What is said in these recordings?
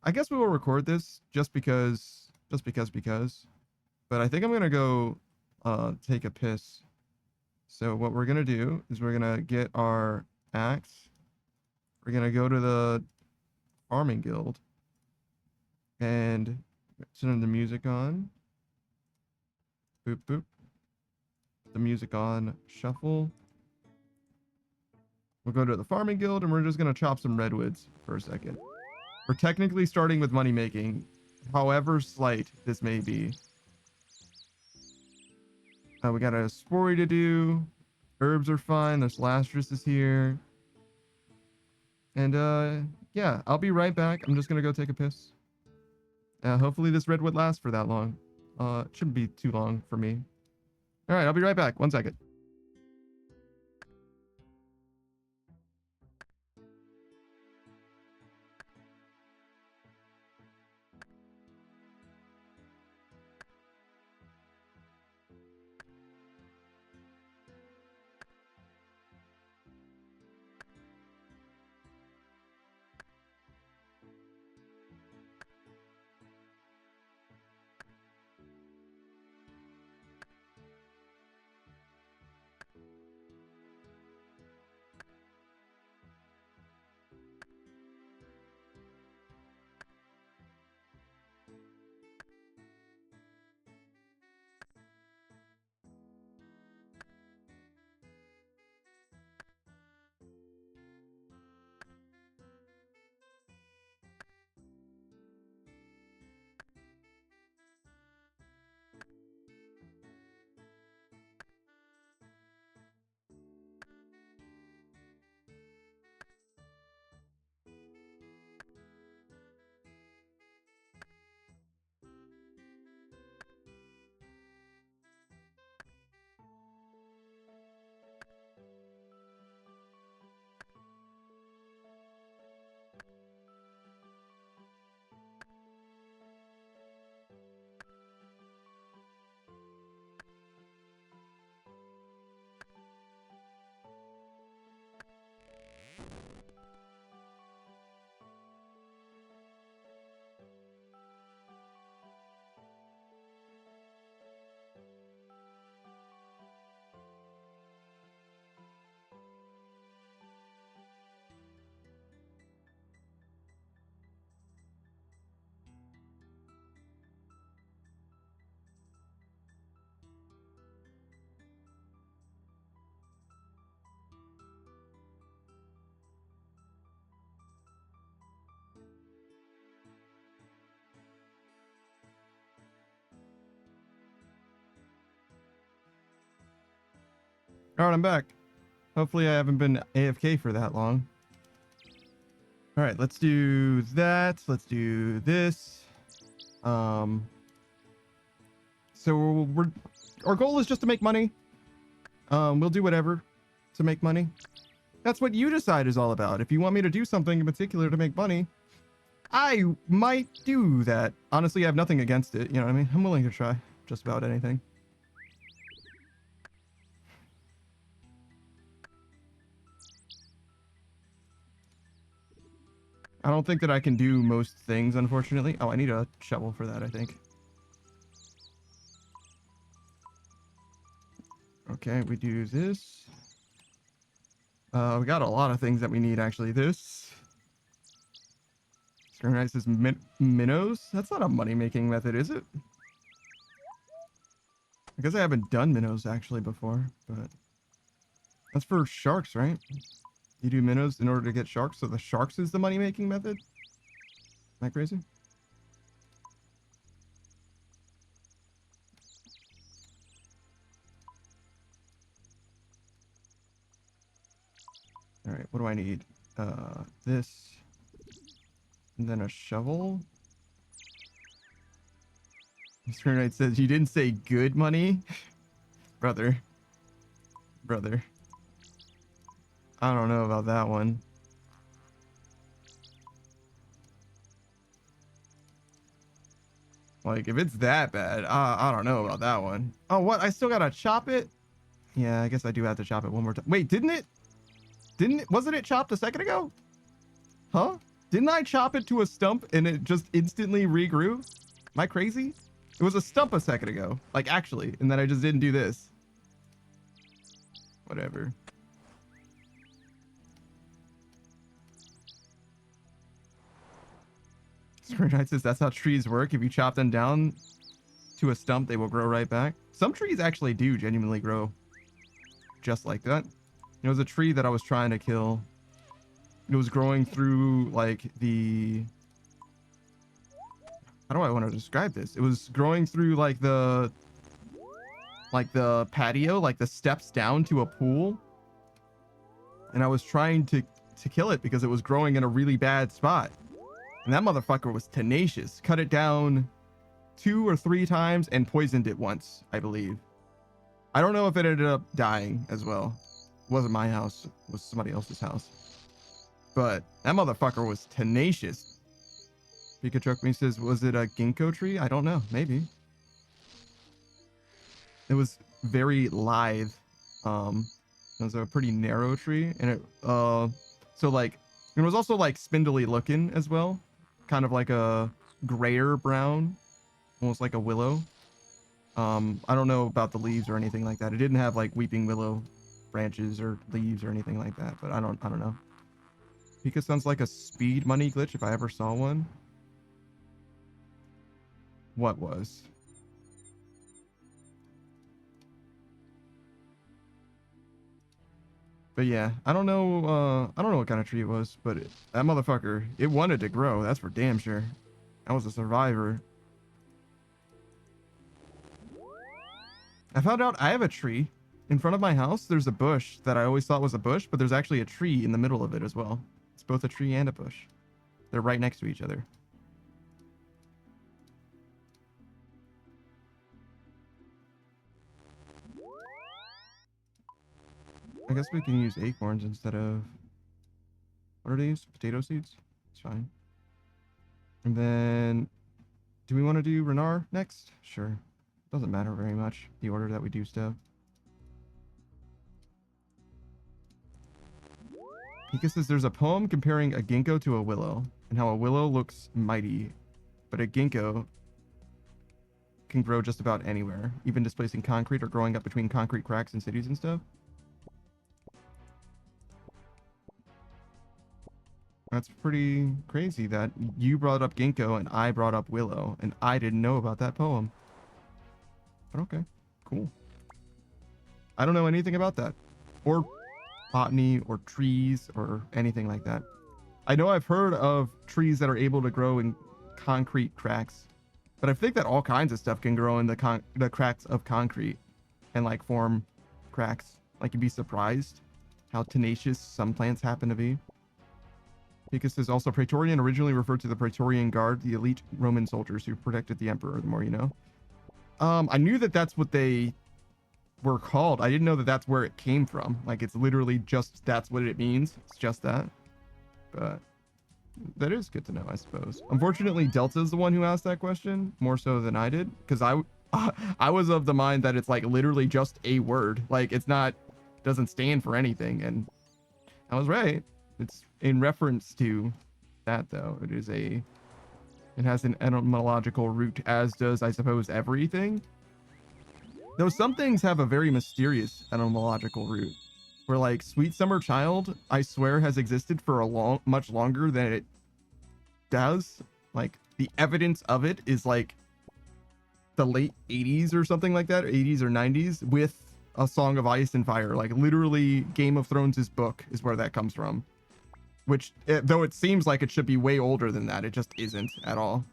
I guess we will record this just because. But I think I'm gonna go take a piss. So what we're gonna do is we're gonna get our axe. We're gonna go to the farming guild and turn the music on. Boop boop. Put the music on shuffle. We'll go to the farming guild and we're just gonna chop some redwoods for a second. We're technically starting with money making, however slight this may be. We got a spory to do. Herbs are fine. There's Lastris is here. And yeah, I'll be right back. I'm just gonna go take a piss. Hopefully this redwood lasts for that long. It shouldn't be too long for me. All right, I'll be right back. 1 second. All right, I'm back. Hopefully I haven't been AFK for that long. All right, let's do that. Let's do this. So our goal is just to make money. We'll do whatever to make money. That's what you decide is all about. If you want me to do something in particular to make money, I might do that. Honestly, I have nothing against it. You know what I mean? I'm willing to try just about anything. I don't think that I can do most things, unfortunately. Oh, I need a shovel for that, I think. Okay, we do this. We got a lot of things that we need, actually. This. Screenwrite says minnows? That's not a money-making method, is it? I guess I haven't done minnows, actually, before, but... That's for sharks, right? You do minnows in order to get sharks, so the sharks is the money-making method? Am I crazy? All right, what do I need? This. And then a shovel. Mr. Knight says, you didn't say good money? Brother. I don't know about that one. Like, if it's that bad, I don't know about that one. Oh, what? I still gotta chop it? Yeah, I guess I do have to chop it one more time. Wait, didn't it? Wasn't it chopped a second ago? Huh? Didn't I chop it to a stump and it just instantly regrew? Am I crazy? It was a stump a second ago. Like, actually. And then I just didn't do this. Whatever. Knight says that's how trees work. If you chop them down to a stump, they will grow right back. Some trees actually do genuinely grow just like that. There was a tree that I was trying to kill. It was growing through like the... How do I want to describe this? It was growing through like the patio, like the steps down to a pool. And I was trying to kill it because it was growing in a really bad spot. And that motherfucker was tenacious. Cut it down 2 or 3 times and poisoned it once, I believe. I don't know if it ended up dying as well. It wasn't my house. It was somebody else's house. But that motherfucker was tenacious. Pikachu says, was it a ginkgo tree? I don't know. Maybe. It was very lithe. It was a pretty narrow tree. And it, so like, it was also like spindly looking as well. Kind of like a grayer brown. Almost like a willow. I don't know about the leaves or anything like that. It didn't have like weeping willow branches or leaves or anything like that, but I don't know. Pika sounds like a speed money glitch if I ever saw one. What was? But yeah, I don't know what kind of tree it was, but that motherfucker, it wanted to grow, that's for damn sure. I was a survivor. I found out I have a tree in front of my house. There's a bush that I always thought was a bush, but there's actually a tree in the middle of it as well. It's both a tree and a bush. They're right next to each other. I guess we can use acorns instead of... What are these? Potato seeds? It's fine. And then... Do we want to do Renar next? Sure. Doesn't matter very much, the order that we do stuff. Pika says there's a poem comparing a ginkgo to a willow, and how a willow looks mighty, but a ginkgo can grow just about anywhere, even displacing concrete or growing up between concrete cracks in cities and stuff. That's pretty crazy that you brought up ginkgo and I brought up willow, and I didn't know about that poem. But okay, cool. I don't know anything about that. Or botany or trees or anything like that. I know I've heard of trees that are able to grow in concrete cracks, but I think that all kinds of stuff can grow in the cracks of concrete and like form cracks. Like you'd be surprised how tenacious some plants happen to be. Picus is also Praetorian, originally referred to the Praetorian Guard, the elite Roman soldiers who protected the emperor, the more you know. I knew that that's what they were called. I didn't know that that's where it came from. Like, it's literally just, that's what it means. It's just that. But that is good to know, I suppose. Unfortunately, Delta is the one who asked that question, more so than I did. Because I was of the mind that it's, like, literally just a word. Like, it's not, doesn't stand for anything. And I was right. It's in reference to that, though. It has an etymological root, as does, I suppose, everything. Though some things have a very mysterious etymological root. Where, like, Sweet Summer Child, I swear, has existed for much longer than it does. Like, the evidence of it is, like, the late 80s or something like that, 80s or 90s, with A Song of Ice and Fire. Like, literally, Game of Thrones' book is where that comes from. Which, though it seems like it should be way older than that, it just isn't at all.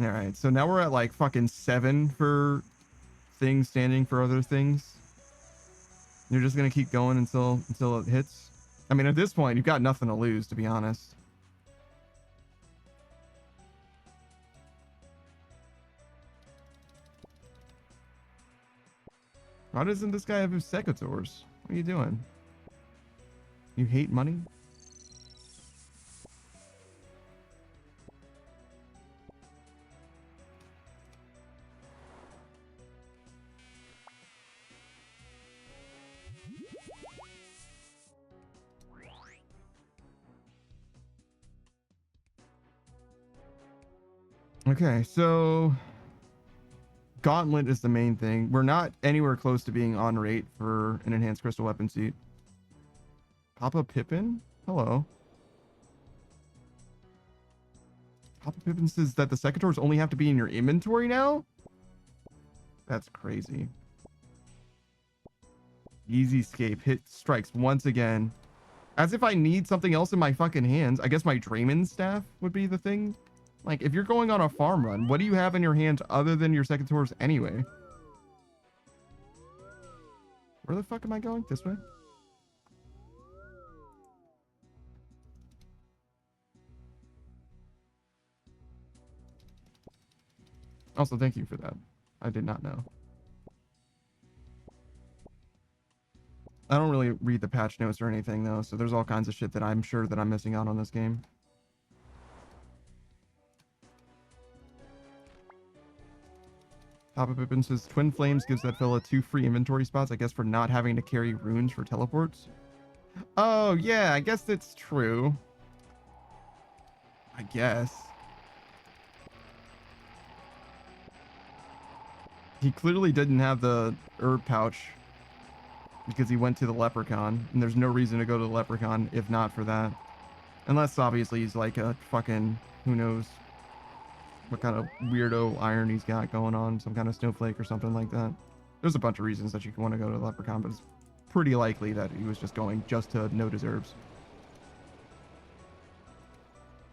Alright, so now we're at like fucking 7 for things standing for other things. You're just gonna keep going until it hits? I mean, at this point, you've got nothing to lose, to be honest. Why doesn't this guy have his secateurs? What are you doing? You hate money? Okay, so Gauntlet is the main thing. We're not anywhere close to being on rate for an enhanced crystal weapon seat. Papa Pippin? Hello. Papa Pippin says that the secateurs only have to be in your inventory now? That's crazy. Easy escape. Hit strikes once again. As if I need something else in my fucking hands. I guess my Drayman staff would be the thing. Like, if you're going on a farm run, what do you have in your hands other than your secateurs anyway? Where the fuck am I going? This way? Also, thank you for that. I did not know. I don't really read the patch notes or anything, though, so there's all kinds of shit that I'm sure that I'm missing out on this game. Papa Pippin says, Twin Flames gives that fella 2 free inventory spots, I guess, for not having to carry runes for teleports. Oh, yeah, I guess that's true. I guess. He clearly didn't have the herb pouch because he went to the leprechaun, and there's no reason to go to the leprechaun if not for that. Unless, obviously, he's like a fucking, who knows what kind of weirdo iron he's got going on, some kind of snowflake or something like that. There's a bunch of reasons that you can want to go to the leprechaun, but it's pretty likely that he was just going just to no deserves.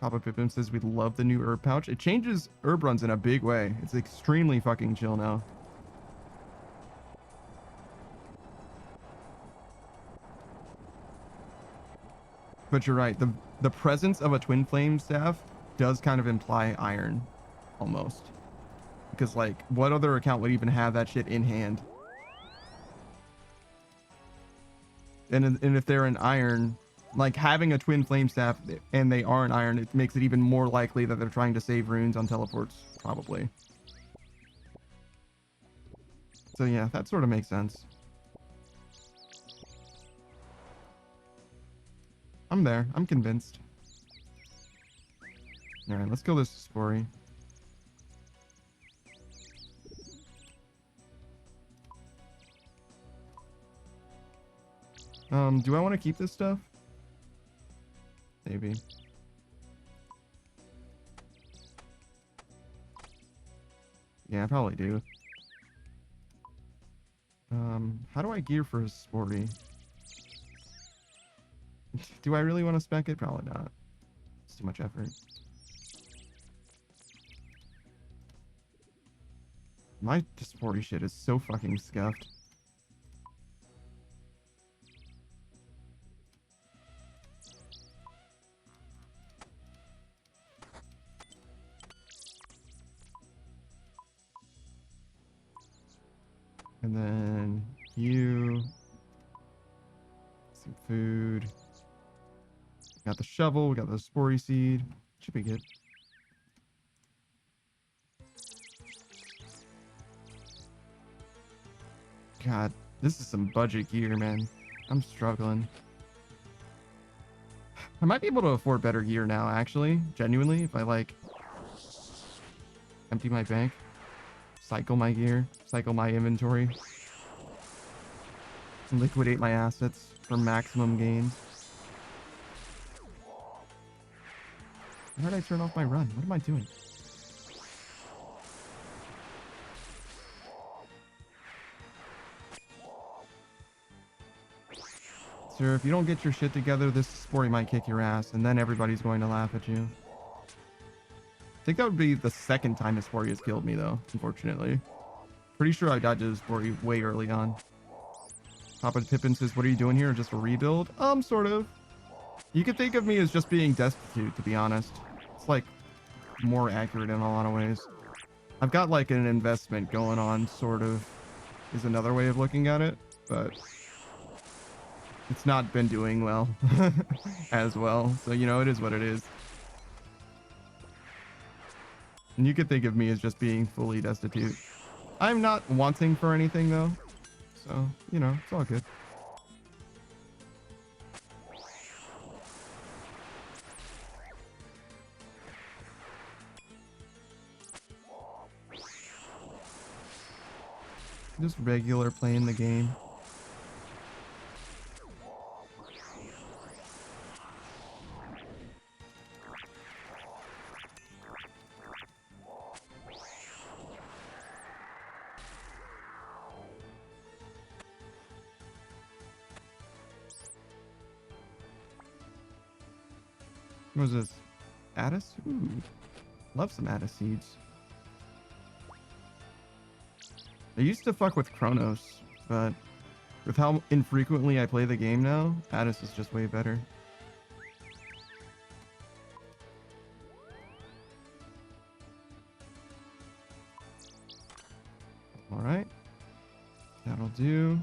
Papa Pippin says we love the new herb pouch. It changes herb runs in a big way. It's extremely fucking chill now. But you're right. The presence of a twin flame staff does kind of imply iron, almost. Because, like, what other account would even have that shit in hand? And if they're an iron, like, having a twin flame staff and they are an iron, it makes it even more likely that they're trying to save runes on teleports, probably. So yeah, that sort of makes sense. I'm there. I'm convinced. Alright, let's kill this Spory. Do I want to keep this stuff? Maybe. Yeah, I probably do. How do I gear for a Spory? Do I really want to spec it? Probably not. It's too much effort. My Spory shit is so fucking scuffed. And then you, some food. Got the shovel, we got the Spory seed. Should be good. God, this is some budget gear, man. I'm struggling. I might be able to afford better gear now, actually. Genuinely, if I, like, empty my bank, cycle my gear, cycle my inventory, and liquidate my assets for maximum gains. Why did I turn off my run? What am I doing? Sir, if you don't get your shit together, this Spory might kick your ass, and then everybody's going to laugh at you. I think that would be the second time a Spory has killed me, though, unfortunately. Pretty sure I died to Spory way early on. Papa Pippin says, what are you doing here? Just a rebuild? Sort of. You could think of me as just being destitute, to be honest. It's, like, more accurate in a lot of ways. I've got, like, an investment going on, sort of, is another way of looking at it, but it's not been doing well as well. So, you know, it is what it is. And you could think of me as just being fully destitute. I'm not wanting for anything, though. So, you know, it's all good. Just regular playing the game. What was this? Addis? Ooh. Love some Addis seeds. I used to fuck with Chronos, but with how infrequently I play the game now, Addis is just way better. Alright. That'll do.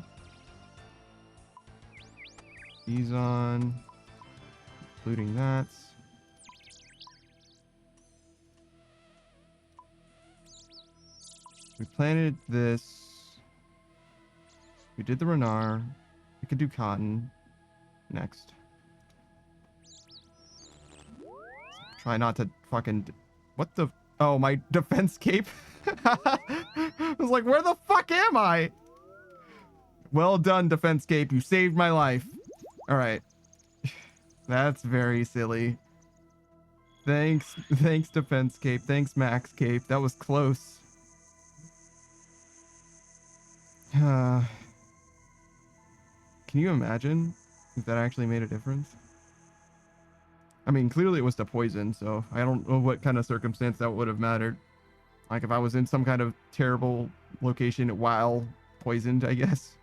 These on. Including that. We planted this. We did the Renar. We could do cotton next. Try not to fucking... What the... Oh, my defense cape. I was like, where the fuck am I? Well done, defense cape. You saved my life. All right. That's very silly. Thanks, defense cape. Thanks, max cape. That was close. Can you imagine if that actually made a difference? I mean, clearly it was to poison, so I don't know what kind of circumstance that would have mattered. Like if I was in some kind of terrible location while poisoned, I guess.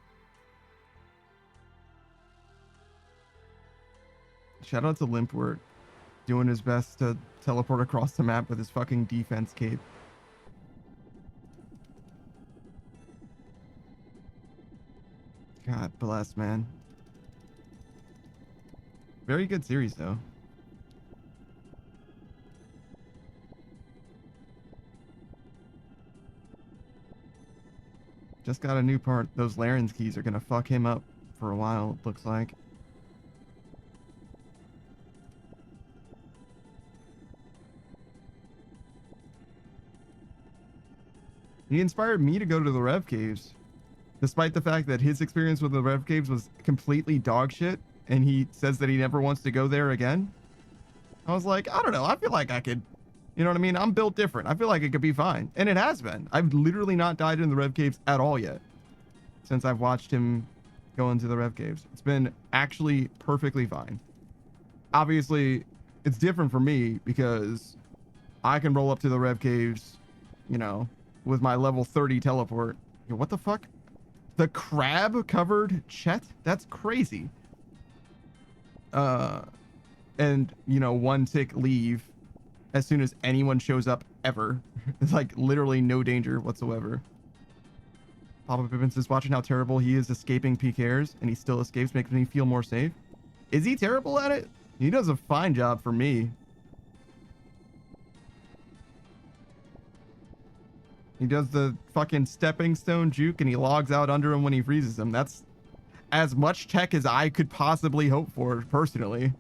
Shout out to Limpwort, doing his best to teleport across the map with his fucking defense cape. God bless, man. Very good series, though. Just got a new part. Those Laren's keys are gonna fuck him up for a while, it looks like. He inspired me to go to the Rev Caves. Despite the fact that his experience with the Rev Caves was completely dog shit, and he says that he never wants to go there again. I was like, I don't know. I feel like I could, you know what I mean? I'm built different. I feel like it could be fine. And it has been. I've literally not died in the Rev Caves at all yet since I've watched him go into the Rev Caves. It's been actually perfectly fine. Obviously, it's different for me because I can roll up to the Rev Caves, you know, with my level 30 teleport. Yo, what the fuck? The crab covered Chet? That's crazy. And, you know, one tick leave as soon as anyone shows up ever. It's like literally no danger whatsoever. Papa Pippin says, watching how terrible he is escaping PKers and he still escapes makes me feel more safe. Is he terrible at it? He does a fine job for me. He does the fucking stepping stone juke and he logs out under him when he freezes him. That's as much tech as I could possibly hope for, personally.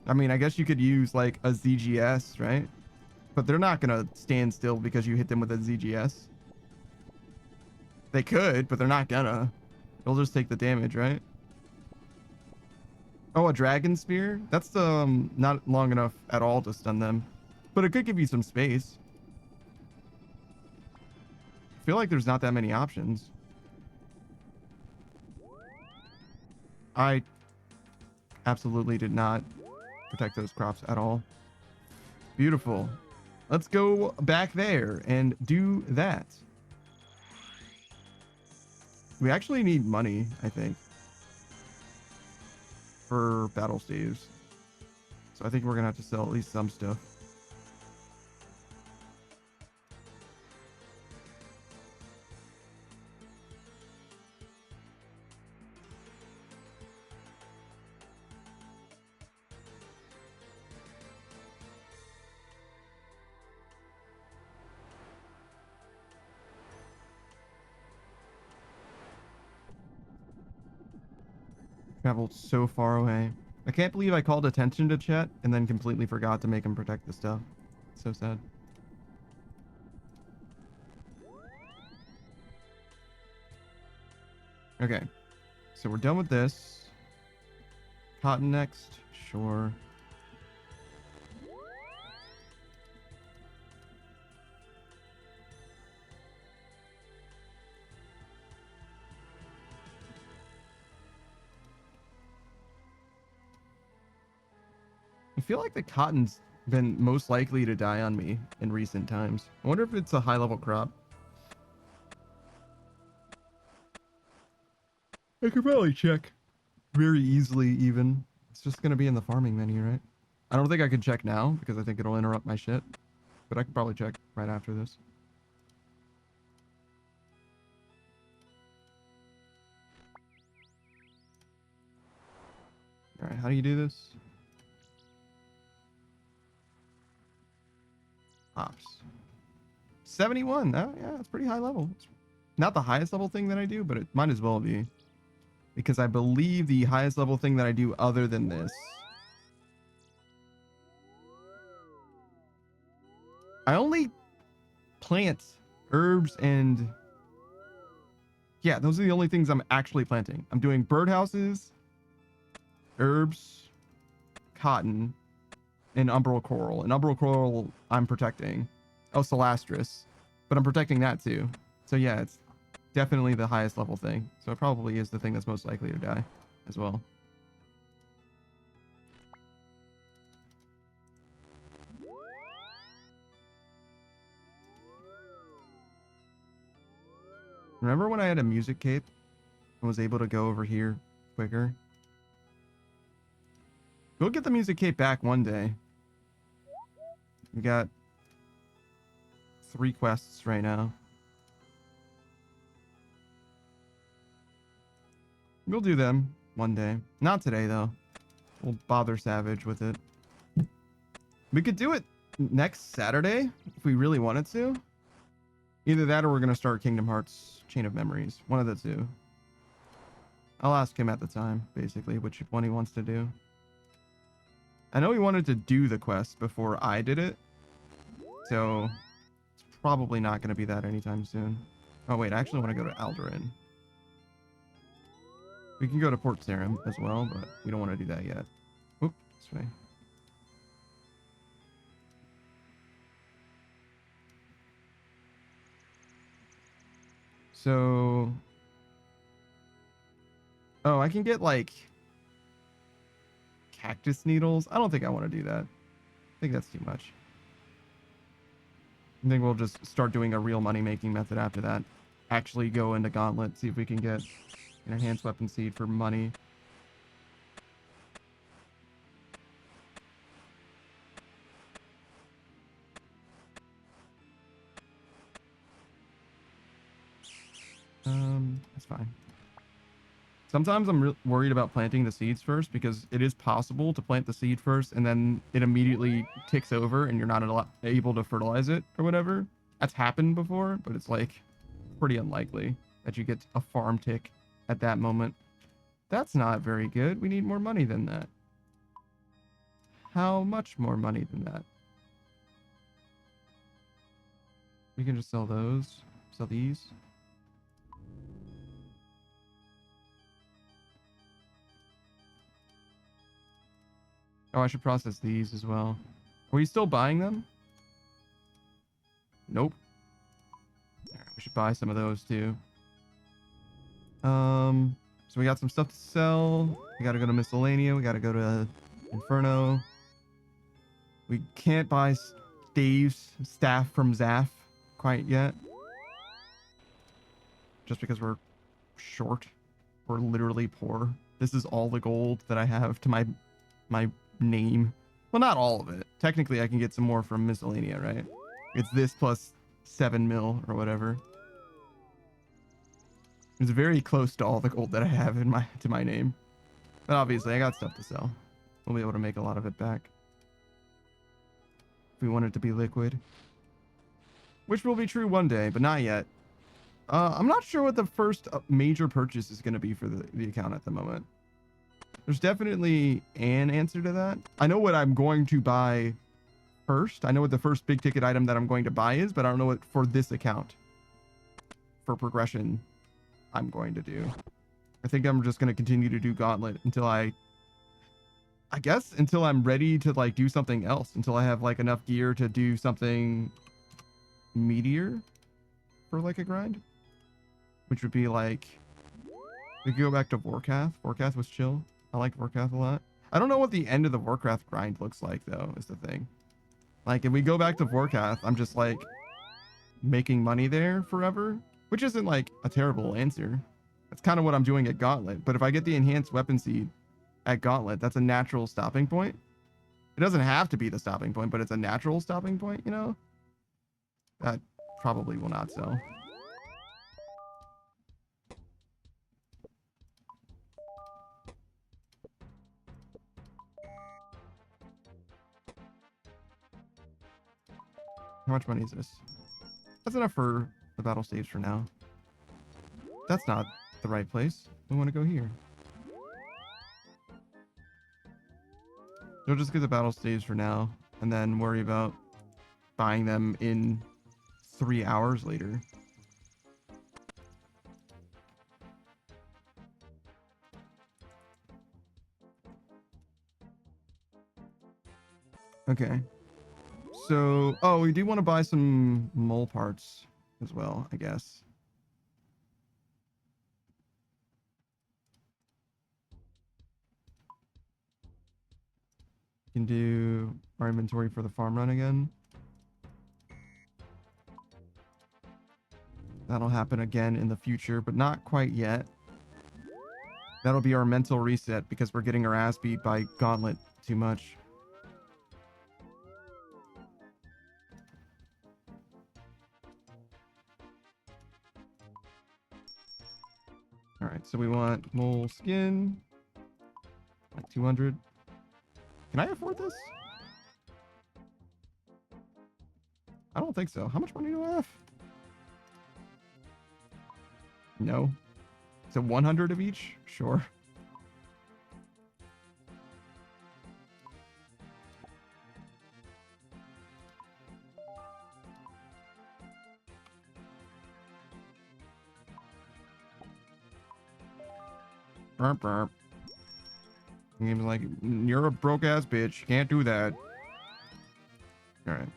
I mean, I guess you could use like a ZGS, right? But they're not gonna stand still because you hit them with a ZGS. They could, but they're not gonna. They'll just take the damage, right? Oh, a dragon spear? That's not long enough at all to stun them. But it could give you some space. I feel like there's not that many options. I absolutely did not protect those crops at all. Beautiful. Let's go back there and do that. We actually need money, I think, for battle staves. So I think we're gonna have to sell at least some stuff. Traveled so far away. I can't believe I called attention to Chet and then completely forgot to make him protect the stuff. So sad. Okay. So we're done with this. Cotton next. Sure. I feel like the cotton's been most likely to die on me in recent times. I wonder if it's a high level crop. I could probably check very easily even. It's just going to be in the farming menu, right? I don't think I can check now because I think it'll interrupt my shit. But I could probably check right after this. All right, how do you do this? Ops. 71. Oh, yeah, it's pretty high level. It's not the highest level thing that I do, but it might as well be. Because I believe the highest level thing that I do other than this. I only plant herbs and... Yeah, those are the only things I'm actually planting. I'm doing birdhouses, herbs, cotton, and umbral coral. And umbral coral I'm protecting. Oh, Celastris. But I'm protecting that too. So yeah, it's definitely the highest level thing. So it probably is the thing that's most likely to die as well. Remember when I had a music cape and was able to go over here quicker? We'll get the music cape back one day. We got 3 quests right now. We'll do them one day. Not today, though. We'll bother Savage with it. We could do it next Saturday if we really wanted to. Either that or we're going to start Kingdom Hearts Chain of Memories. One of the two. I'll ask him at the time, basically, which one he wants to do. I know he wanted to do the quest before I did it. So it's probably not going to be that anytime soon. Oh, wait. I actually want to go to Alderaan. We can go to Port Sarim as well, but we don't want to do that yet. Oop, this way. So... Oh, I can get, like... cactus needles. I don't think I want to do that. I think that's too much. I think we'll just start doing a real money-making method after that. Actually go into Gauntlet, see if we can get an enhanced weapon seed for money. That's fine. Sometimes I'm worried about planting the seeds first because it is possible to plant the seed first and then it immediately ticks over and you're not able to fertilize it or whatever. That's happened before, but it's like pretty unlikely that you get a farm tick at that moment. That's not very good. We need more money than that. How much more money than that? We can just sell those. Sell these. Oh, I should process these as well. Are we still buying them? Nope. We should buy some of those too. So we got some stuff to sell. We gotta go to Miscellanea. We gotta go to Inferno. We can't buy Dave's staff from Zaf quite yet. Just because we're short. We're literally poor. This is all the gold that I have to my name. Well, not all of it. Technically, I can get some more from Miscellanea, right? It's this plus 7 mil or whatever. It's very close to all the gold that I have in my name. But obviously, I got stuff to sell. We'll be able to make a lot of it back. If we want it to be liquid. Which will be true one day, but not yet. I'm not sure what the first major purchase is going to be for the account at the moment. There's definitely an answer to that. I know what I'm going to buy first. I know what the first big ticket item that I'm going to buy is, but I don't know what for this account for progression I'm going to do. I think I'm just going to continue to do Gauntlet until I guess until I'm ready to like do something else, until I have like enough gear to do something meatier for like a grind, which would be like, we could go back to Vorkath. Vorkath was chill. I like Vorkath a lot. I don't know what the end of the Warcraft grind looks like though, is the thing. Like if we go back to Vorkath, I'm just like making money there forever, which isn't like a terrible answer. That's kind of what I'm doing at Gauntlet. But if I get the enhanced weapon seed at Gauntlet, that's a natural stopping point. It doesn't have to be the stopping point, but it's a natural stopping point, you know? That probably will not sell. How much money is this? That's enough for the battle stage for now. That's not the right place. We want to go here. We'll just get the battle stage for now and then worry about buying them in 3 hours later. Okay. So, oh, we do want to buy some mole parts as well, I guess. We can do our inventory for the farm run again. That'll happen again in the future, but not quite yet. That'll be our mental reset because we're getting our ass beat by Gauntlet too much. All right, so we want mole skin, like 200. Can I afford this? I don't think so. How much money do I have? No. Is it 100 of each? Sure. Burp, burp. The game's like, you're a broke ass bitch. You can't do that. All right.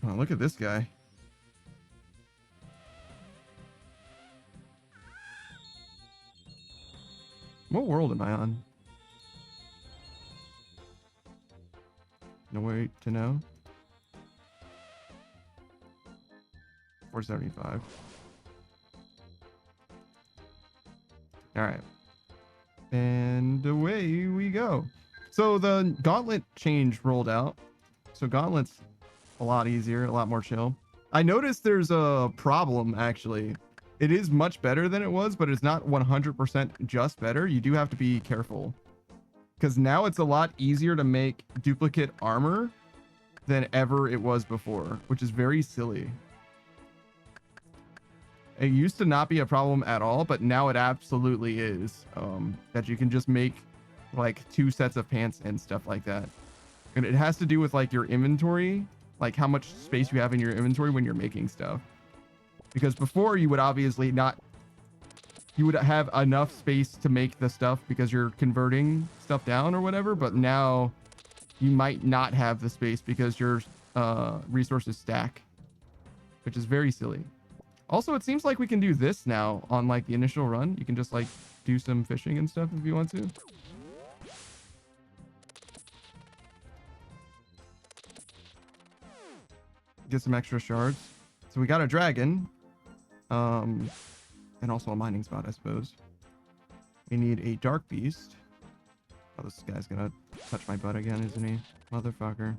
Oh, look at this guy. What world am I on? No way to know. 475. All right. And away we go. So the Gauntlet change rolled out. So Gauntlet's a lot easier, a lot more chill. I noticed there's a problem, actually. It is much better than it was, but it's not 100% just better. You do have to be careful. Because now it's a lot easier to make duplicate armor than ever it was before, which is very silly. It used to not be a problem at all, but now it absolutely is. That you can just make like 2 sets of pants and stuff like that. And it has to do with like your inventory, like how much space you have in your inventory when you're making stuff. Because before you would obviously not, you would have enough space to make the stuff because you're converting stuff down or whatever. But now you might not have the space because your resources stack, which is very silly. Also, it seems like we can do this now on like the initial run. You can just like do some fishing and stuff if you want to. Get some extra shards. So we got a dragon. And also a mining spot, I suppose. We need a dark beast. Oh, this guy's gonna touch my butt again, isn't he? Motherfucker.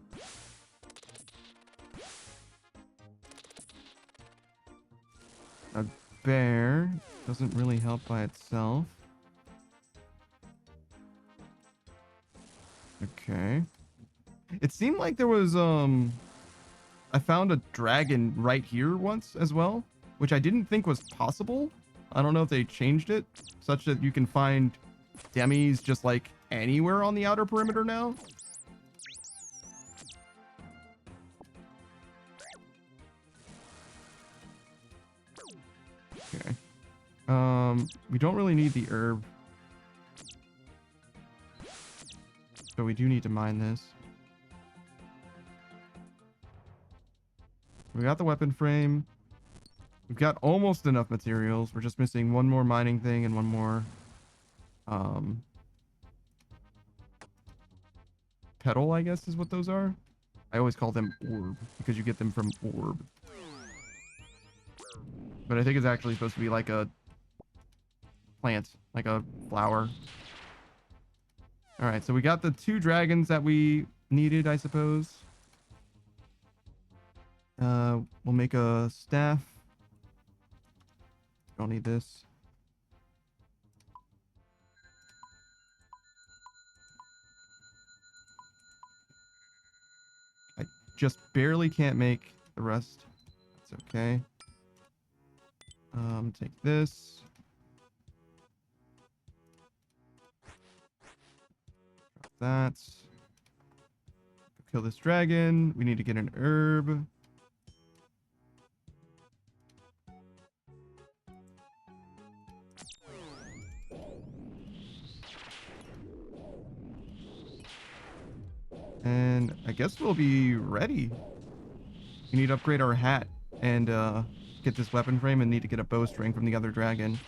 A bear doesn't really help by itself. Okay. It seemed like there was I found a dragon right here once as well, which I didn't think was possible. I don't know if they changed it such that you can find demis just like anywhere on the outer perimeter now. Okay. We don't really need the herb, but we do need to mine this. We got the weapon frame. We've got almost enough materials. We're just missing one more mining thing and one more petal, I guess is what those are. I always call them orb because you get them from orb. But I think it's actually supposed to be like a plant, like a flower. All right, so we got the 2 dragons that we needed, I suppose. We'll make a staff. Don't need this. I just barely can't make the rest. That's okay. Take this. Drop that. Kill this dragon. We need to get an herb. And I guess we'll be ready. We need to upgrade our hat and get this weapon frame and need to get a bowstring from the other dragon.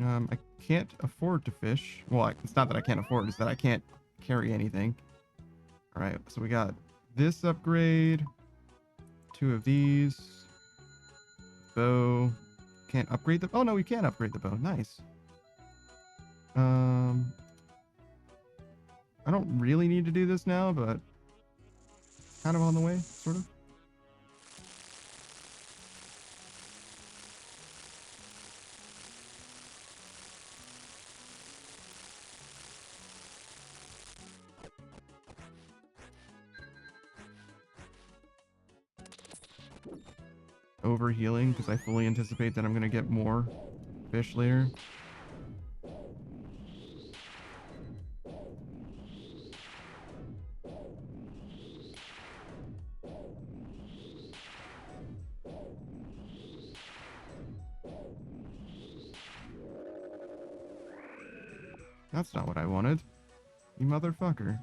I can't afford to fish. Well, it's not that I can't afford, it's that I can't carry anything. All right, so we got this upgrade, 2 of these. Bow. Can't upgrade the... Oh, no, we can upgrade the bow. Nice. I don't really need to do this now, but kind of on the way, sort of. Overhealing because I fully anticipate that I'm going to get more fish later. That's not what I wanted. You motherfucker.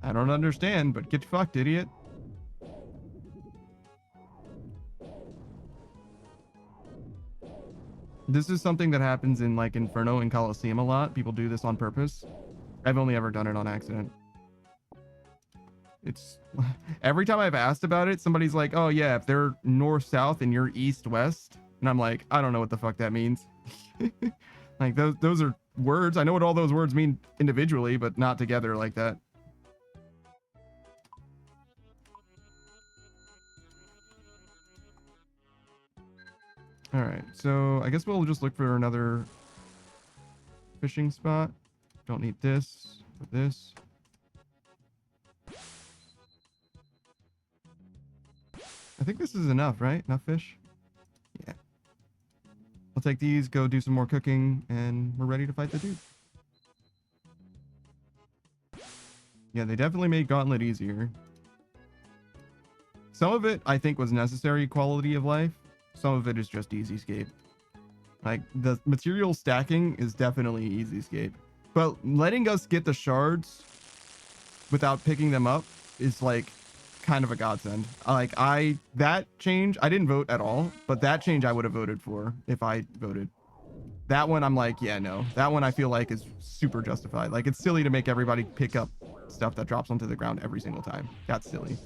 I don't understand, but get fucked, idiot. This is something that happens in like Inferno and Coliseum a lot. People do this on purpose. I've only ever done it on accident. It's every time I've asked about it, somebody's like, oh yeah, if they're north-south and you're east-west. And I'm like, I don't know what the fuck that means. Like those are words. I know what all those words mean individually, but not together like that. All right, so I guess we'll just look for another fishing spot. Don't need this or this. I think this is enough, right? Enough fish? Yeah. I'll take these, go do some more cooking, and we're ready to fight the dude. Yeah, they definitely made Gauntlet easier. Some of it, I think, was necessary quality of life. Some of it is just easyscape. Like, the material stacking is definitely easyscape. But letting us get the shards without picking them up is, like, kind of a godsend. Like, that change, I didn't vote at all, but that change I would have voted for if I voted. That one, I'm like, yeah, no. That one I feel like is super justified. Like, it's silly to make everybody pick up stuff that drops onto the ground every single time. That's silly.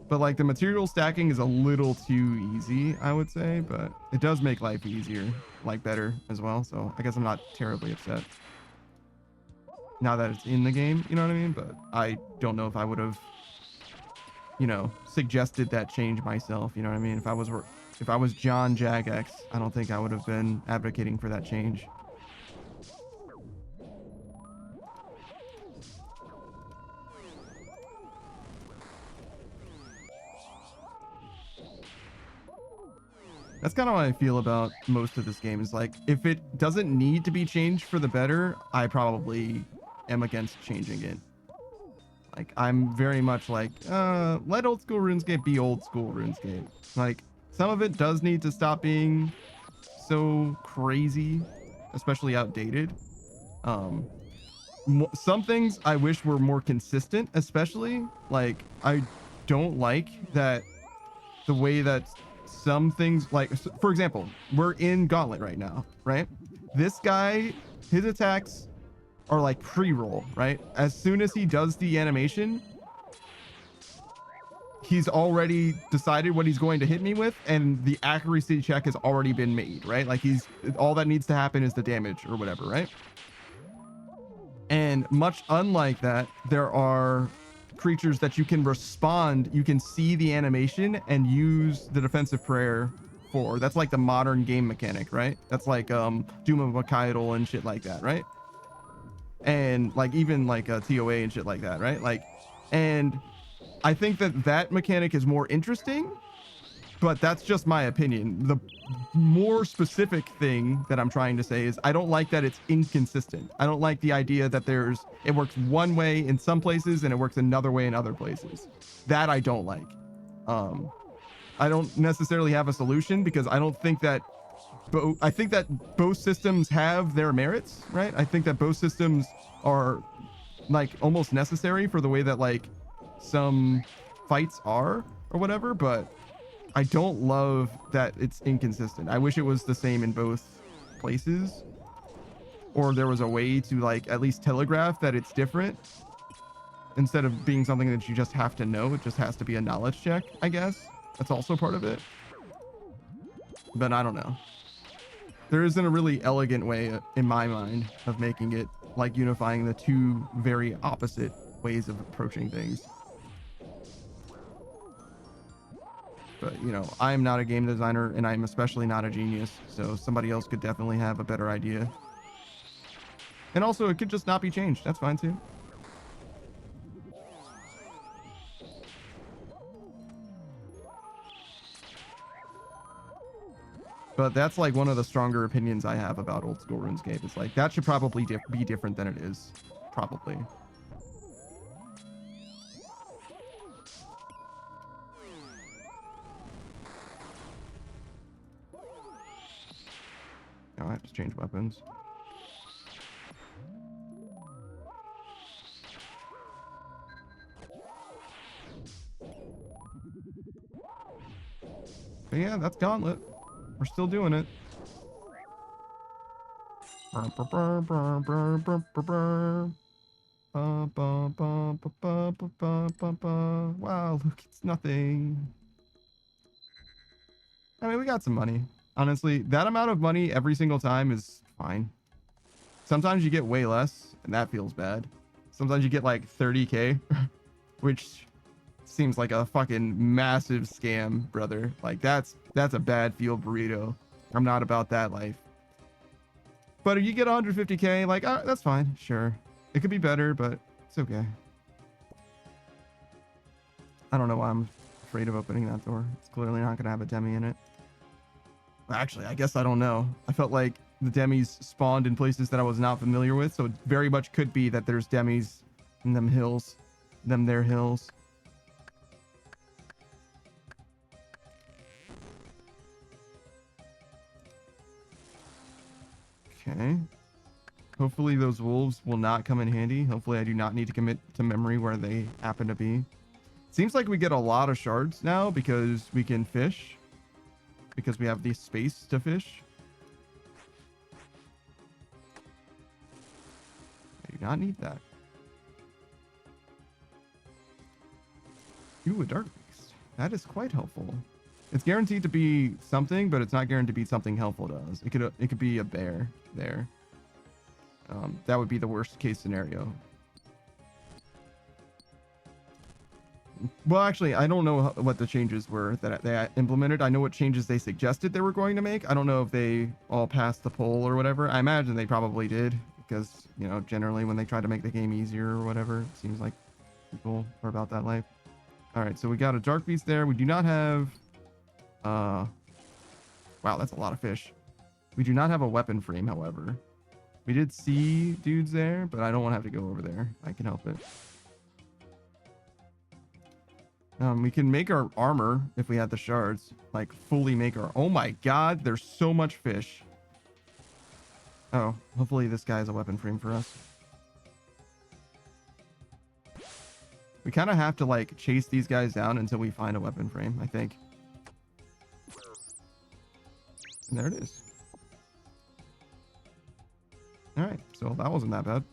But like the material stacking is a little too easy, I would say, but it does make life easier, like better as well. So I guess I'm not terribly upset. now that it's in the game, you know what I mean? But I don't know if I would have, you know, suggested that change myself, you know what I mean? If I was John Jagex, I don't think I would have been advocating for that change. That's kind of how I feel about most of this game. Is like, if it doesn't need to be changed for the better, I probably am against changing it. Like, I'm very much like, let old school RuneScape be old school RuneScape. Like, some of it does need to stop being so crazy, especially outdated. Some things I wish were more consistent, especially like, I don't like that the way that some things, like, for example, we're in Gauntlet right now, right? This guy, his attacks are like pre-roll, right? As soon as he does the animation, he's already decided what he's going to hit me with, and the accuracy check has already been made, right? Like, all that needs to happen is the damage or whatever, right? And much unlike that, there are creatures that you can respond, you can see the animation and use the defensive prayer for. That's like the modern game mechanic, right? That's like Doom of Makaidal and shit like that, right? And like even like TOA and shit like that, right? Like, and I think that mechanic is more interesting, but that's just my opinion. The more specific thing that I'm trying to say is I don't like that it's inconsistent. I don't like the idea that it works one way in some places and it works another way in other places. That I don't like. I don't necessarily have a solution, because I don't think that I think that both systems have their merits, right? I think that both systems are like almost necessary for the way that like some fights are or whatever, but I don't love that it's inconsistent. I wish it was the same in both places, or there was a way to like at least telegraph that it's different instead of being something that you just have to know. It just has to be a knowledge check, I guess. That's also part of it. But I don't know. There isn't a really elegant way in my mind of making it like unifying the two very opposite ways of approaching things. But, you know, I'm not a game designer, and I'm especially not a genius, so somebody else could definitely have a better idea. And also, it could just not be changed. That's fine, too. But that's like one of the stronger opinions I have about old school RuneScape. It's like, that should probably be different than it is. Probably. Oh, I have to change weapons. But yeah, that's Gauntlet. We're still doing it. Wow, look, it's nothing. I mean, we got some money. Honestly, that amount of money every single time is fine. Sometimes you get way less, and that feels bad. Sometimes you get like 30K, which seems like a fucking massive scam, brother. Like, that's a bad field burrito. I'm not about that life. But if you get 150K, like, that's fine. Sure. It could be better, but it's okay. I don't know why I'm afraid of opening that door. It's clearly not going to have a demi in it. Actually, I guess I don't know. I felt like the demis spawned in places that I was not familiar with, so it very much could be that there's demis in them hills. Their hills. Okay. Hopefully those wolves will not come in handy. Hopefully I do not need to commit to memory where they happen to be. Seems like we get a lot of shards now because we can fish. Because we have the space to fish. I do not need that. Ooh, a dark beast. That is quite helpful. It's guaranteed to be something, but it's not guaranteed to be something helpful to us. It could be a bear there. That would be the worst case scenario. Well, actually, I don't know what the changes were that they implemented. I know what changes they suggested they were going to make. I don't know if they all passed the poll or whatever. I imagine they probably did because, you know, generally when they try to make the game easier or whatever, it seems like people are about that life. All right, so we got a dark beast there. We do not have... wow, that's a lot of fish. We do not have a weapon frame, however. We did see dudes there, but I don't want to have to go over there. I can help it. We can make our armor if we had the shards. Like, fully make our... Oh my god, there's so much fish. Oh, hopefully this guy has a weapon frame for us. We kind of have to, like, chase these guys down until we find a weapon frame, I think. And there it is. Alright, so that wasn't that bad.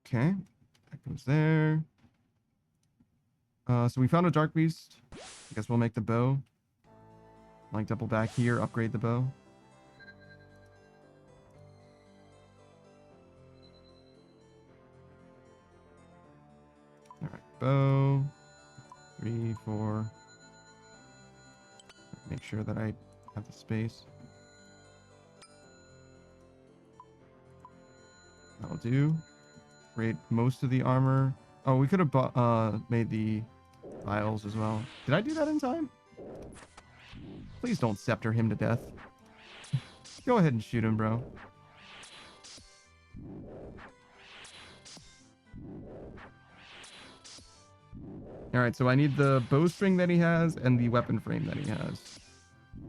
Okay, that goes there. So we found a dark beast. I guess we'll make the bow. Like double back here, upgrade the bow. All right, bow. 3, 4. Make sure that I have the space. That'll do. Upgrade most of the armor. Oh, we could have made the vials as well. Did I do that in time? Please don't scepter him to death. Go ahead and shoot him, bro. Alright, so I need the bowstring that he has and the weapon frame that he has.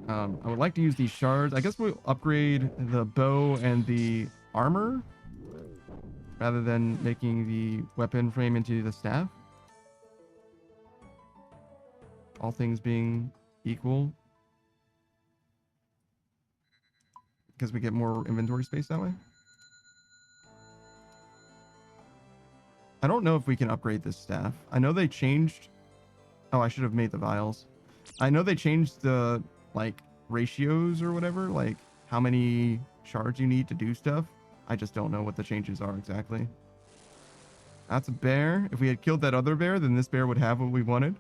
I would like to use these shards. I guess we'll upgrade the bow and the armor rather than making the weapon frame into the staff. All things being equal. Because we get more inventory space that way. I don't know if we can upgrade this staff. I know they changed... Oh, I should have made the vials. I know they changed the, like, ratios or whatever. Like, how many shards you need to do stuff. I just don't know what the changes are exactly. That's a bear. If we had killed that other bear, then this bear would have what we wanted.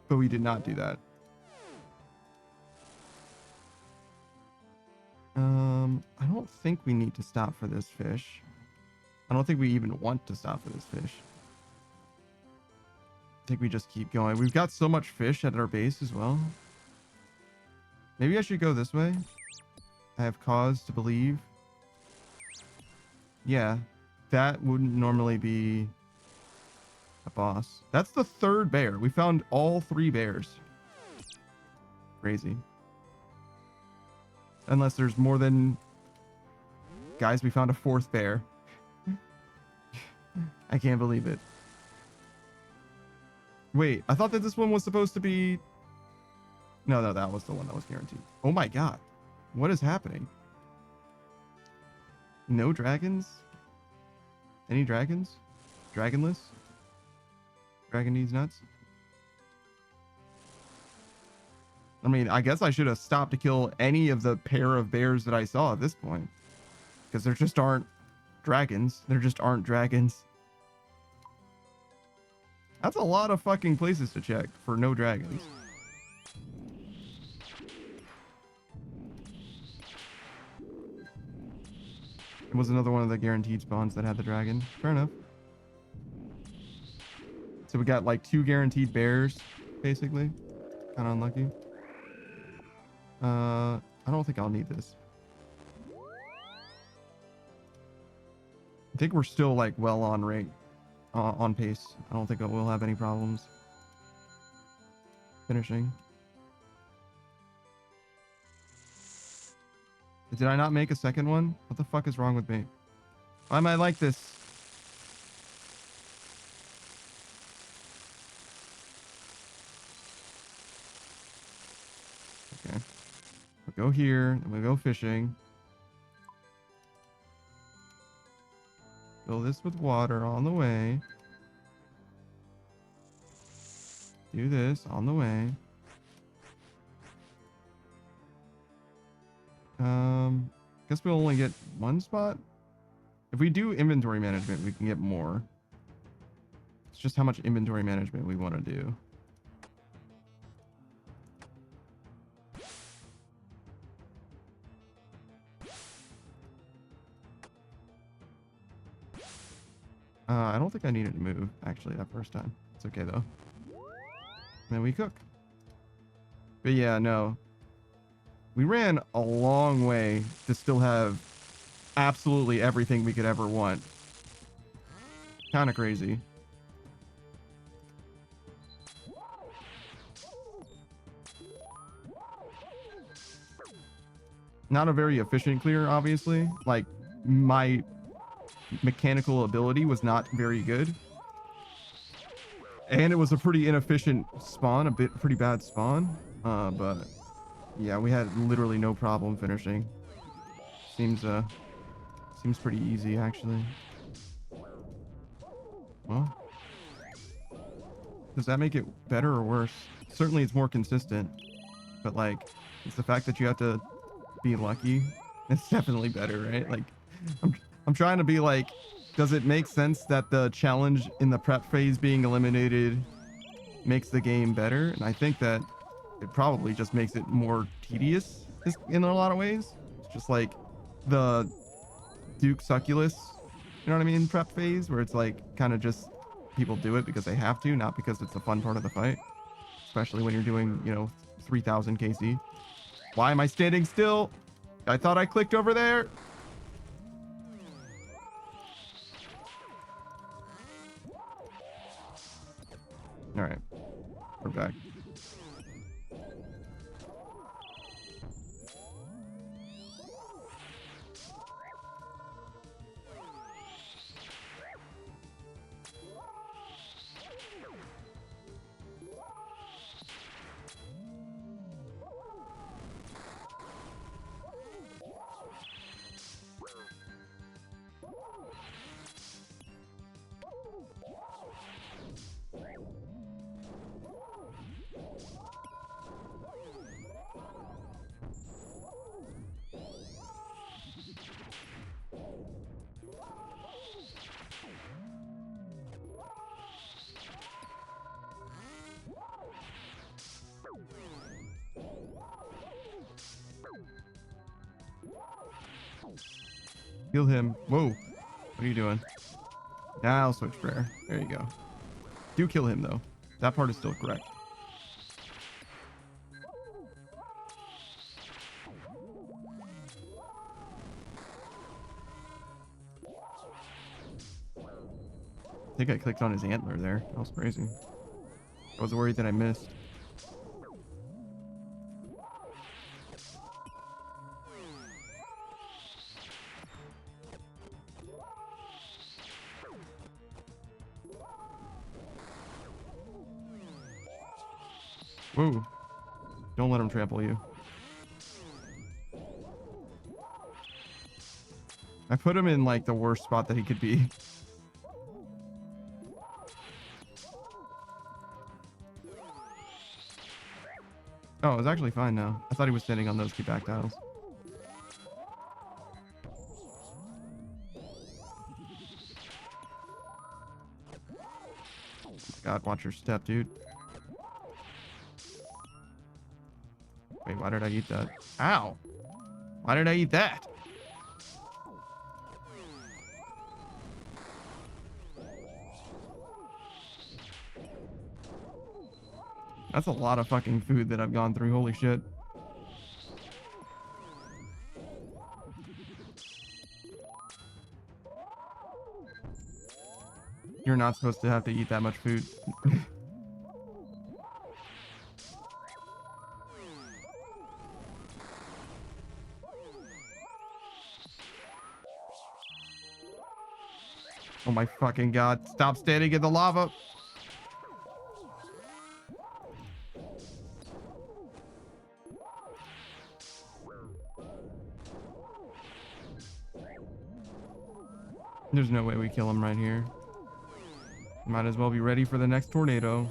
But we did not do that. I don't think we need to stop for this fish. I don't think we even want to stop for this fish. I think we just keep going. We've got so much fish at our base as well. Maybe I should go this way. I have cause to believe. Yeah, that wouldn't normally be a boss. That's the third bear. We found all 3 bears. Crazy. Unless there's more than... Guys, we found a 4th bear. I can't believe it. Wait, I thought that this one was supposed to be... No, that was the one that was guaranteed. Oh my god. What is happening? No dragons? Any dragons? Dragonless? Dragon needs nuts? I mean, I guess I should have stopped to kill any of the pair of bears that I saw at this point. Because there just aren't dragons. There just aren't dragons. That's a lot of fucking places to check for no dragons. It was another one of the guaranteed spawns that had the dragon. Fair enough. So we got like 2 guaranteed bears, basically. Kind of unlucky. I don't think I'll need this. I think we're still like well on rate, on pace. I don't think we'll have any problems finishing. Did I not make a second one? What the fuck is wrong with me? Why am I like this? Okay. We'll go here, and we'll go fishing. Fill this with water on the way. Do this on the way. Guess we'll only get one spot. If we do inventory management, we can get more. It's just how much inventory management we want to do. I don't think I needed to move, actually, that first time. It's okay, though. And then we cook. But yeah, no. We ran a long way to still have absolutely everything we could ever want. Kind of crazy. Not a very efficient clear, obviously. Like, my mechanical ability was not very good. And it was a pretty inefficient spawn, pretty bad spawn. But yeah, we had literally no problem finishing. Seems pretty easy, actually. Well, does that make it better or worse? Certainly it's more consistent, but like, it's the fact that you have to be lucky. It's definitely better, right? Like, I'm trying to be like, does it make sense that the challenge in the prep phase being eliminated makes the game better? And I think that it probably just makes it more tedious in a lot of ways. It's just like the Duke Succulus, you know what I mean, prep phase, where it's like kind of just people do it because they have to, not because it's a fun part of the fight. Especially when you're doing, you know, 3000 KC. Why am I standing still? I thought I clicked over there. All right, we're back. Heal him. Whoa. What are you doing? Now I'll switch prayer. There you go. Do kill him, though. That part is still correct. I think I clicked on his antler there. That was crazy. I was worried that I missed. Whoa. Don't let him trample you. I put him in like the worst spot that he could be. Oh, it's actually fine now. I thought he was standing on those two back tiles. God, watch your step, dude. Wait, why did I eat that? Ow! Why did I eat that? That's a lot of fucking food that I've gone through. Holy shit. You're not supposed to have to eat that much food. Oh my fucking god. Stop standing in the lava. There's no way we kill him right here. Might as well be ready for the next tornado.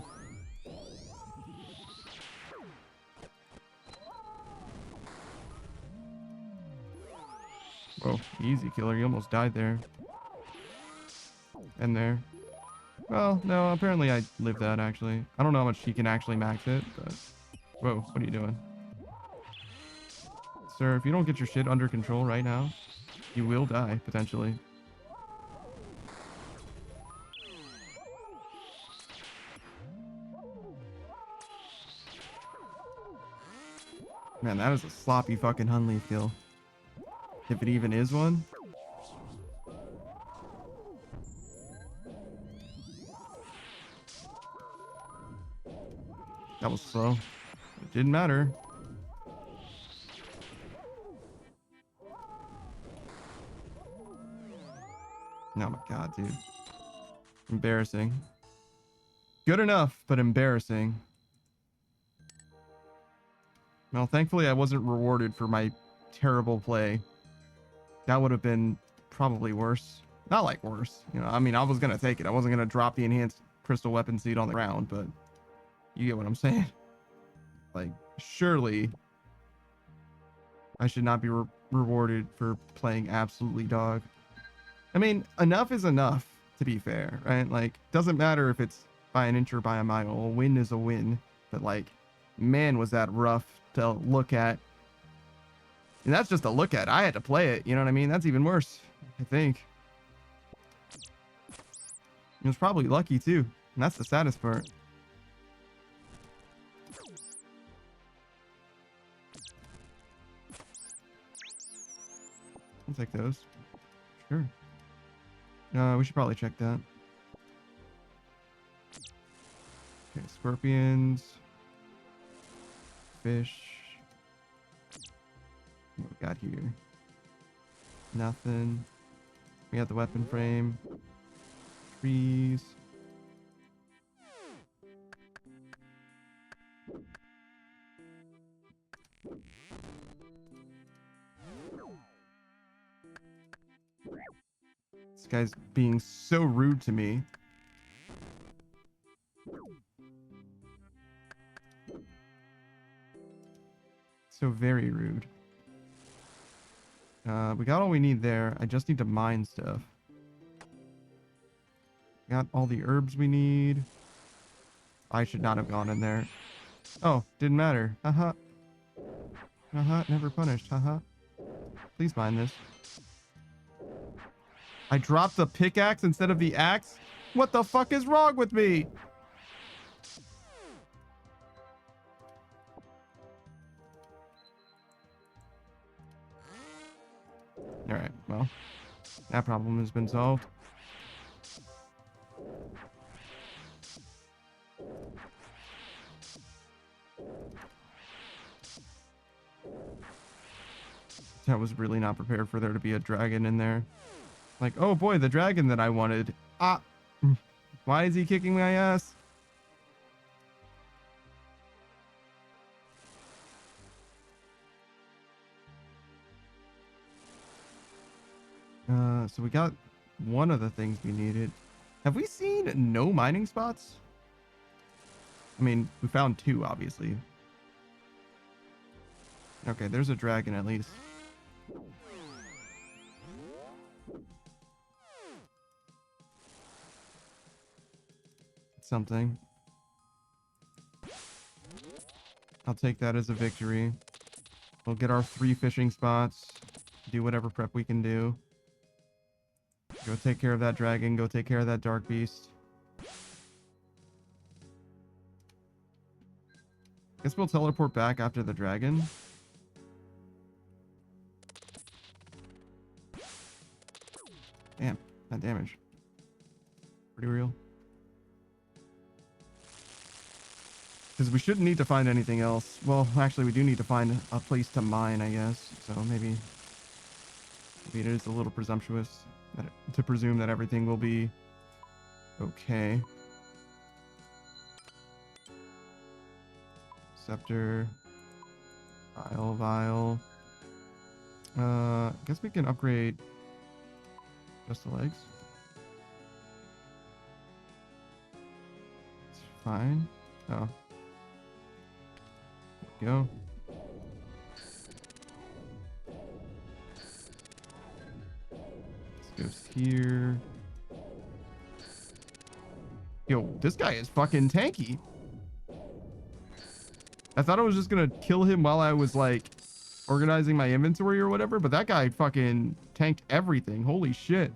Whoa, easy killer. You almost died there. And there. Well, no, apparently I lived that, actually. I don't know how much he can actually max it, but... Whoa, what are you doing? Sir, if you don't get your shit under control right now, you will die, potentially. Man, that is a sloppy fucking Hunlief kill. If it even is one. That was slow. It didn't matter. Oh my god, dude. Embarrassing. Good enough, but embarrassing. Well, thankfully I wasn't rewarded for my terrible play. That would have been probably worse. Not like worse. You know, I mean, I was going to take it. I wasn't going to drop the enhanced crystal weapon seed on the ground, but you get what I'm saying. Like, surely I should not be rewarded for playing absolutely dog. I mean, enough is enough, to be fair, right? Like, doesn't matter if it's by an inch or by a mile. A win is a win. But, like, man, was that rough to look at. And that's just a look at. I had to play it, you know what I mean? That's even worse, I think. It was probably lucky, too. And that's the saddest part. I'll take those. Sure. We should probably check that. Okay, scorpions. Fish. What we got here? Nothing. We got the weapon frame. Trees. This guy's being so rude to me. So very rude. We got all we need there. I just need to mine stuff. Got all the herbs we need. I should not have gone in there. Oh, didn't matter. Haha. Haha, never punished. Haha. Please mine this. I dropped the pickaxe instead of the axe? What the fuck is wrong with me? Alright, well, that problem has been solved. I was really not prepared for there to be a dragon in there. Like, oh boy, the dragon that I wanted. Ah, why is he kicking my ass? So we got one of the things we needed. Have we seen no mining spots? I mean, we found two, obviously. Okay, there's a dragon at least. Something. I'll take that as a victory. We'll get our 3 fishing spots. Do whatever prep we can do. Go take care of that dragon. Go take care of that dark beast. Guess we'll teleport back after the dragon. Damn, that damage. Pretty real. Because we shouldn't need to find anything else. Well, actually, we do need to find a place to mine, I guess. So maybe it is a little presumptuous to presume that everything will be okay. Scepter. Vial. I guess we can upgrade just the legs. It's fine. Oh. There we go. here. Yo, this guy is fucking tanky. I thought I was just gonna kill him while I was like organizing my inventory or whatever, but that guy fucking tanked everything. Holy shit.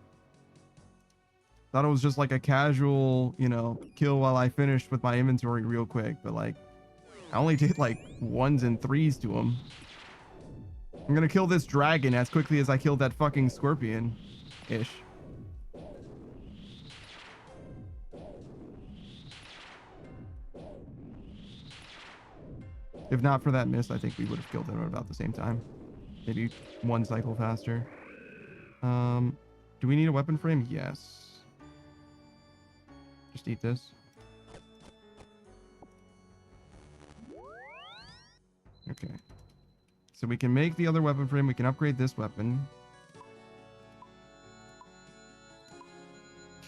Thought it was just like a casual, you know, kill while I finished with my inventory real quick, but like I only did like 1s and 3s to him. I'm gonna kill this dragon as quickly as I killed that fucking scorpion-ish. If not for that miss, I think we would have killed him at about the same time. Maybe 1 cycle faster. Do we need a weapon frame? Yes. Just eat this. Okay. So we can make the other weapon frame. We can upgrade this weapon.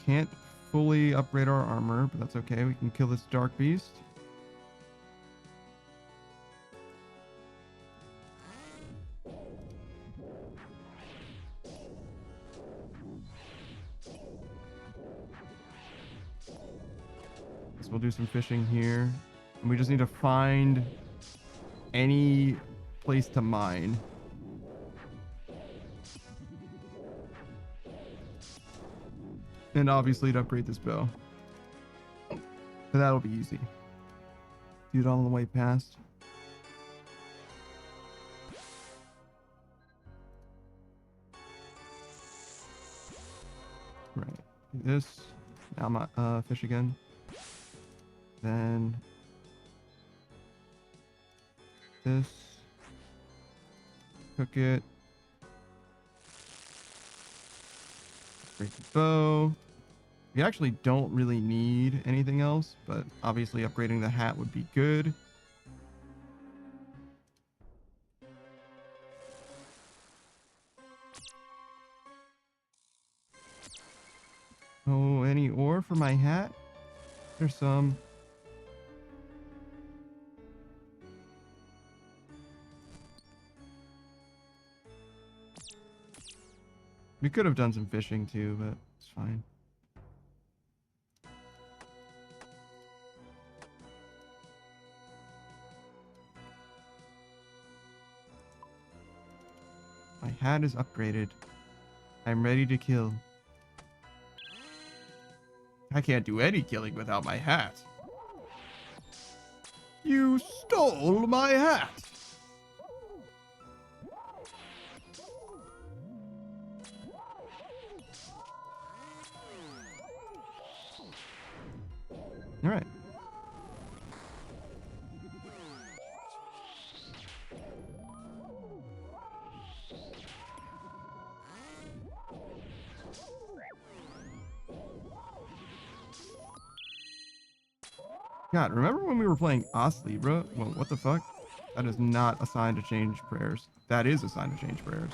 Can't fully upgrade our armor, but that's okay. We can kill this dark beast. We'll do some fishing here. And we just need to find any place to mine. And obviously to upgrade this bow. But that'll be easy. Do it all the way past. Right. Do this. Now I'm fish again. Then this, cook it, break the bow. We actually don't really need anything else, but obviously upgrading the hat would be good. Oh, any ore for my hat? There's some. We could have done some fishing too, but it's fine. My hat is upgraded. I'm ready to kill. I can't do any killing without my hat. You stole my hat! All right. God, remember when we were playing Osli, bro? Well, what the fuck? That is not a sign to change prayers. That is a sign to change prayers.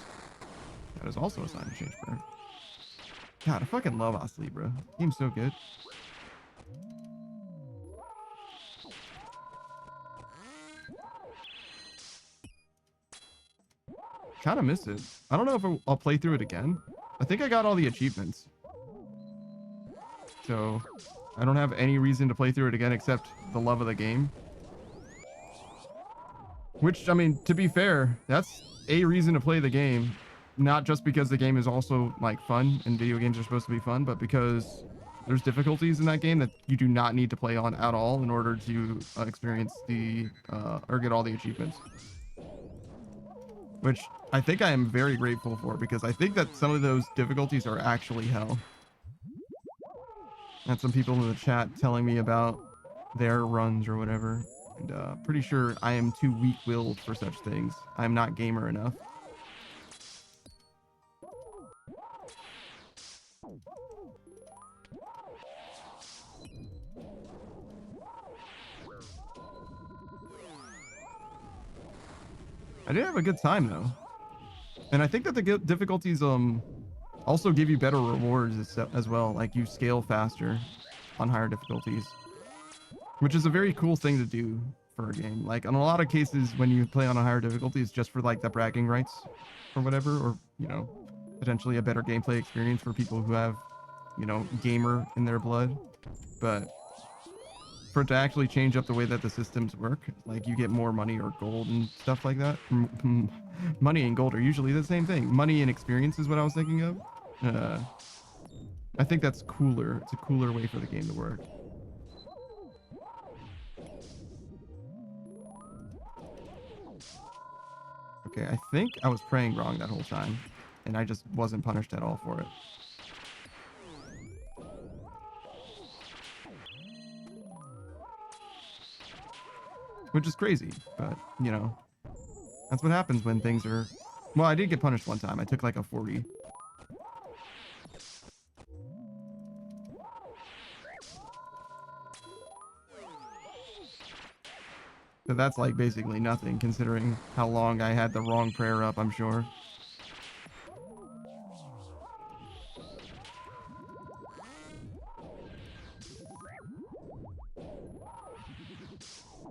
That is also a sign to change prayers. God, I fucking love Osli, bro. Game's so good. Kind of miss it. I don't know if I'll play through it again. I think I got all the achievements. So I don't have any reason to play through it again except the love of the game. Which, I mean, to be fair, that's a reason to play the game. Not just because the game is also like fun and video games are supposed to be fun, but because there's difficulties in that game that you do not need to play on at all in order to experience the or get all the achievements. Which I think I am very grateful for, because I think that some of those difficulties are actually hell. And some people in the chat telling me about their runs or whatever. And pretty sure I am too weak-willed for such things. I'm not gamer enough. I did have a good time though. And I think that the difficulties also give you better rewards as well. Like you scale faster on higher difficulties, which is a very cool thing to do for a game. Like in a lot of cases when you play on a higher difficulty, it's just for like the bragging rights or whatever, or you know, potentially a better gameplay experience for people who have, you know, gamer in their blood. But for it to actually change up the way that the systems work, like you get more money or gold and stuff like that. Money and gold are usually the same thing. Money and experience is what I was thinking of. I think that's cooler. It's a cooler way for the game to work. Okay, I think I was praying wrong that whole time, and I just wasn't punished at all for it. Which is crazy, but, you know, that's what happens when things are... Well, I did get punished one time. I took like a 40. But that's like basically nothing, considering how long I had the wrong prayer up, I'm sure.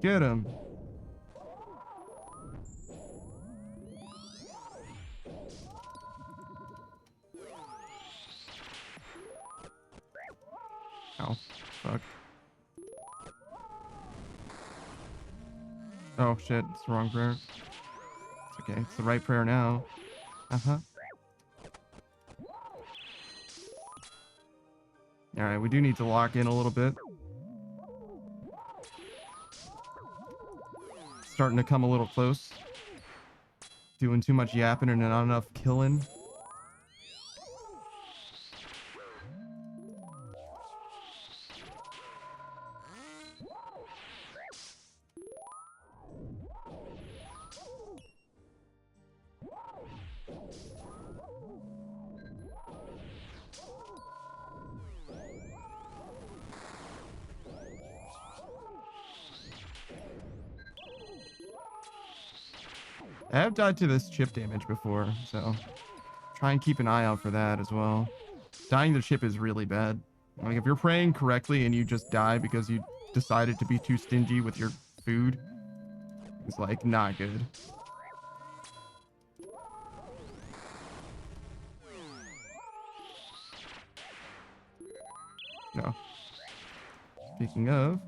Get him. Oh, fuck. Oh, shit. It's the wrong prayer. It's okay. It's the right prayer now. Uh-huh. Alright, we do need to lock in a little bit. Starting to come a little close. Doing too much yapping and not enough killing. I have died to this chip damage before, so try and keep an eye out for that as well. Dying to chip is really bad. Like, if you're praying correctly and you just die because you decided to be too stingy with your food, it's like not good. No. Speaking of.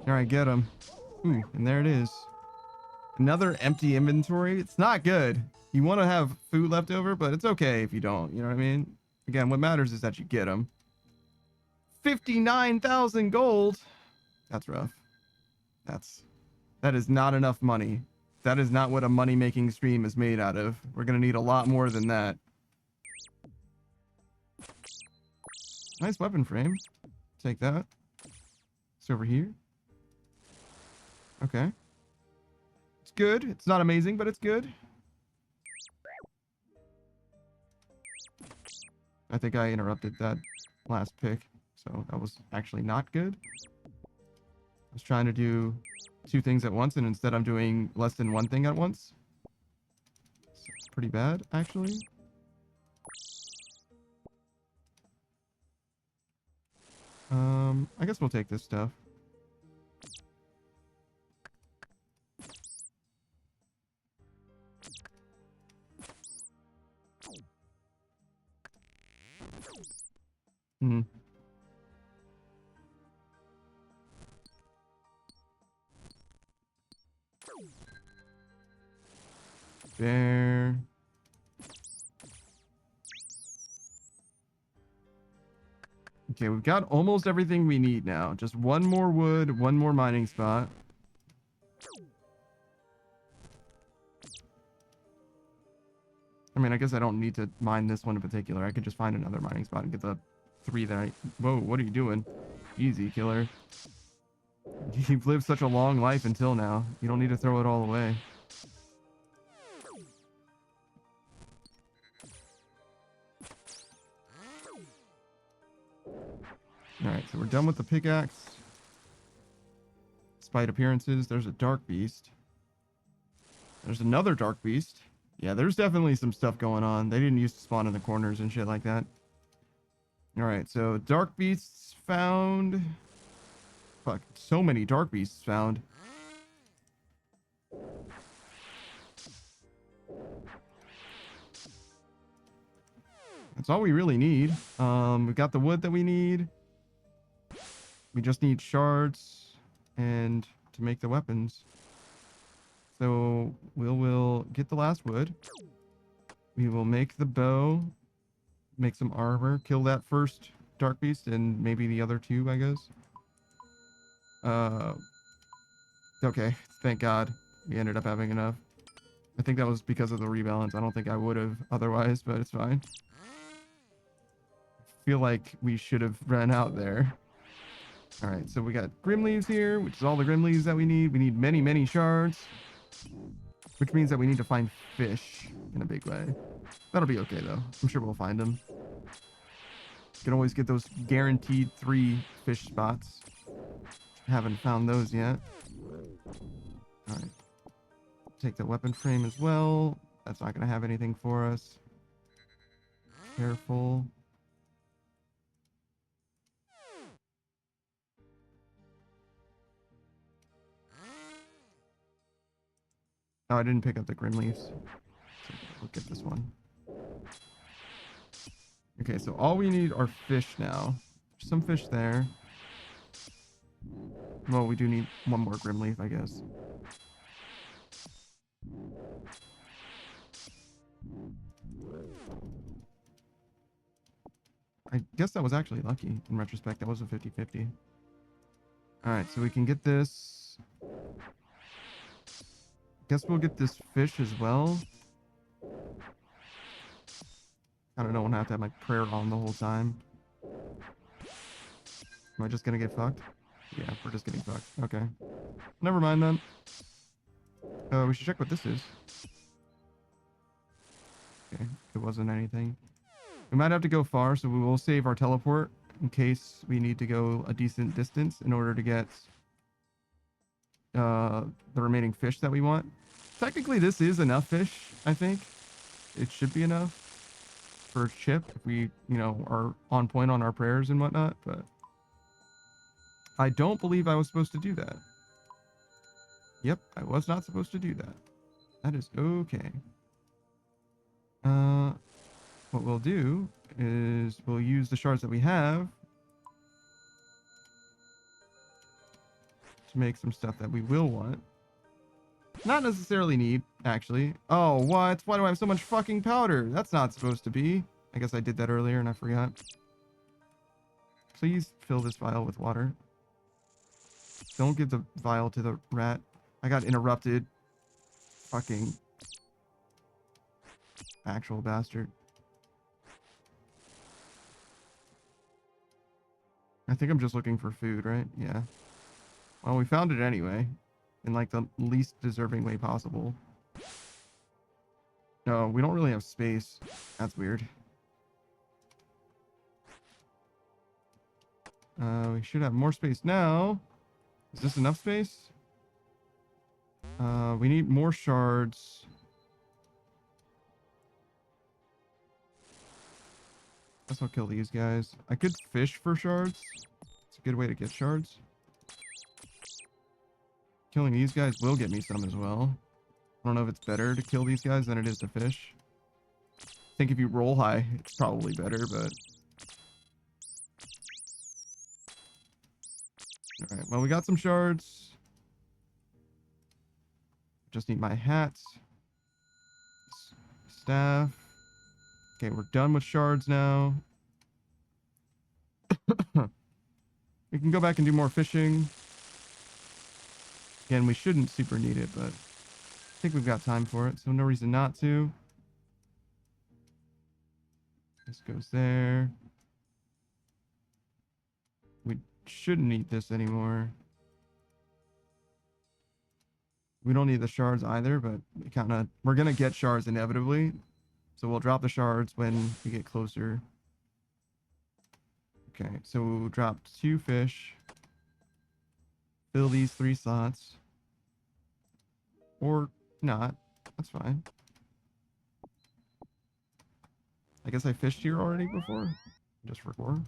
Alright, get him. Ooh, and there it is. Another empty inventory. It's not good. You want to have food left over, but it's okay if you don't. You know what I mean? Again, what matters is that you get them. 59,000 gold. That's rough. That is not enough money. That is not what a money-making stream is made out of. We're going to need a lot more than that. Nice weapon frame. Take that. It's over here. Okay. It's good. It's not amazing, but it's good. I think I interrupted that last pick, so that was actually not good. I was trying to do 2 things at once, and instead I'm doing less than 1 thing at once. So it's pretty bad, actually. I guess we'll take this stuff. Hmm. There. Okay, we've got almost everything we need now. Just 1 more wood, 1 more mining spot. I mean, I guess I don't need to mine this one in particular. I could just find another mining spot and get the 3 that I... Whoa, what are you doing? Easy, killer. You've lived such a long life until now. You don't need to throw it all away. Alright, so we're done with the pickaxe. Despite appearances, there's a dark beast. There's another dark beast. Yeah, there's definitely some stuff going on. They didn't used to spawn in the corners and shit like that. Alright, so dark beasts found. Fuck, so many dark beasts found. That's all we really need. We've got the wood that we need. We just need shards and to make the weapons. So we'll get the last wood. We will make the bow, make some armor, kill that first dark beast and maybe the other two, I guess. Okay, thank God we ended up having enough. I think that was because of the rebalance. I don't think I would have otherwise, but it's fine. Feel like we should have ran out there. All right, so we got grim leaves here, which is all the grim leaves that we need. We need many, many shards, which means that we need to find fish in a big way. That'll be okay, though. I'm sure we'll find them. Can always get those guaranteed 3 fish spots. Haven't found those yet. All right. Take the weapon frame as well. That's not going to have anything for us. Careful. Oh, I didn't pick up the grim leaves. So we'll get this one. Okay, so all we need are fish now. There's some fish there. Well, we do need one more grim leaf, I guess. I guess that was actually lucky. In retrospect, that was a 50-50. Alright, so we can get this. Guess we'll get this fish as well. I don't know, I don't have to have my prayer on the whole time. Am I just gonna get fucked? Yeah, we're just getting fucked. Okay. Never mind then. We should check what this is. Okay, it wasn't anything. We might have to go far, so we will save our teleport in case we need to go a decent distance in order to get the remaining fish that we want. Technically, this is enough fish, I think. It should be enough for a chip if we, you know, are on point on our prayers and whatnot, but I don't believe I was supposed to do that. Yep, I was not supposed to do that. That is okay. What we'll do is we'll use the shards that we have to make some stuff that we will want. Not necessarily need, actually. Oh, what? Why do I have so much fucking powder? That's not supposed to be. I guess I did that earlier and I forgot. Please fill this vial with water. Don't give the vial to the rat. I got interrupted. Fucking actual bastard. I think I'm just looking for food, right? Yeah. Well, we found it anyway. In like the least deserving way possible. No, we don't really have space. That's weird. We should have more space now. Is this enough space? We need more shards. Guess I'll kill these guys. I could fish for shards. It's a good way to get shards. Killing these guys will get me some as well. I don't know if it's better to kill these guys than it is to fish. I think if you roll high, it's probably better, but... Alright, well, we got some shards. Just need my hat. Staff. Okay, we're done with shards now. We can go back and do more fishing. Again, we shouldn't super need it, but I think we've got time for it, so no reason not to. This goes there. We shouldn't need this anymore. We don't need the shards either, but we're gonna get shards inevitably. So we'll drop the shards when we get closer. Okay, so we'll drop 2 fish. Fill these 3 slots. Or not. That's fine. I guess I fished here already before. Just record.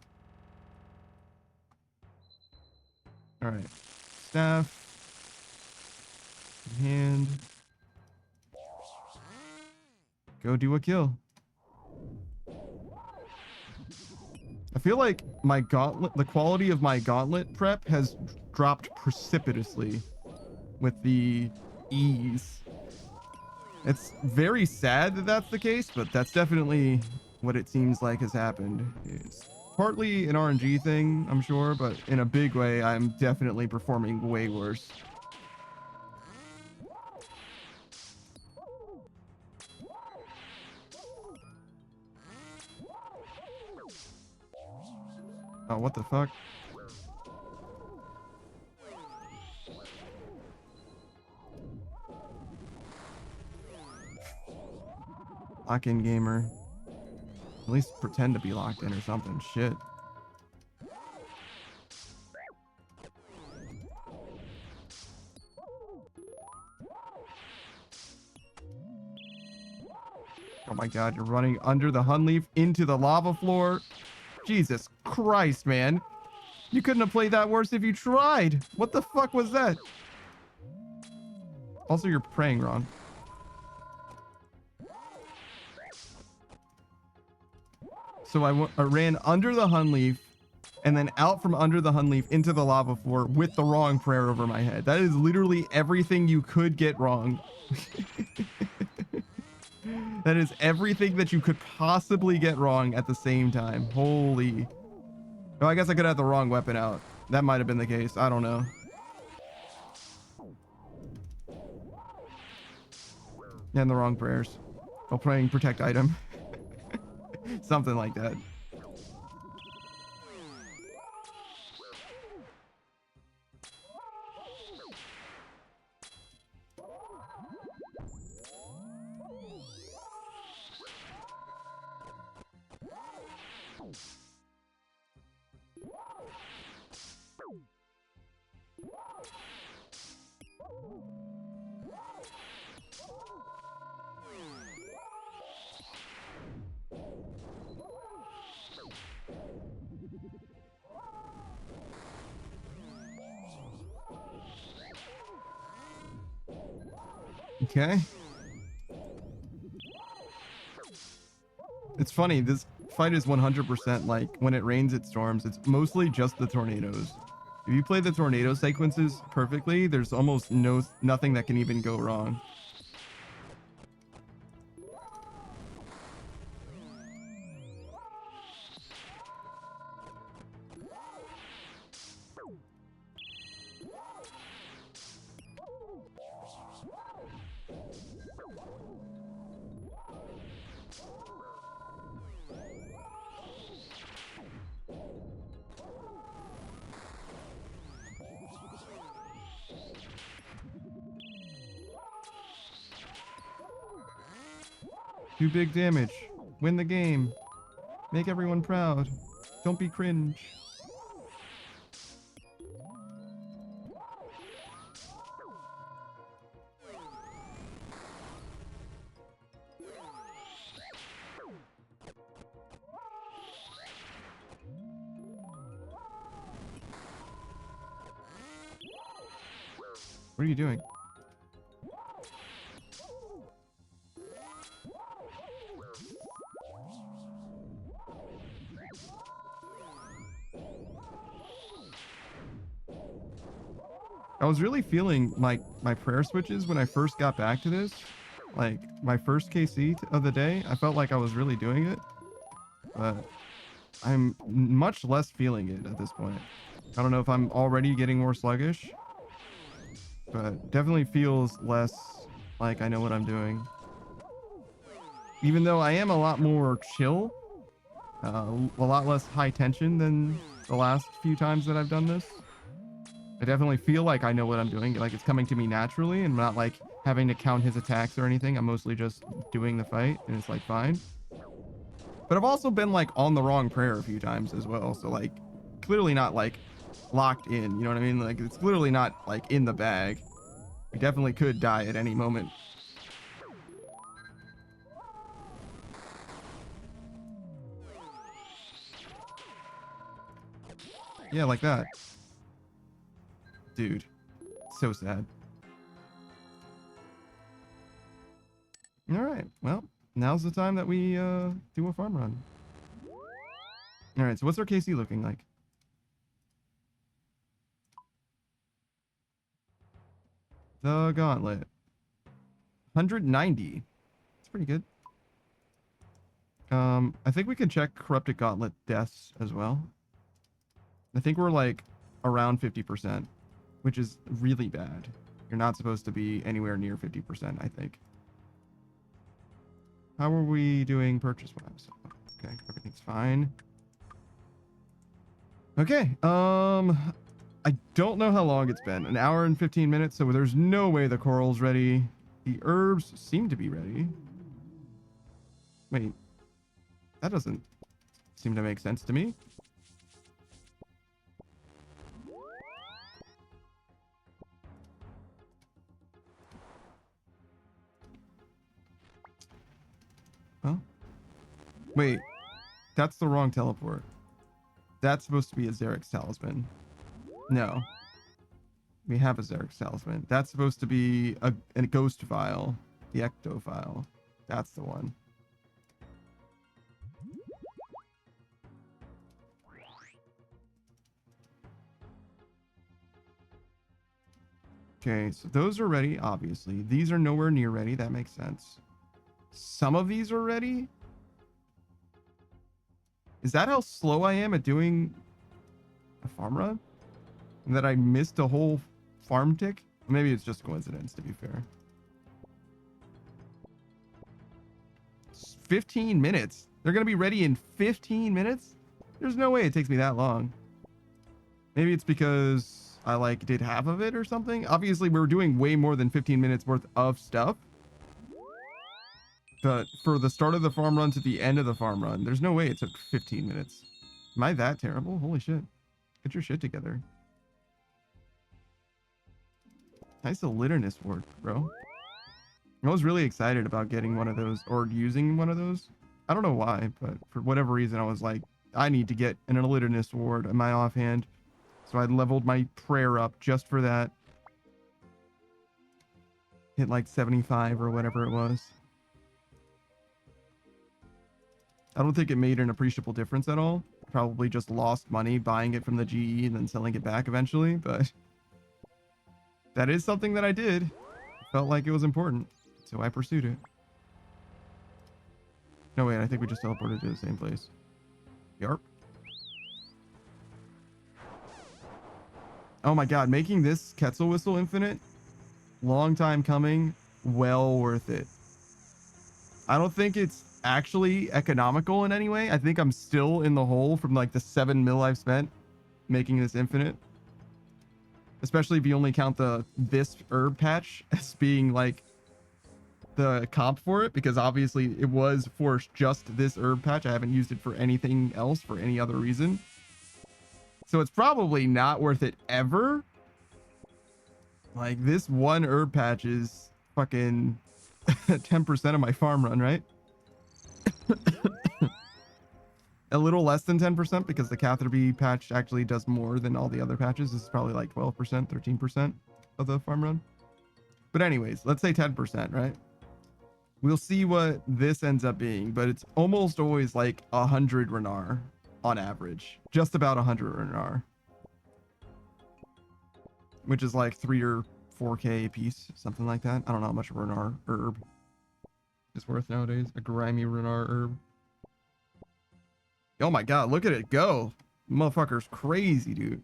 Alright. Staff. Hand. Go do a kill. I feel like my gauntlet, the quality of my gauntlet prep has dropped precipitously with the ease. It's very sad that that's the case, but that's definitely what it seems like has happened. It's partly an RNG thing, I'm sure, but in a big way, I'm definitely performing way worse. Oh, what the fuck? Lock-in gamer. At least pretend to be locked in or something. Shit. Oh my god, you're running under the Hunlief into the lava floor. Jesus Christ, man. You couldn't have played that worse if you tried. What the fuck was that? Also, you're praying wrong. So I ran under the Hunlief and then out from under the Hunlief into the lava floor with the wrong prayer over my head. That is literally everything you could get wrong. That is everything that you could possibly get wrong at the same time. Holy. Oh, I guess I could have the wrong weapon out. That might have been the case. I don't know. And the wrong prayers. While praying protect item. Something like that. Okay. It's funny, this fight is 100% like when it rains, it storms. It's mostly just the tornadoes. If you play the tornado sequences perfectly, there's almost nothing that can even go wrong. Do big damage. Win the game. Make everyone proud. Don't be cringe. What are you doing? I was really feeling my prayer switches when I first got back to this. Like my first KC of the day, I felt like I was really doing it. But I'm much less feeling it at this point. I don't know if I'm already getting more sluggish, but definitely feels less like I know what I'm doing. Even though I am a lot more chill, a lot less high tension than the last few times that I've done this. I definitely feel like I know what I'm doing, like it's coming to me naturally and not like having to count his attacks or anything. I'm mostly just doing the fight and it's like fine. But I've also been like on the wrong prayer a few times as well. So like clearly not like locked in, you know what I mean? Like it's clearly not like in the bag. We definitely could die at any moment. Yeah, like that. Dude, so sad. All right, well, now's the time that we do a farm run. All right, so what's our KC looking like? The gauntlet. 190. It's pretty good. I think we can check corrupted gauntlet deaths as well. I think we're like around 50%, which is really bad. You're not supposed to be anywhere near 50%, I think. How are we doing purchase-wise? Okay, everything's fine. Okay, I don't know how long it's been. An hour and 15 minutes, so there's no way the coral's ready. The herbs seem to be ready. Wait, that doesn't seem to make sense to me. Well, wait, that's the wrong teleport. That's supposed to be a Xerix talisman. No. We have a Xerix talisman. That's supposed to be a ghost vial. The ecto vial. That's the one. Okay, so those are ready, obviously. These are nowhere near ready. That makes sense. Some of these are ready. Is that how slow I am at doing a farm run? And that I missed a whole farm tick? Maybe it's just coincidence, to be fair. 15 minutes. They're going to be ready in 15 minutes? There's no way it takes me that long. Maybe it's because I like did half of it or something. Obviously, we're doing way more than 15 minutes worth of stuff. But for the start of the farm run to the end of the farm run, there's no way it took 15 minutes. Am I that terrible? Holy shit. Get your shit together. Nice litterness ward, bro. I was really excited about getting one of those or using one of those. I don't know why, but for whatever reason, I was like, I need to get an litterness ward in my offhand. So I leveled my prayer up just for that. Hit like 75 or whatever it was. I don't think it made an appreciable difference at all. Probably just lost money buying it from the GE and then selling it back eventually, but that is something that I did. Felt like it was important, so I pursued it. No, wait, I think we just teleported to the same place. Yarp. Oh my god, making this Quetzal Whistle infinite, long time coming, well worth it. I don't think it's actually economical in any way. I think I'm still in the hole from like the 7 mil I've spent making this infinite. Especially if you only count this herb patch as being like the comp for it, because obviously it was for just this herb patch. I haven't used it for anything else for any other reason. So it's probably not worth it ever. Like this one herb patch is fucking 10% of my farm run, right? A little less than 10% because the catheter bee patch actually does more than all the other patches. This is probably like 12%, 13% of the farm run. But anyways, let's say 10%, right? We'll see what this ends up being, but it's almost always like 100 Renar on average. Just about 100 Renar. Which is like 3 or 4K a piece, something like that. I don't know how much Renar herb is worth nowadays. A grimy Renar herb. Oh my god, look at it go. Motherfucker's crazy, dude.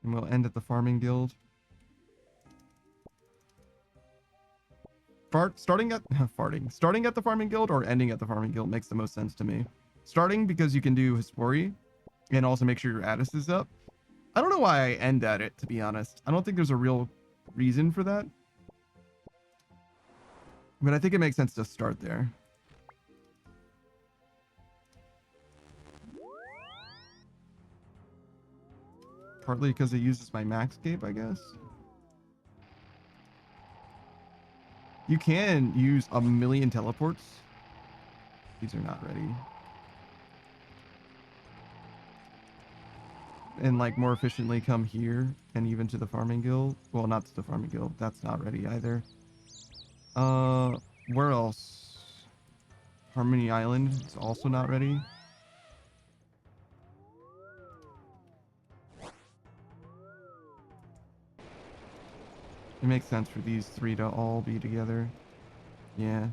And we'll end at the farming guild. Starting at the farming guild or ending at the farming guild makes the most sense to me. Starting because you can do Hispori and also make sure your Addis is up. I don't know why I end at it, to be honest. I don't think there's a real reason for that. But I think it makes sense to start there. Partly because it uses my Maxscape, I guess. You can use a million teleports. These are not ready. and like more efficiently come here and even to the farming guild. Well, not to the farming guild. That's not ready either. Where else? Harmony Island is also not ready. It makes sense for these three to all be together. Yeah.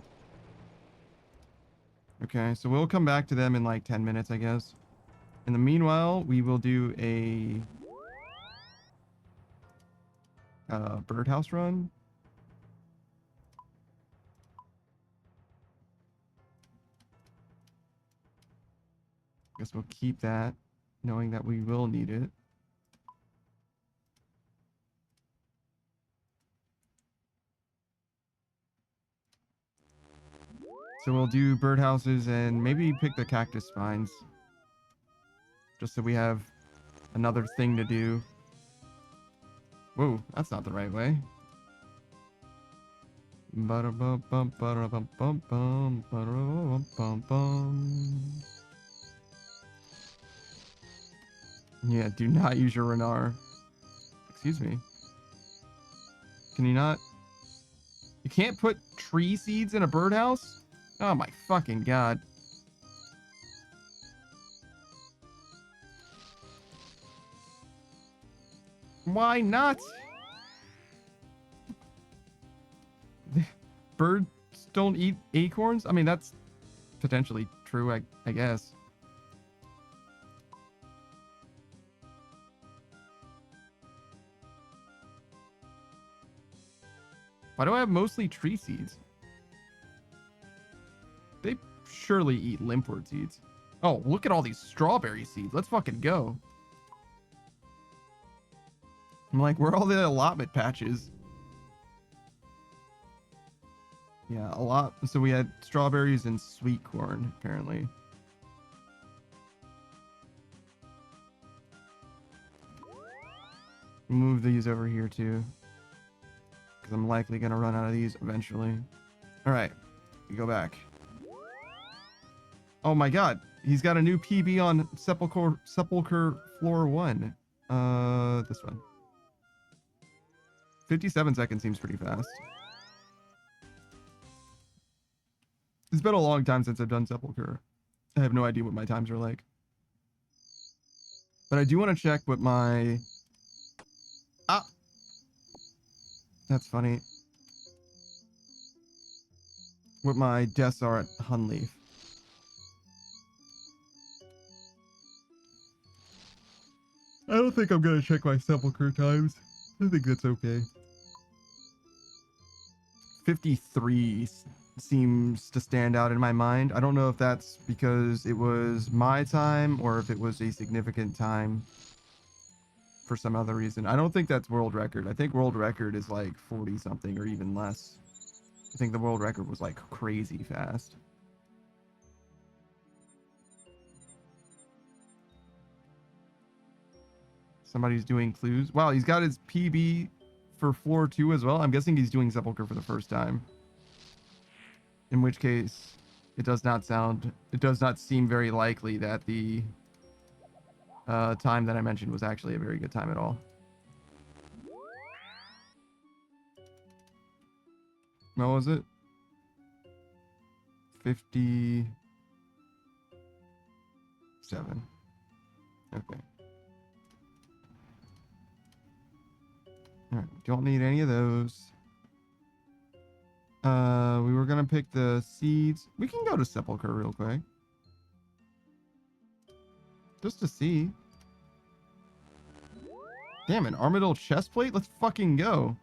Okay, so we'll come back to them in like 10 minutes, I guess. In the meanwhile, we will do a birdhouse run. Guess we'll keep that, knowing that we will need it. So we'll do birdhouses and maybe pick the cactus spines. Just so we have another thing to do. Whoa, that's not the right way. Yeah, do not use your Renar. Excuse me. Can you not? You can't put tree seeds in a birdhouse? Oh my fucking god. Why not? Birds don't eat acorns? I mean, that's potentially true, I guess. Why do I have mostly tree seeds? They surely eat limpwort seeds. Oh, look at all these strawberry seeds. Let's fucking go. I'm like, where are all the allotment patches? Yeah, a lot. So we had strawberries and sweet corn, apparently. Move these over here, too. Because I'm likely going to run out of these eventually. All right. We go back. Oh my god. He's got a new PB on Sepulchre Floor 1. This one. 57 seconds seems pretty fast. It's been a long time since I've done Sepulchre. I have no idea what my times are like. But I do want to check what my... Ah! That's funny. What my deaths are at Hunlief. I don't think I'm going to check my Sepulchre times. I think that's okay. 53 seems to stand out in my mind. I don't know if that's because it was my time or if it was a significant time for some other reason. I don't think that's world record. I think world record is like 40 something or even less. I think the world record was like crazy fast. Somebody's doing clues. Wow, he's got his PB for floor 2 as well. I'm guessing he's doing Sepulchre for the first time. In which case, it does not seem very likely that the time that I mentioned was actually a very good time at all. What was it? 57. Okay. Alright, don't need any of those. We were gonna pick the seeds. We can go to Sepulchre real quick. Just to see. Damn, an Armadillo chest plate? Let's fucking go.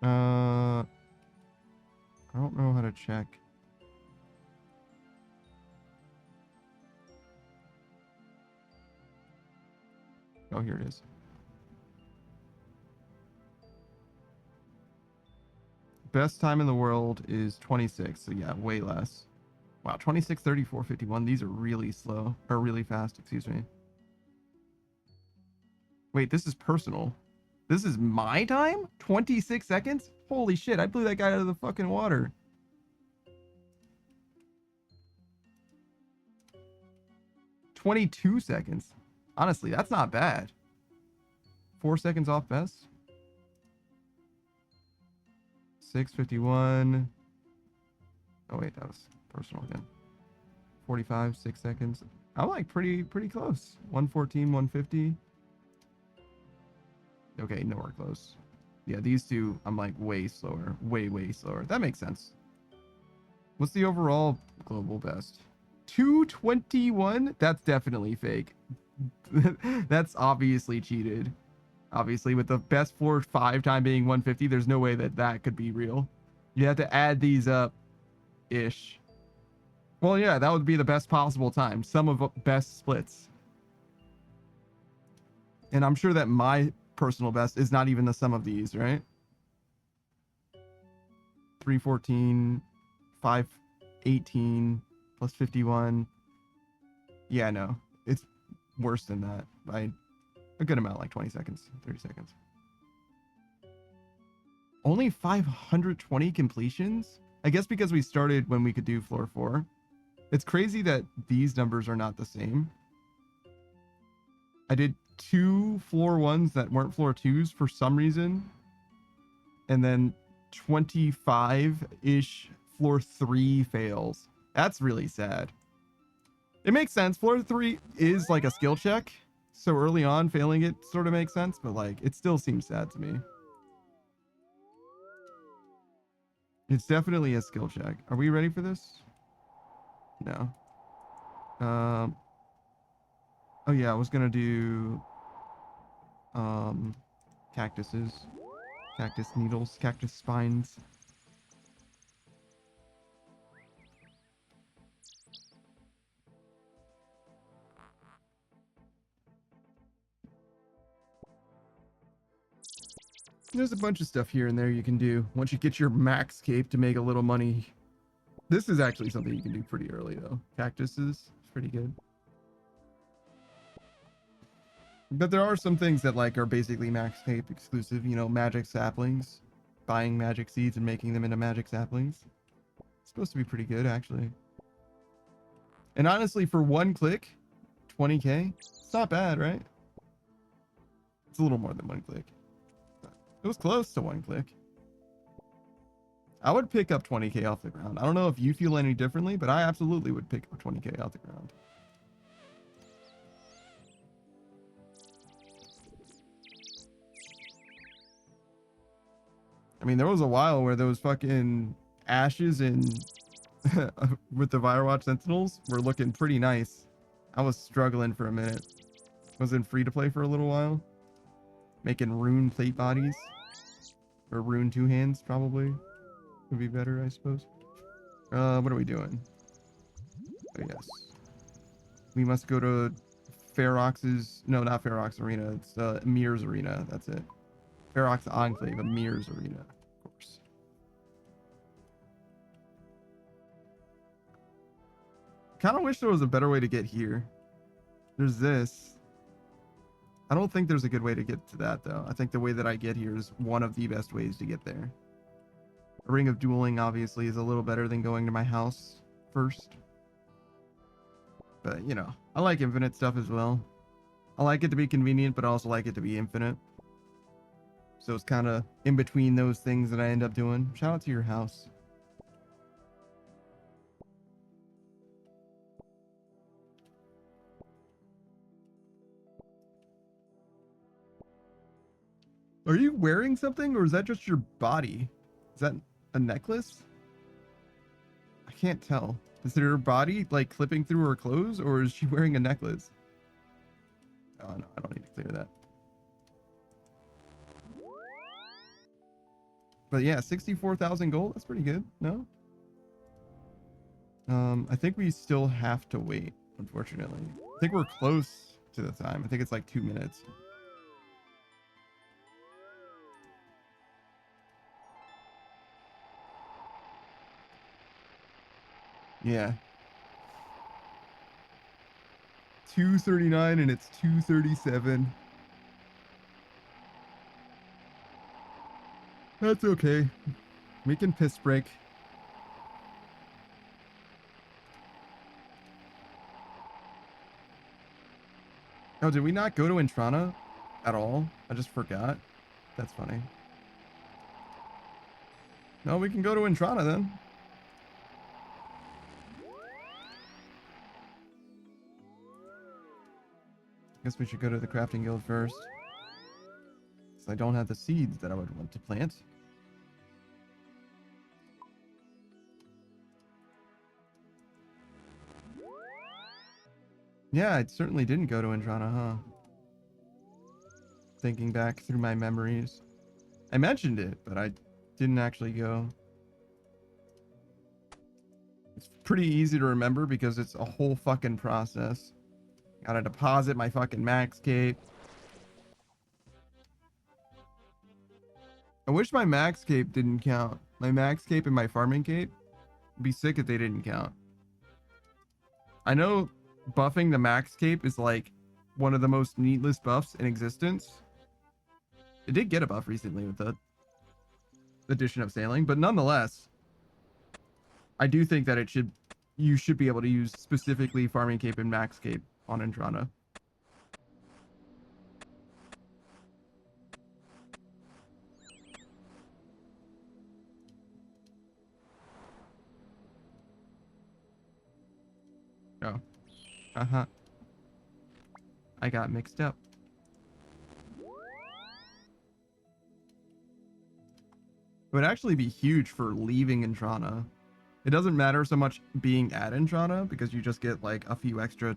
I don't know how to check. Oh, here it is. Best time in the world is 26. So yeah, way less. Wow, 26, 34, 51. These are really slow. Or really fast, excuse me. Wait, this is personal. This is my time? 26 seconds? Holy shit, I blew that guy out of the fucking water. $22. Honestly, that's not bad. 4 seconds off best. 6:51. Oh wait, that was personal again. 45, 6 seconds. I'm like pretty close. 114, 150. Okay, nowhere close. Yeah, these two, I'm like way slower. Way slower. That makes sense. What's the overall global best? 221? That's definitely fake. That's obviously cheated. Obviously, with the best floor 5 time being 150, there's no way that that could be real. You have to add these up ish. Well, yeah, that would be the best possible time. Sum of best splits. And I'm sure that my personal best is not even the sum of these, right? 314, 518 plus 51. Yeah, no, it's worse than that by a good amount, like 20 seconds, 30 seconds. Only 520 completions? I guess because we started when we could do floor 4. It's crazy that these numbers are not the same. I did 2 floor 1s that weren't floor 2s for some reason. And then 25-ish floor 3 fails. That's really sad. It makes sense. Floor 3 is like a skill check. So early on, failing it sort of makes sense. But like, it still seems sad to me. It's definitely a skill check. Are we ready for this? No. Oh yeah, I was gonna do cactuses, cactus needles, cactus spines. There's a bunch of stuff here and there you can do once you get your max cape to make a little money. This is actually something you can do pretty early though. Cactuses, it's pretty good. But there are some things that like are basically max cape exclusive, you know, magic saplings, buying magic seeds and making them into magic saplings. It's supposed to be pretty good actually. And honestly, for 1 click, 20k, it's not bad, right? It's a little more than 1 click. It was close to 1 click. I would pick up 20k off the ground. I don't know if you feel any differently, but I absolutely would pick up 20k off the ground. I mean, there was a while where those fucking ashes in with the Firewatch Sentinels were looking pretty nice. I was struggling for a minute. Was in free to play for a little while. Making rune plate bodies. Or rune 2 hands, probably. Would be better, I suppose. What are we doing? Oh, yes. We must go to Ferox's... No, not Ferox Arena. It's Mir's Arena. That's it. Ferox Enclave, a Mir's Arena, of course. Kind of wish there was a better way to get here. There's this. I don't think there's a good way to get to that, though. I think the way that I get here is one of the best ways to get there. A Ring of Dueling, obviously, is a little better than going to my house first. But, you know, I like infinite stuff as well. I like it to be convenient, but I also like it to be infinite. So it's kind of in between those things that I end up doing. Shout out to your house. Are you wearing something or is that just your body? Is that a necklace? I can't tell. Is her body like clipping through her clothes or is she wearing a necklace? Oh no, I don't need to clear that. But yeah, 64,000 gold. That's pretty good. No? I think we still have to wait, unfortunately. I think we're close to the time. I think it's like 2 minutes. Yeah. 239 and it's 237. That's okay. We can piss break. Oh, did we not go to Intrana at all? I just forgot. That's funny. No, we can go to Intrana then. Guess we should go to the crafting guild first. Because I don't have the seeds that I would want to plant. Yeah, I certainly didn't go to Intrana, huh? Thinking back through my memories. I mentioned it, but I didn't actually go. It's pretty easy to remember because it's a whole fucking process. Gotta deposit my fucking max cape. I wish my max cape didn't count. My max cape and my farming cape. I'd be sick if they didn't count. I know buffing the max cape is like one of the most needless buffs in existence. It did get a buff recently with the addition of sailing, but nonetheless, I do think that you should be able to use specifically farming cape and max cape on Intrana. Oh. Uh-huh. I got mixed up. It would actually be huge for leaving Intrana. It doesn't matter so much being at Intrana because you just get like a few extra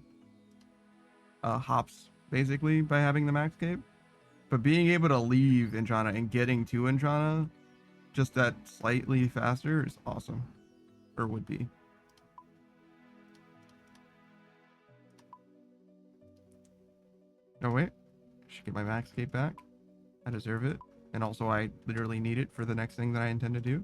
hops basically by having the max cape. But being able to leave Intrana and getting to Intrana just that slightly faster is awesome. Or would be. Oh wait, I should get my max cape back. I deserve it. And also I literally need it for the next thing that I intend to do.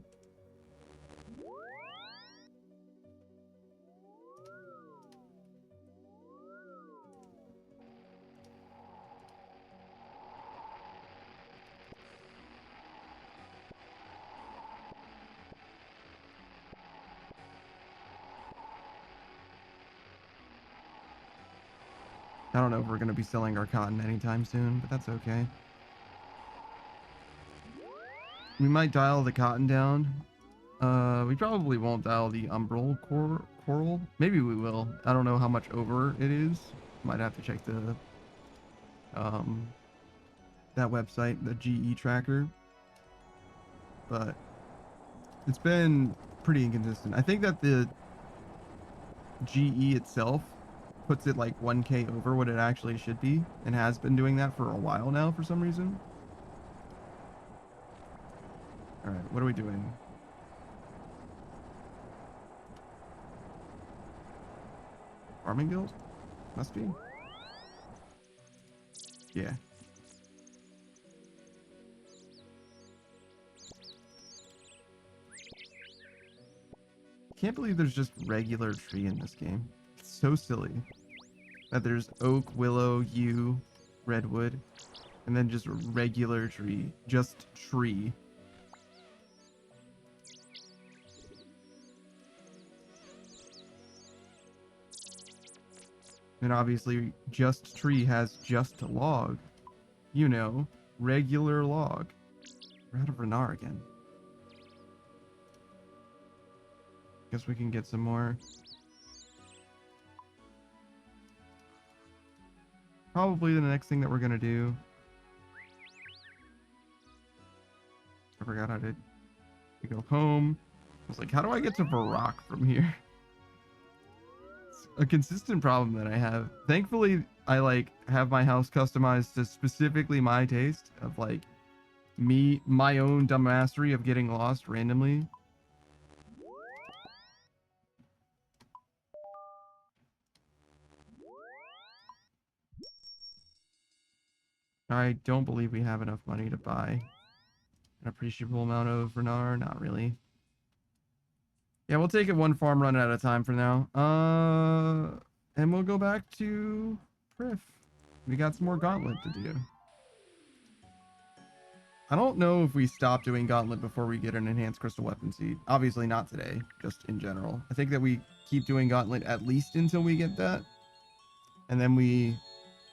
I don't know if we're going to be selling our cotton anytime soon, but that's okay. We might dial the cotton down. We probably won't dial the umbral coral. Maybe we will. I don't know how much over it is. Might have to check the that website, the GE tracker. But it's been pretty inconsistent. I think that the GE itself puts it like 1K over what it actually should be, and has been doing that for a while now for some reason. All right, what are we doing? Farming guild? Must be. Yeah. Can't believe there's just regular tree in this game. It's so silly that there's oak, willow, yew, redwood, and then just regular tree. Just tree. And obviously, just tree has just log. You know, regular log. We're out of Renar again. Guess we can get some more. Probably the next thing that we're gonna do. I forgot how to go home. I was like, how do I get to Varrock from here? It's a consistent problem that I have. Thankfully, I like have my house customized to specifically my taste of like my own dumbassery of getting lost randomly. I don't believe we have enough money to buy an appreciable amount of Renar. Not really. Yeah, we'll take it one farm run at a time for now. And we'll go back to Priff. We got some more gauntlet to do. I don't know if we stop doing Gauntlet before we get an enhanced crystal weapon seed. Obviously not today, just in general. I think that we keep doing Gauntlet at least until we get that. And then we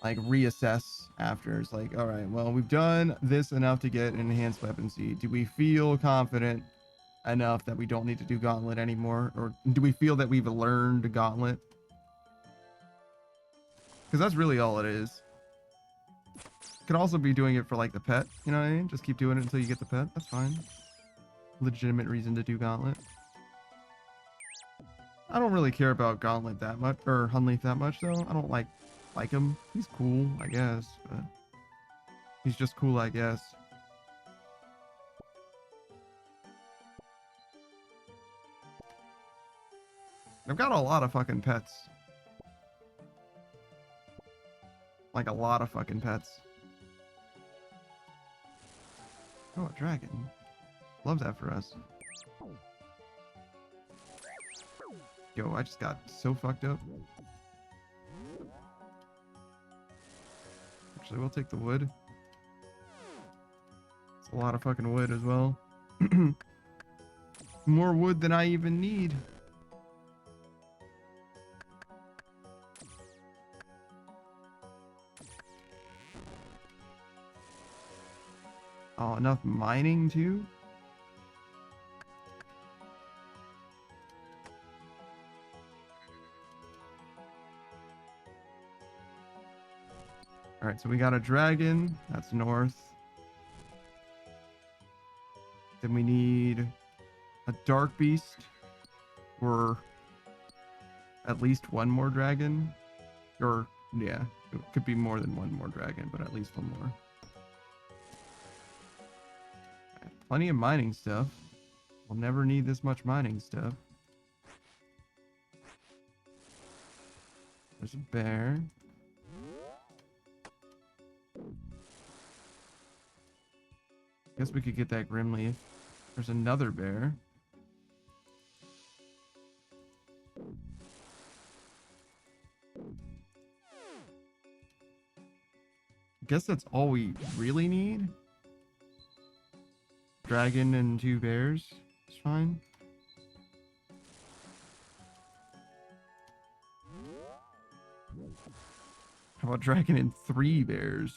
like reassess after. It's like, all right, well, we've done this enough to get an enhanced weapon seed. Do we feel confident enough that we don't need to do Gauntlet anymore? Or do we feel that we've learned Gauntlet? Because that's really all it is. Could also be doing it for like the pet, you know what I mean? Just keep doing it until you get the pet. That's fine. Legitimate reason to do Gauntlet. I don't really care about Gauntlet that much, or Hunlief that much though. I don't like him. He's cool, I guess, but he's just cool, I guess. I've got a lot of fucking pets. Like a lot of fucking pets. Oh, a dragon. Love that for us. Yo, I just got so fucked up. Actually, we'll take the wood. It's a lot of fucking wood as well. More wood than I even need. Oh, enough mining too? Alright, so we got a dragon. That's north. Then we need a dark beast. Or at least one more dragon. Or, yeah, it could be more than one more dragon, but at least one more. Plenty of mining stuff. We'll never need this much mining stuff. There's a bear. Guess we could get that Grimleaf. There's another bear. Guess that's all we really need. Dragon and 2 bears. It's fine. How about dragon and 3 bears?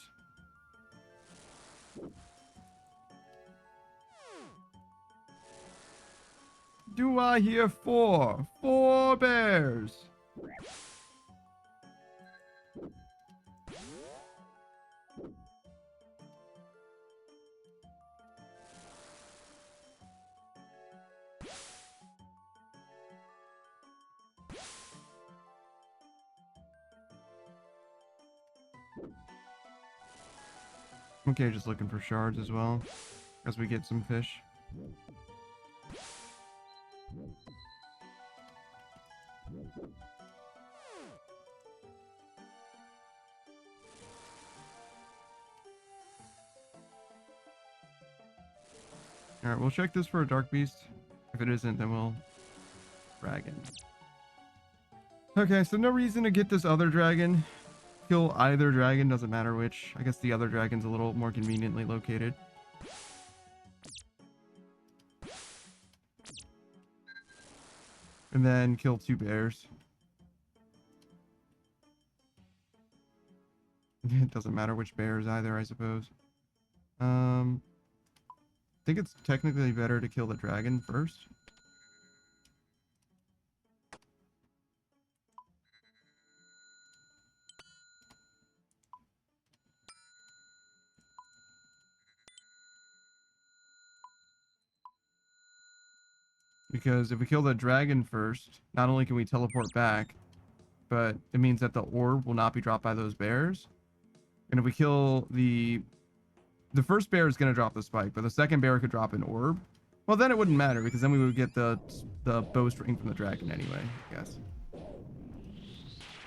Do I hear 4? 4 bears! Okay, just looking for shards as well, as we get some fish. Alright, we'll check this for a dark beast. If it isn't, then we'll dragon. Okay, so no reason to get this other dragon. Kill either dragon, doesn't matter which. I guess the other dragon's a little more conveniently located. And then kill 2 bears. It doesn't matter which bears either, I suppose. I think it's technically better to kill the dragon first. Because if we kill the dragon first, not only can we teleport back, but it means that the orb will not be dropped by those bears. And if we kill the first bear is going to drop the spike, but the second bear could drop an orb. Well, then it wouldn't matter because then we would get the bowstring from the dragon anyway, I guess.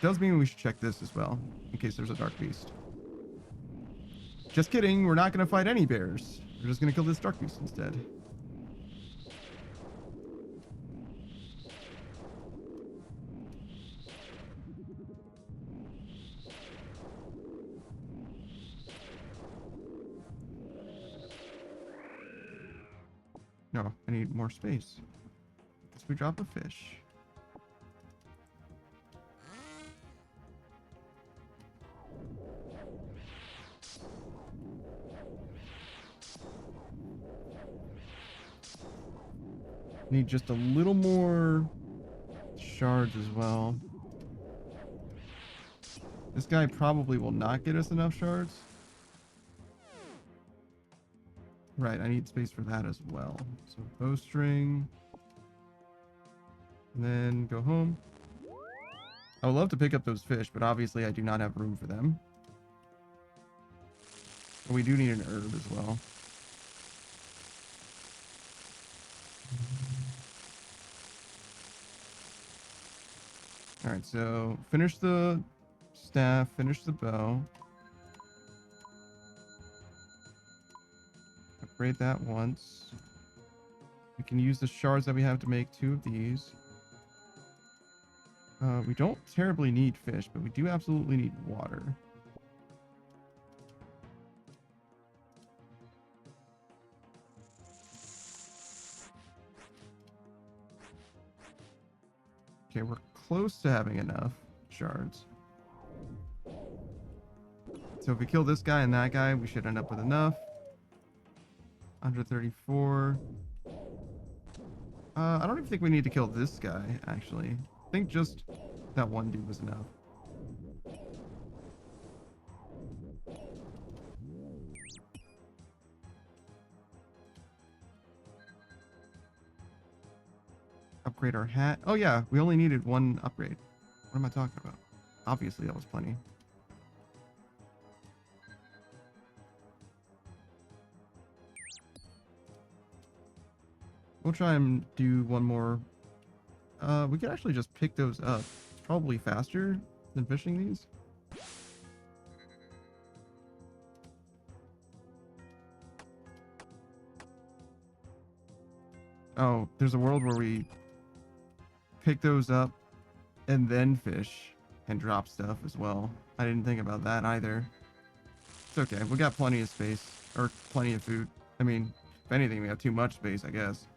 Does mean we should check this as well, in case there's a dark beast. Just kidding, we're not going to fight any bears. We're just going to kill this dark beast instead. No, I need more space. Guess we drop a fish. Need just a little more shards as well. This guy probably will not get us enough shards. Right, I need space for that as well. So bowstring. And then go home. I would love to pick up those fish, but obviously I do not have room for them. And we do need an herb as well. Alright, so finish the staff, finish the bow. Upgrade that once. We can use the shards that we have to make 2 of these. We don't terribly need fish, but we do absolutely need water. Okay, we're close to having enough shards. So if we kill this guy and that guy, we should end up with enough. 134. I don't even think we need to kill this guy, actually. I think just that one dude was enough. Upgrade our hat. Oh yeah, we only needed 1 upgrade. What am I talking about? Obviously that was plenty. We'll try and do 1 more. We could actually just pick those up. It's probably faster than fishing these. Oh, there's a world where we pick those up and then fish and drop stuff as well. I didn't think about that either. It's okay. We got plenty of space, or plenty of food. I mean, if anything, we have too much space, I guess.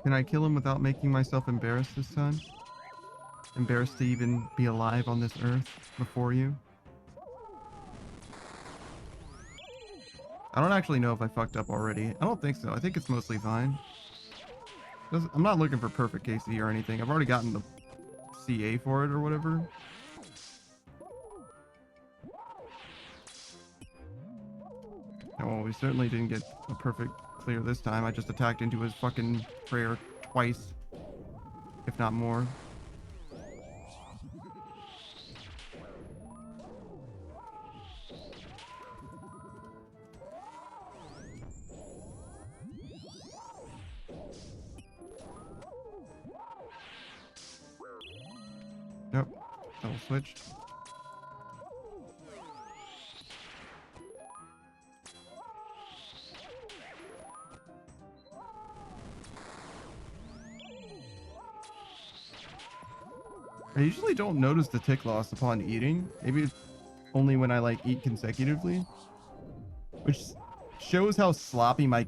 Can I kill him without making myself embarrassed this time? Embarrassed to even be alive on this earth before you? I don't actually know if I fucked up already. I don't think so. I think it's mostly fine. I'm not looking for perfect KC or anything. I've already gotten the CA for it or whatever. Oh, well, we certainly didn't get a perfect clear this time. I just attacked into his fucking prayer twice, if not more. Nope, double switched. I usually don't notice the tick loss upon eating. Maybe only when I like eat consecutively, which shows how sloppy my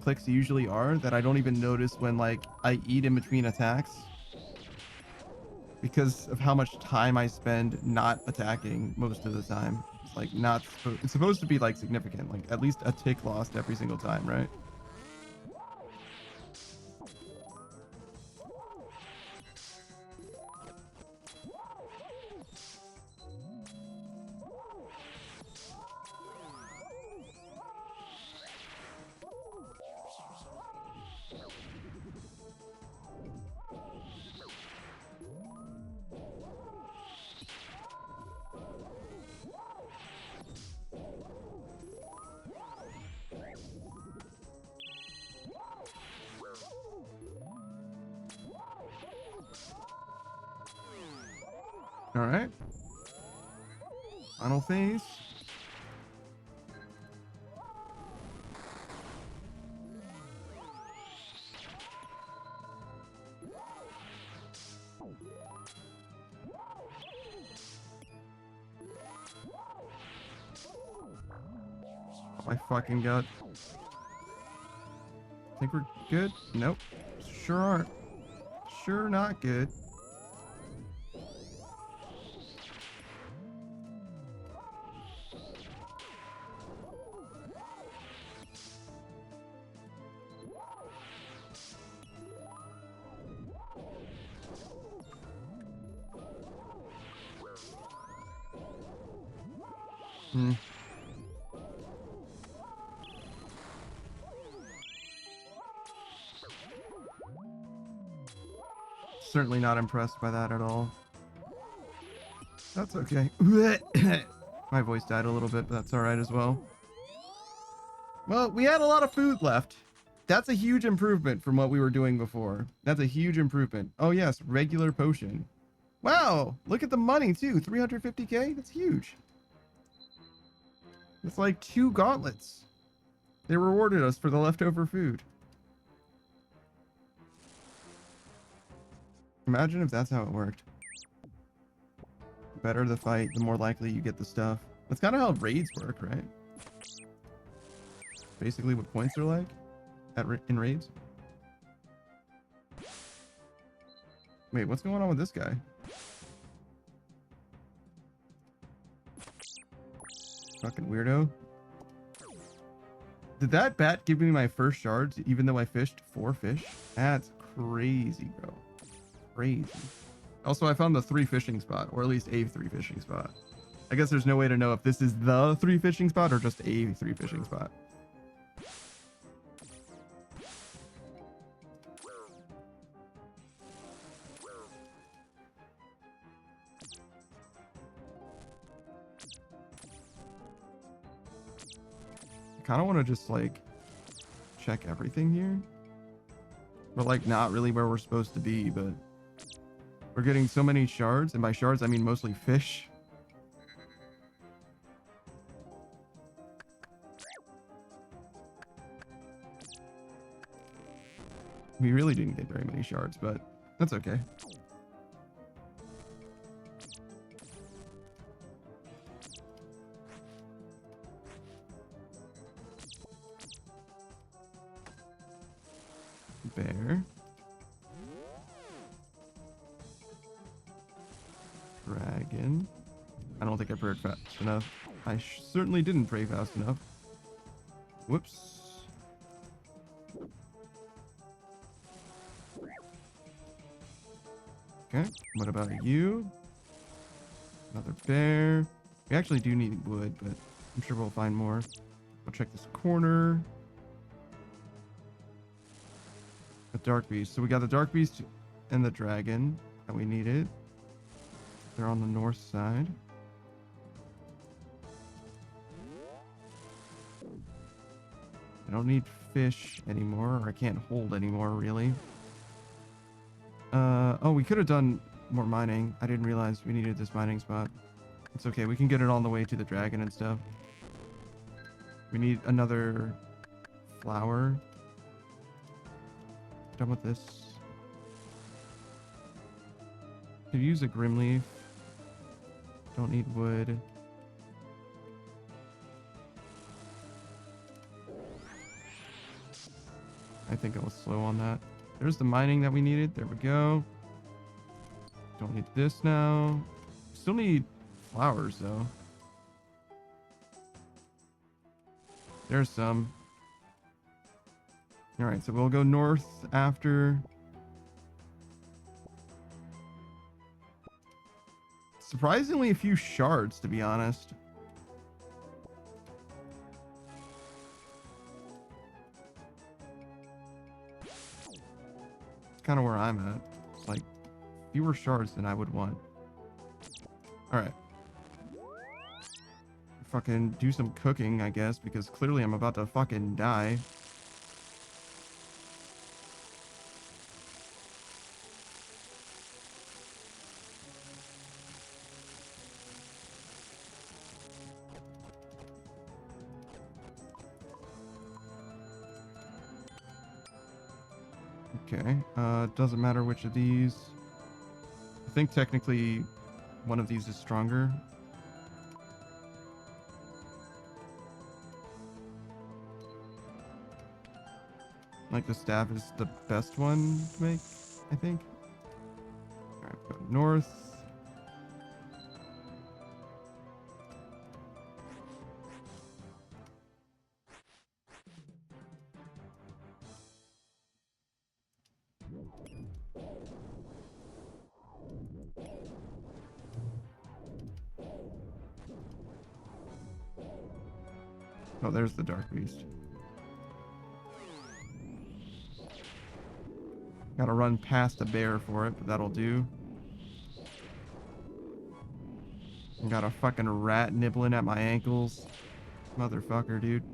clicks usually are, that I don't even notice when like I eat in between attacks because of how much time I spend not attacking most of the time. It's like not it's supposed to be like significant, like at least a tick lost every single time, right? All right. Final phase. Oh my fucking god. Think we're good? Nope. Sure aren't. Sure not good. Hmm. Certainly not impressed by that at all. That's okay. My voice died a little bit, but that's all right as well. Well, we had a lot of food left. That's a huge improvement from what we were doing before. That's a huge improvement. Oh yes, regular potion. Wow, look at the money too. 350k? That's huge. It's like 2 gauntlets. They rewarded us for the leftover food. Imagine if that's how it worked. The better the fight, the more likely you get the stuff. That's kind of how raids work, right? Basically what points are like in raids. Wait, what's going on with this guy? Fucking weirdo. Did that bat give me my first shards even though I fished 4 fish? That's crazy, bro. Crazy. Also, I found the 3 fishing spot, or at least a 3 fishing spot. I guess there's no way to know if this is the 3 fishing spot or just a 3 fishing spot. I kind of want to just like check everything here. We're like not really where we're supposed to be, but we're getting so many shards, and by shards I mean mostly fish. We really didn't get very many shards, but that's okay. Bear. Dragon. I don't think I prayed fast enough. I certainly didn't pray fast enough. Whoops. Okay, what about you? Another bear. We actually do need wood, but I'm sure we'll find more. I'll check this corner. A dark beast. So we got the dark beast and the dragon that we needed. They're on the north side. I don't need fish anymore, or I can't hold anymore, really. Oh, we could have done more mining. I didn't realize we needed this mining spot. It's okay. We can get it on the way to the dragon and stuff. We need another flower. Done with this. Could use a grim leaf. Don't need wood. I think I was slow on that. There's the mining that we needed. There we go. Don't need this now. Still need flowers though. There's some. All right, so we'll go north after. Surprisingly, a few shards, to be honest. It's kind of where I'm at. It's like fewer shards than I would want. All right. Fucking do some cooking, I guess, because clearly I'm about to fucking die. Okay, doesn't matter which of these. I think technically one of these is stronger. Like the staff is the best one to make, I think. Alright, go north. Oh, there's the Dark Beast. Gotta run past the bear for it, but that'll do. Got a fucking rat nibbling at my ankles. Motherfucker, dude.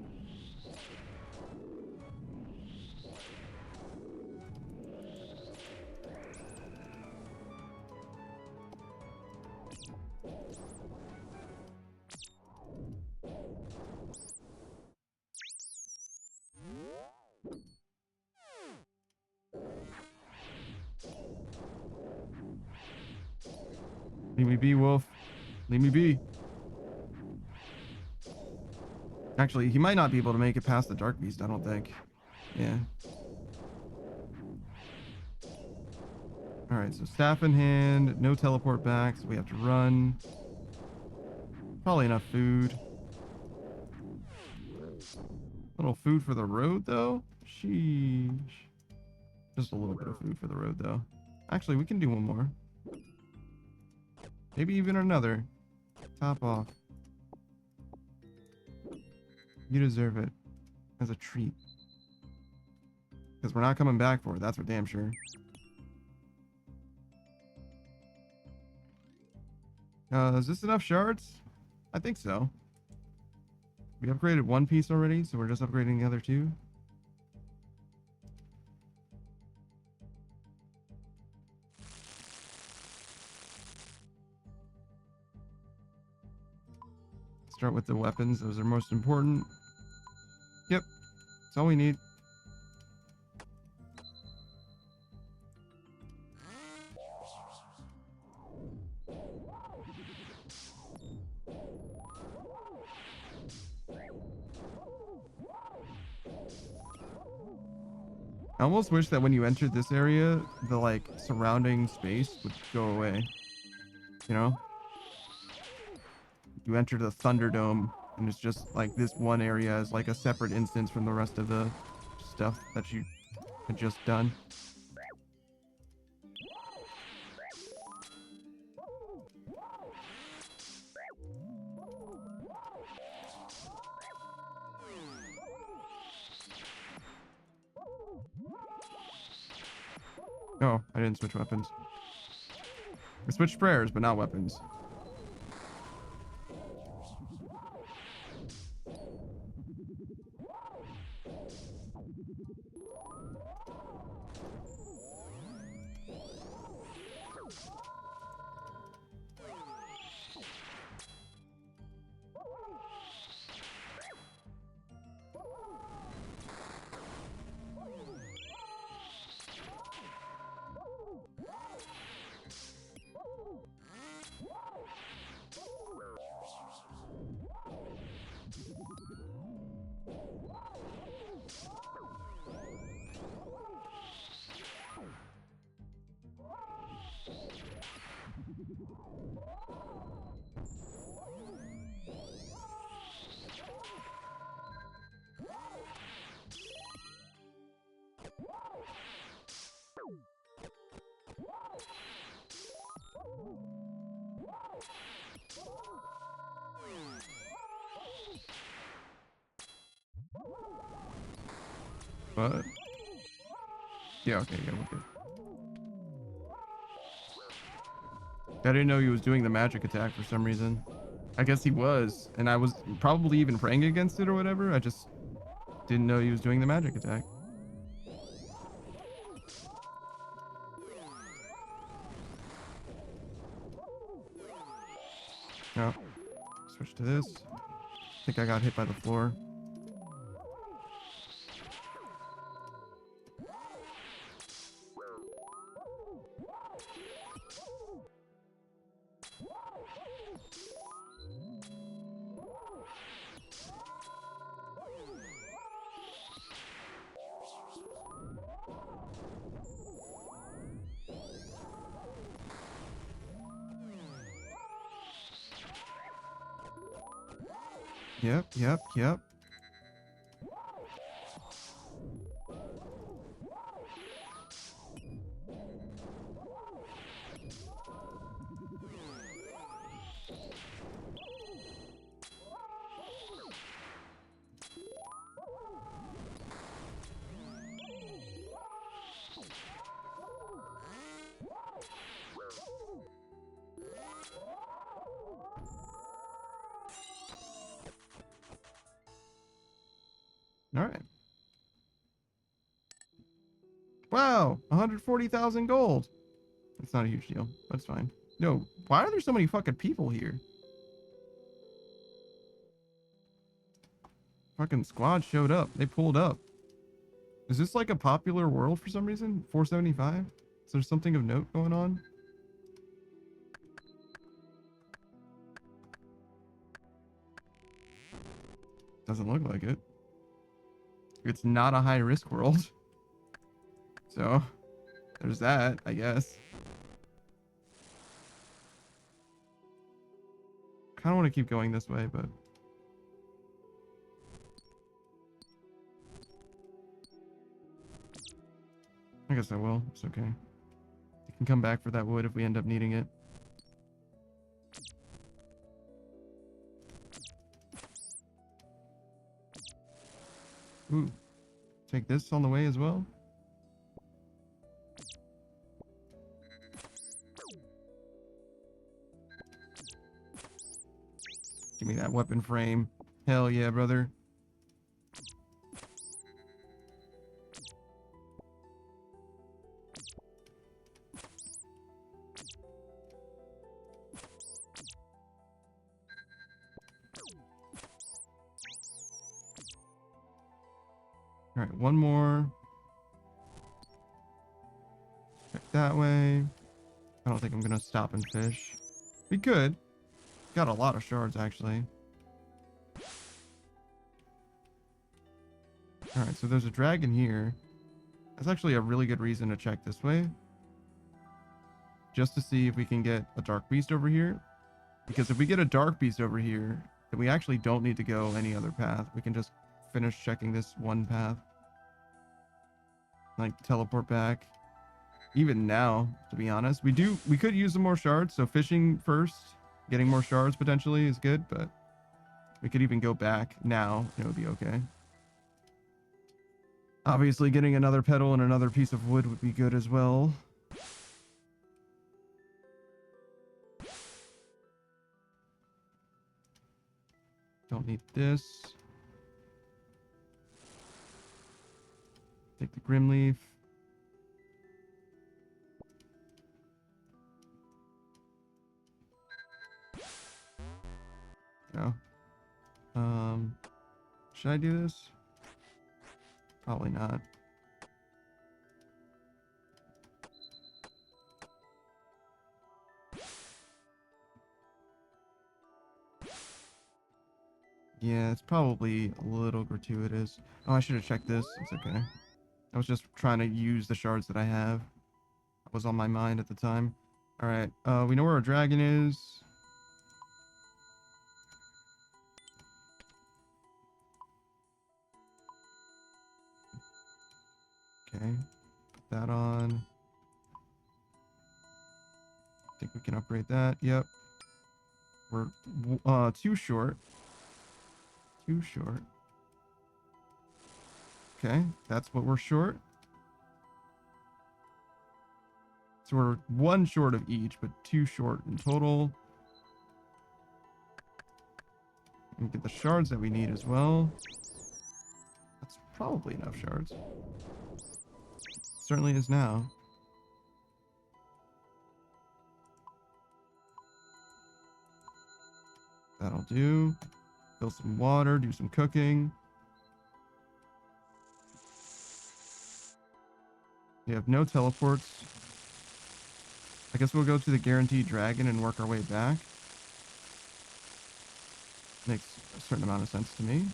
Leave me be, wolf. Leave me be. Actually, he might not be able to make it past the Dark Beast, I don't think. Yeah. Alright, so staff in hand. No teleport back, so we have to run. Probably enough food. Little food for the road, though? Sheesh. Just a little bit of food for the road, though. Actually, we can do one more. Maybe even another. Top off. You deserve it. As a treat. Because we're not coming back for it, that's for damn sure. Is this enough shards? I think so. We upgraded one piece already, so we're just upgrading the other two. Start with the weapons, those are most important. Yep, that's all we need. I almost wish that when you entered this area, the like surrounding space would go away. You know? You enter the Thunderdome, and it's just like this one area is like a separate instance from the rest of the stuff that you had just done. Oh, I didn't switch weapons. I switched prayers, but not weapons. But yeah, okay, yeah, we're good. I didn't know he was doing the magic attack for some reason. I guess he was, and I was probably even praying against it or whatever. I just didn't know he was doing the magic attack. Oh, switch to this. I think I got hit by the floor. Yep. All right. Wow, 140,000 gold. It's not a huge deal, but it's fine. No, why are there so many fucking people here? Fucking squad showed up. They pulled up. Is this like a popular world for some reason? 475? Is there something of note going on? Doesn't look like it. It's not a high risk world. So, there's that, I guess. Kind of want to keep going this way, but I guess I will. It's okay. You can come back for that wood if we end up needing it. Ooh. Take this on the way as well. Give me that weapon frame. Hell yeah, brother. All right, one more. Check that way. I don't think I'm gonna stop and fish. We could. Got a lot of shards, actually. All right, so there's a dragon here. That's actually a really good reason to check this way. Just to see if we can get a dark beast over here. Because if we get a dark beast over here, then we actually don't need to go any other path. We can just finish checking this one path. Like, teleport back. Even now, to be honest. We could use some more shards, so fishing first. Getting more shards potentially is good, but we could even go back now. It would be okay. Obviously, getting another petal and another piece of wood would be good as well. Don't need this. Take the Grimleaf. Go. Should I do this? Probably not. Yeah, it's probably a little gratuitous. Oh, I should have checked this. It's okay. I was just trying to use the shards that I have. That was on my mind at the time. All right. We know where our dragon is. Okay. Put that on. I think we can upgrade that. Yep. We're too short. Too short. Okay, that's what we're short. So we're 1 short of each, but 2 short in total. And get the shards that we need as well. That's probably enough shards. Certainly is now. That'll do. Fill some water, do some cooking. We have no teleports. I guess we'll go to the guaranteed dragon and work our way back. Makes a certain amount of sense to me.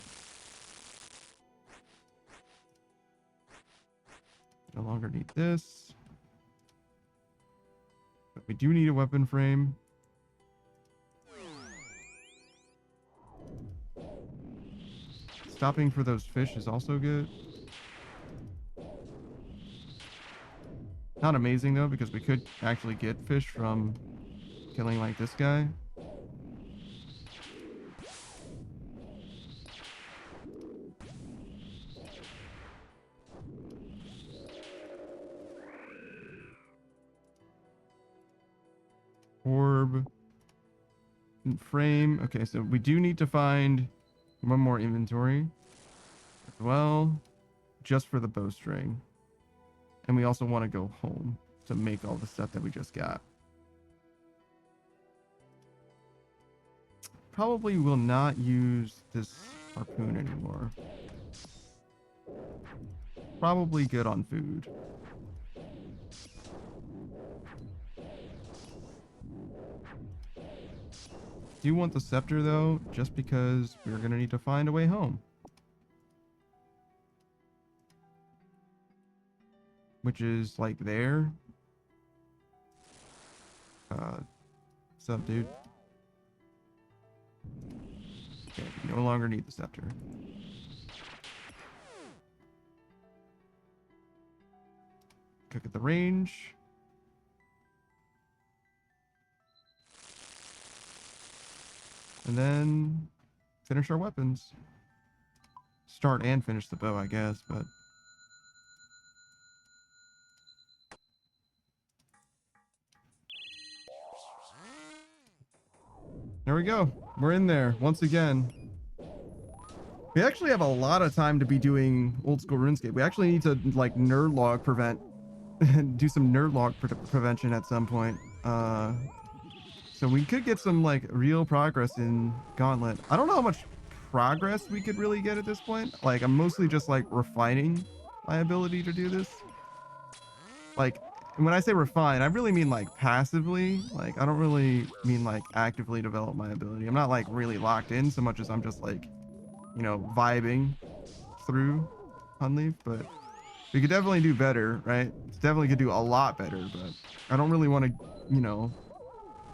No longer need this. But we do need a weapon frame. Stopping for those fish is also good. Not amazing though, because we could actually get fish from killing like this guy. Orb. And frame. Okay, so we do need to find 1 more inventory as well, just for the bowstring. And we also want to go home to make all the stuff that we just got. Probably will not use this harpoon anymore. Probably good on food. Do want the scepter though, just because we're going to need to find a way home. Which is like there. What's up, dude? Okay, we no longer need the scepter. Cook at the range. And then finish our weapons. Start and finish the bow, I guess, but... There we go. We're in there once again. We actually have a lot of time to be doing old school RuneScape. We actually need to like nerd log prevent do some nerd log prevention at some point. So we could get some like real progress in Gauntlet. I don't know how much progress we could really get at this point. Like I'm mostly just like refining my ability to do this. Like when I say refine, I really mean like passively. Like I don't really mean like actively develop my ability. I'm not like really locked in so much as I'm just like, you know, vibing through Hunlief, but we could definitely do better, right? It's definitely could do a lot better, but I don't really want to, you know,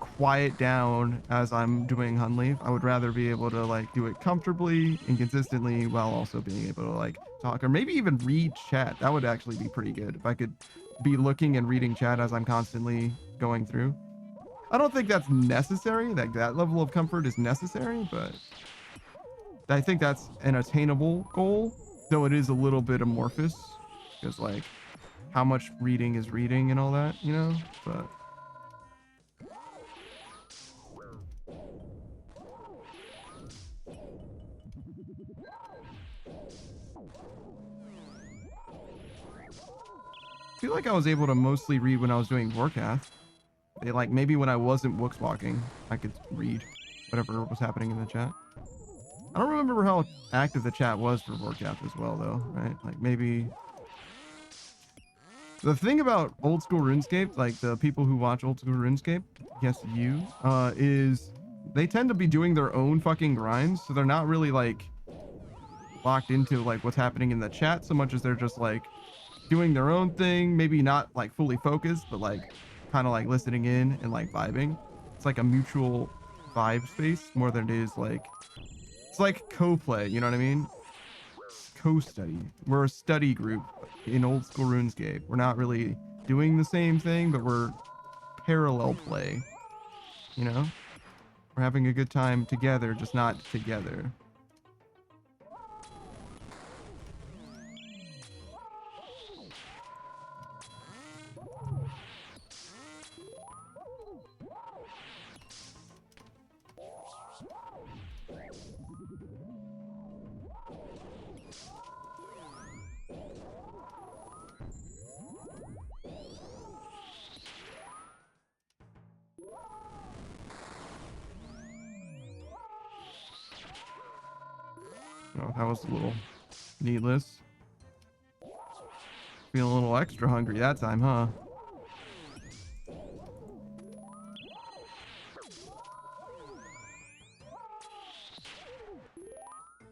quiet down as I'm doing Hunlief. I would rather be able to like do it comfortably and consistently while also being able to like talk or maybe even read chat. That would actually be pretty good if I could be looking and reading chat as I'm constantly going through. I don't think that's necessary, like that level of comfort is necessary, but I think that's an attainable goal, though it is a little bit amorphous because like how much reading is reading and all that, you know, but I feel like I was able to mostly read when I was doing Warcath. They like maybe when I wasn't Wooks walking, I could read whatever was happening in the chat. I don't remember how active the chat was for Warcath as well, though, right? Like maybe the thing about old school RuneScape, like the people who watch old school RuneScape, yes, you, is they tend to be doing their own fucking grinds, so they're not really like locked into like what's happening in the chat so much as they're just like doing their own thing, maybe not like fully focused, but like kind of like listening in and like vibing. It's like a mutual vibe space more than it is like, it's like co-play, you know what I mean? Co-study. We're a study group in old school RuneScape. We're not really doing the same thing, but we're parallel play, you know? We're having a good time together, just not together. Oh, that was a little needless. Feeling a little extra hungry that time, huh?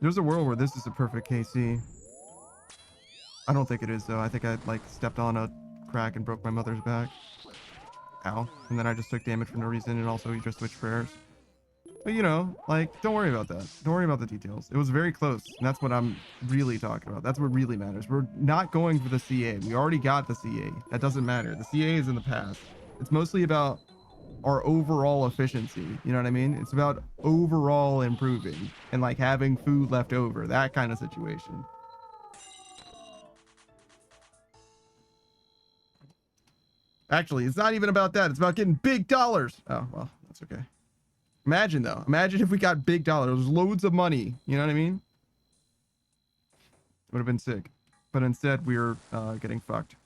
There's a world where this is a perfect KC. I don't think it is, though. I think I, like, stepped on a crack and broke my mother's back. Ow. And then I just took damage for no reason, and also he just switched prayers. But, you know, like, don't worry about that. Don't worry about the details. It was very close, and that's what I'm really talking about. That's what really matters. We're not going for the CA. We already got the CA. That doesn't matter. The CA is in the past. It's mostly about our overall efficiency. You know what I mean? It's about overall improving and, like, having food left over. That kind of situation. Actually, it's not even about that. It's about getting big dollars. Oh, well, that's okay. Imagine, though. Imagine if we got big dollars, loads of money. You know what I mean? Would have been sick. But instead, we're getting fucked.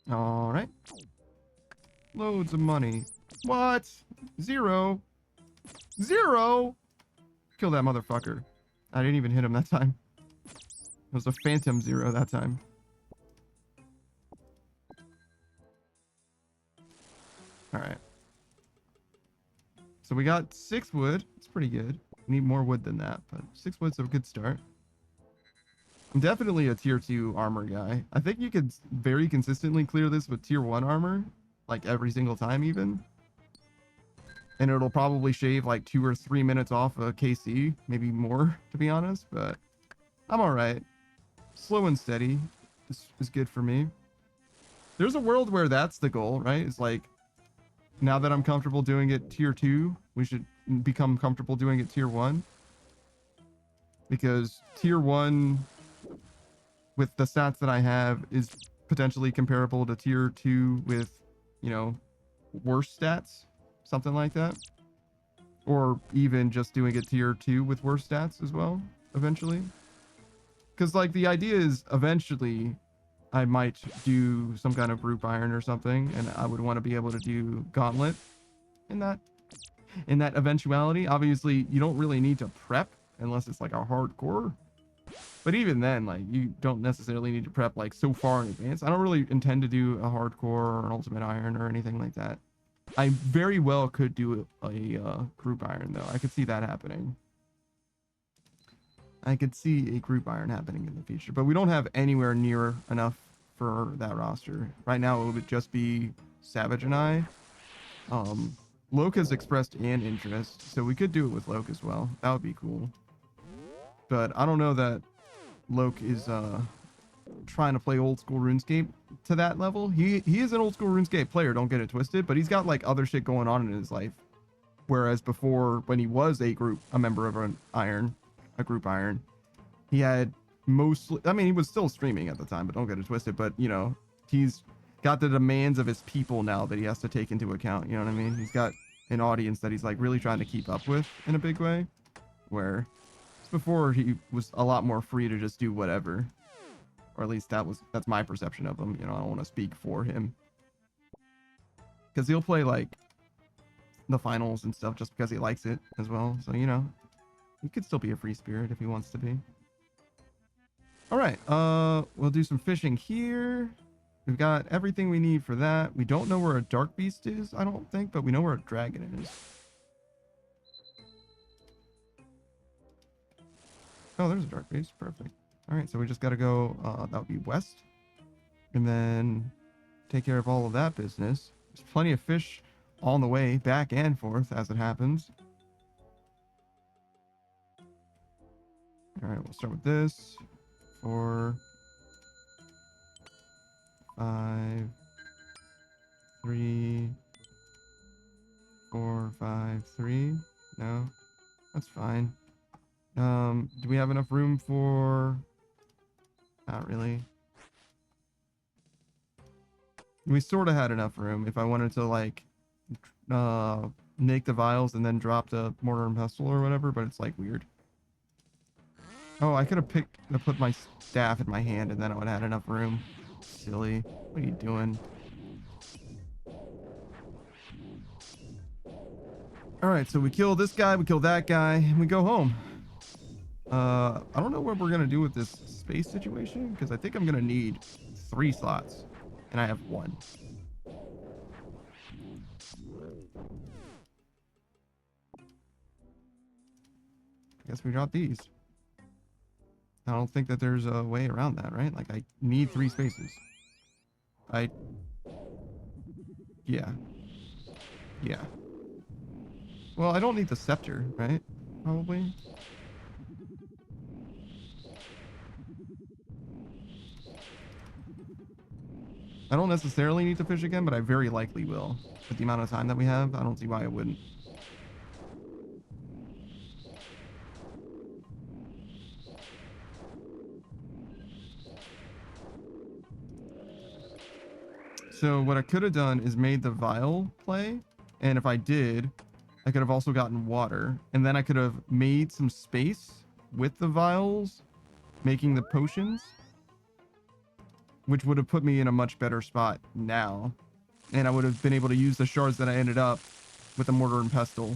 All right. Loads of money. What? 0. 0? Kill that motherfucker. I didn't even hit him that time. It was a phantom 0 that time. All right. So we got 6 wood. It's pretty good. We need more wood than that, but 6 wood's a good start. I'm definitely a tier 2 armor guy. I think you could very consistently clear this with tier 1 armor, like every single time even. And it'll probably shave like 2 or 3 minutes off a KC, maybe more, to be honest, but I'm all right. Slow and steady is good for me. There's a world where that's the goal, right? It's like, now that I'm comfortable doing it tier 2, we should become comfortable doing it tier 1. Because tier 1, with the stats that I have, is potentially comparable to tier 2 with, you know, worse stats. Something like that. Or even just doing it tier 2 with worse stats as well, eventually. Because, like, the idea is eventually I might do some kind of group iron or something, and I would want to be able to do gauntlet in that eventuality. Obviously, you don't really need to prep unless it's like a hardcore. But even then, like, you don't necessarily need to prep like so far in advance. I don't really intend to do a hardcore or an ultimate iron or anything like that. I very well could do a group iron, though. I could see that happening. I could see a group iron happening in the future, but we don't have anywhere near enough for that roster. Right now, it would just be Savage and I. Loke has expressed an interest, so we could do it with Loke as well. That would be cool. But I don't know that Loke is trying to play old school RuneScape to that level. He is an old school RuneScape player, don't get it twisted, but he's got like other shit going on in his life. Whereas before, when he was a member of a group iron, he had mostly, I mean, he was still streaming at the time, but don't get it twisted. But, you know, he's got the demands of his people now that he has to take into account. You know what I mean? He's got an audience that he's like really trying to keep up with in a big way, where before he was a lot more free to just do whatever. Or at least that's my perception of him. You know, I don't want to speak for him. Because he'll play like the finals and stuff just because he likes it as well. So, you know, he could still be a free spirit if he wants to be. All right, we'll do some fishing here. We've got everything we need for that. We don't know where a dark beast is, I don't think, but we know where a dragon is. Oh, there's a dark beast. Perfect. All right, so we just got to go, that would be west. And then take care of all of that business. There's plenty of fish on the way back and forth as it happens. All right, we'll start with this. 4, 5, 3, 4, 5, 3. No, that's fine. Do we have enough room for... Not really. We sort of had enough room if I wanted to, like, make the vials and then drop the mortar and pestle or whatever, but it's, like, weird. Oh, I could have put my staff in my hand and then I would have had enough room. Silly. What are you doing? All right, so we kill this guy, we kill that guy, and we go home. I don't know what we're gonna do with this space situation because I think I'm gonna need 3 slots, and I have 1. I guess we drop these. I don't think that there's a way around that, right? Like I need 3 spaces. Yeah. Yeah. Well, I don't need the scepter, right? Probably. I don't necessarily need to fish again, but I very likely will. With the amount of time that we have, I don't see why I wouldn't. So what I could have done is made the vial play. And if I did, I could have also gotten water. And then I could have made some space with the vials, making the potions, which would have put me in a much better spot now. And I would have been able to use the shards that I ended up with the mortar and pestle.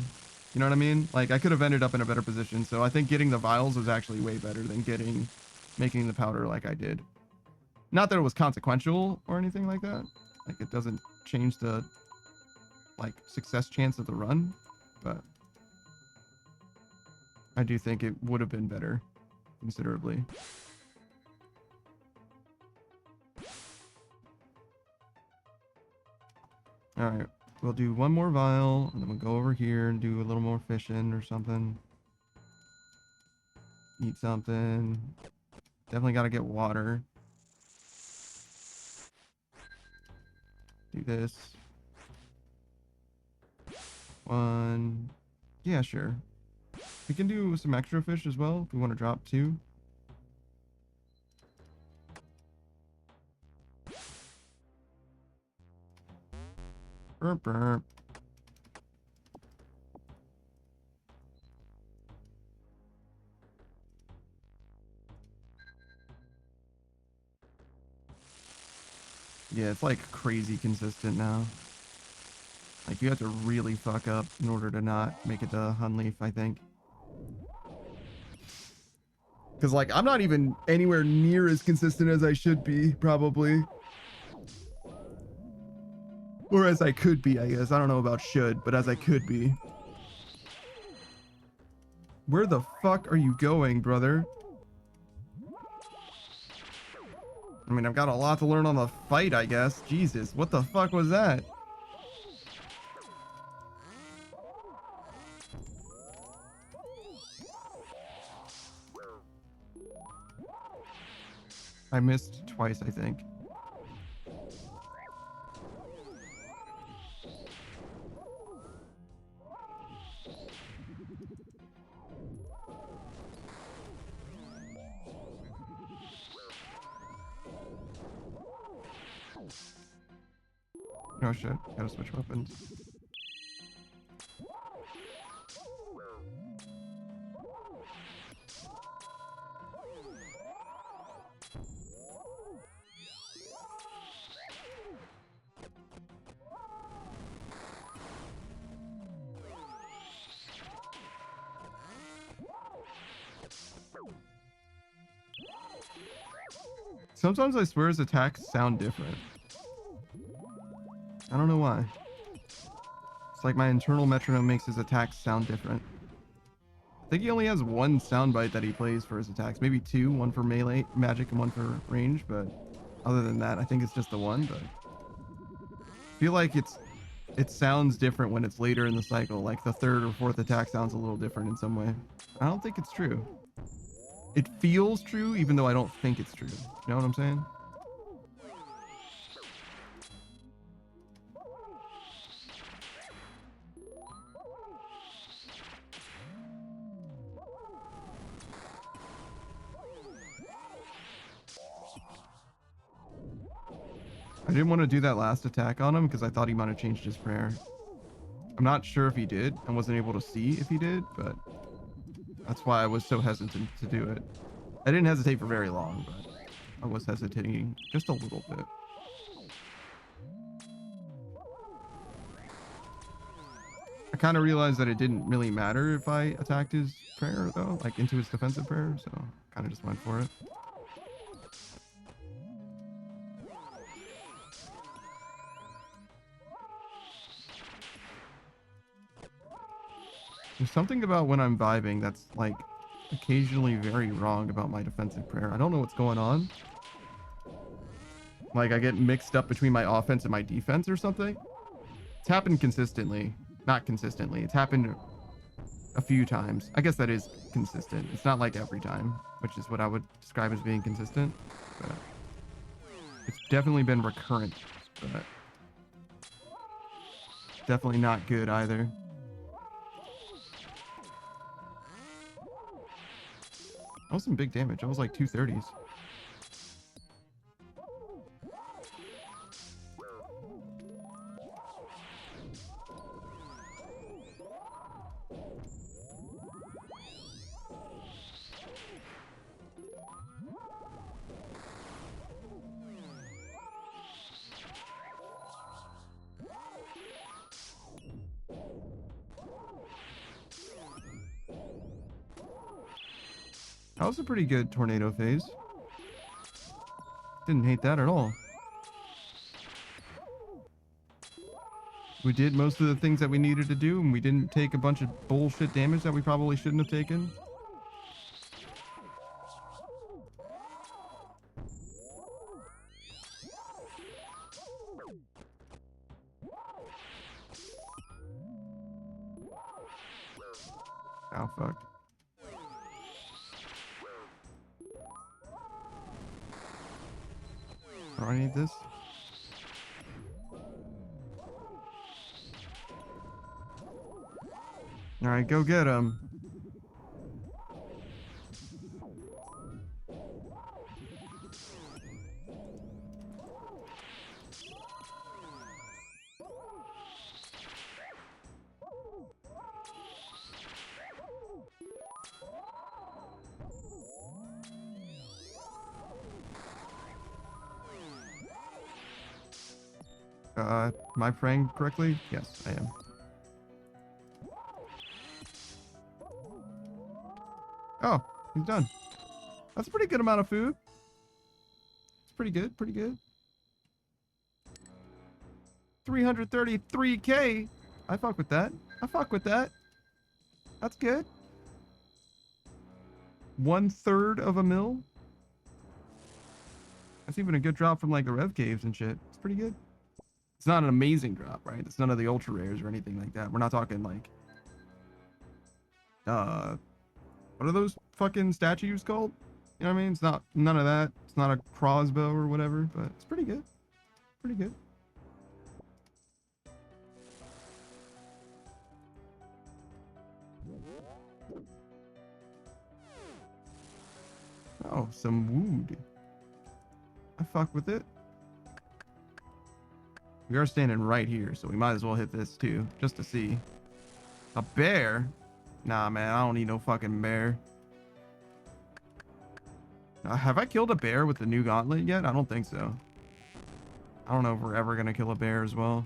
You know what I mean? Like I could have ended up in a better position. So I think getting the vials was actually way better than making the powder like I did. Not that it was consequential or anything like that. Like it doesn't change the like success chance of the run, but I do think it would have been better considerably. All right, we'll do 1 more vial and then we'll go over here and do a little more fishing or something. Eat something. Definitely got to get water. Do this. 1. Yeah, sure. We can do some extra fish as well if we want to drop 2. Burp, burp. Yeah, it's like crazy consistent now. Like you have to really fuck up in order to not make it to Hunlief, I think. Because like I'm not even anywhere near as consistent as I should be, probably. Or as I could be, I guess. I don't know about should, but as I could be. Where the fuck are you going, brother? I mean, I've got a lot to learn on the fight, I guess. Jesus, what the fuck was that? I missed twice, I think. Oh shit, gotta switch weapons. Sometimes I swear his attacks sound different. I don't know why. It's like my internal metronome makes his attacks sound different. I think he only has 1 soundbite that he plays for his attacks. Maybe 2, 1 for melee magic and 1 for range, but other than that, I think it's just the 1, but I feel like it sounds different when it's later in the cycle. Like the 3rd or 4th attack sounds a little different in some way. I don't think it's true. It feels true even though I don't think it's true. You know what I'm saying? I didn't want to do that last attack on him because I thought he might have changed his prayer. I'm not sure if he did. I wasn't able to see if he did, but that's why I was so hesitant to do it. I didn't hesitate for very long, but I was hesitating just a little bit. I kind of realized that it didn't really matter if I attacked his prayer, though, like into his defensive prayer, so kind of just went for it. There's something about when I'm vibing that's, like, occasionally very wrong about my defensive prayer. I don't know what's going on. Like, I get mixed up between my offense and my defense or something. It's happened consistently. Not consistently. It's happened a few times. I guess that is consistent. It's not like every time, which is what I would describe as being consistent. But it's definitely been recurrent, but definitely not good either. That was some big damage. That was like 230s. That was a pretty good tornado phase. Didn't hate that at all. We did most of the things that we needed to do, and we didn't take a bunch of bullshit damage that we probably shouldn't have taken. Oh, fuck. Do I need this? Alright, go get him. Am I praying correctly? Yes, I am. Oh, he's done. That's a pretty good amount of food. It's pretty good, pretty good. 333k. I fuck with that. I fuck with that. That's good. 1/3 of a mil. That's even a good drop from like the rev caves and shit. It's pretty good. It's not an amazing drop, right? It's none of the ultra rares or anything like that. We're not talking like what are those fucking statues called? You know what I mean? It's not none of that. It's not a crossbow or whatever, but it's pretty good. Pretty good. Oh, some wood. I fuck with it. We are standing right here, so we might as well hit this too, just to see. A bear? Nah, man, I don't need no fucking bear. Have I killed a bear with the new gauntlet yet? I don't think so. I don't know if we're ever gonna kill a bear as well.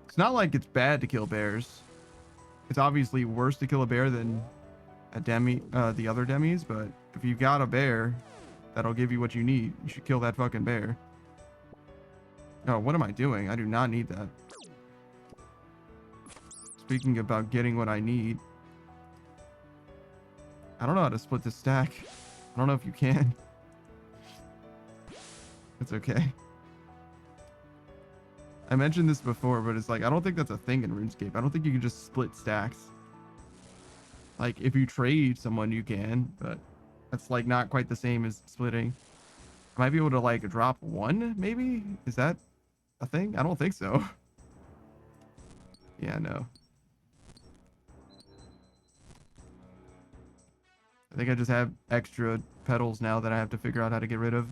It's not like it's bad to kill bears. It's obviously worse to kill a bear than a the other demis, but if you've got a bear that'll give you what you need, you should kill that fucking bear. Oh, what am I doing? I do not need that. Speaking about getting what I need. I don't know how to split this stack. I don't know if you can. It's okay. I mentioned this before, but it's like, I don't think that's a thing in RuneScape. I don't think you can just split stacks. Like, if you trade someone, you can, but that's like not quite the same as splitting. I might be able to like drop one, maybe? Is that a thing? I don't think so. Yeah, no. I think I just have extra petals now that I have to figure out how to get rid of.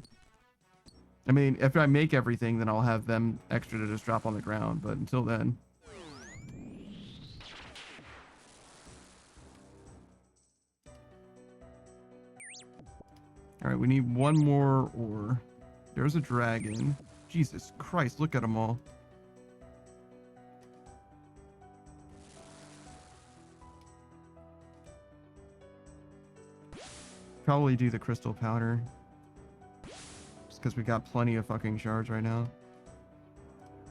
I mean, if I make everything, then I'll have them extra to just drop on the ground, but until then. All right, we need one more ore. There's a dragon. Jesus Christ, look at them all. Probably do the crystal powder. Just because we got plenty of fucking shards right now.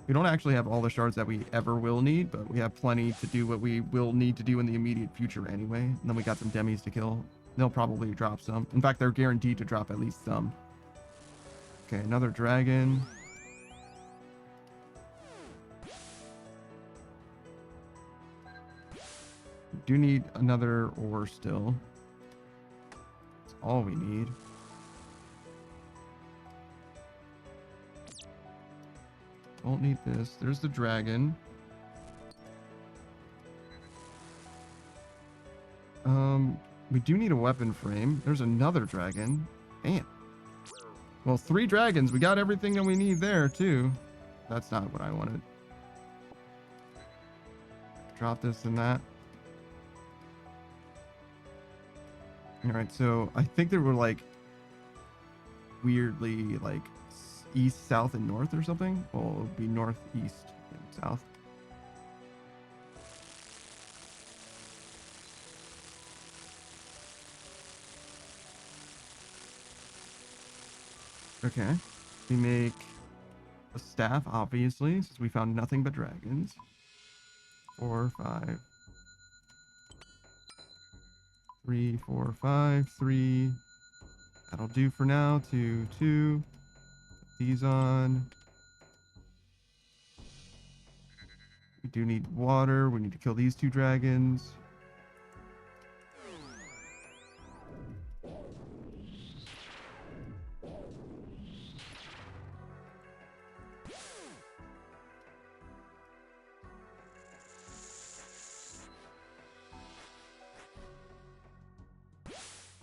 We don't actually have all the shards that we ever will need, but we have plenty to do what we will need to do in the immediate future anyway. And then we got some demis to kill. They'll probably drop some. In fact, they're guaranteed to drop at least some. Okay, another dragon. We do need another ore still. That's all we need. Don't need this. There's the dragon. We do need a weapon frame. There's another dragon. Damn. Well, 3 dragons. We got everything that we need there, too. That's not what I wanted. Drop this and that. Alright, so I think there were, like, weirdly, like, east, south, and north or something. Well, it would be north, east, and south. Okay. We make a staff, obviously, since we found nothing but dragons. 4, 5. 3, 4, 5, 3. That'll do for now. 2, 2. Put these on. We do need water. We need to kill these 2 dragons.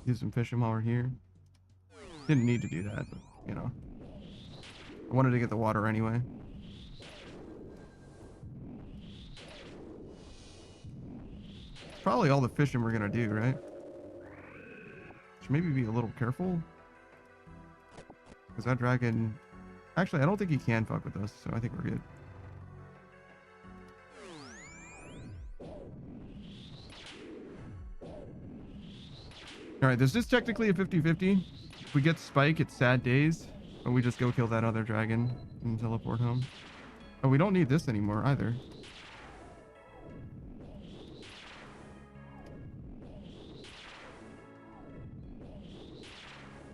Do some fishing while we're here. Didn't need to do that, but, you know. I wanted to get the water anyway. Probably all the fishing we're gonna do, right? Should maybe be a little careful. Because that dragon... Actually, I don't think he can fuck with us, so I think we're good. Alright, this is technically a 50-50. If we get Spike, it's sad days. But we just go kill that other dragon and teleport home. Oh, we don't need this anymore either.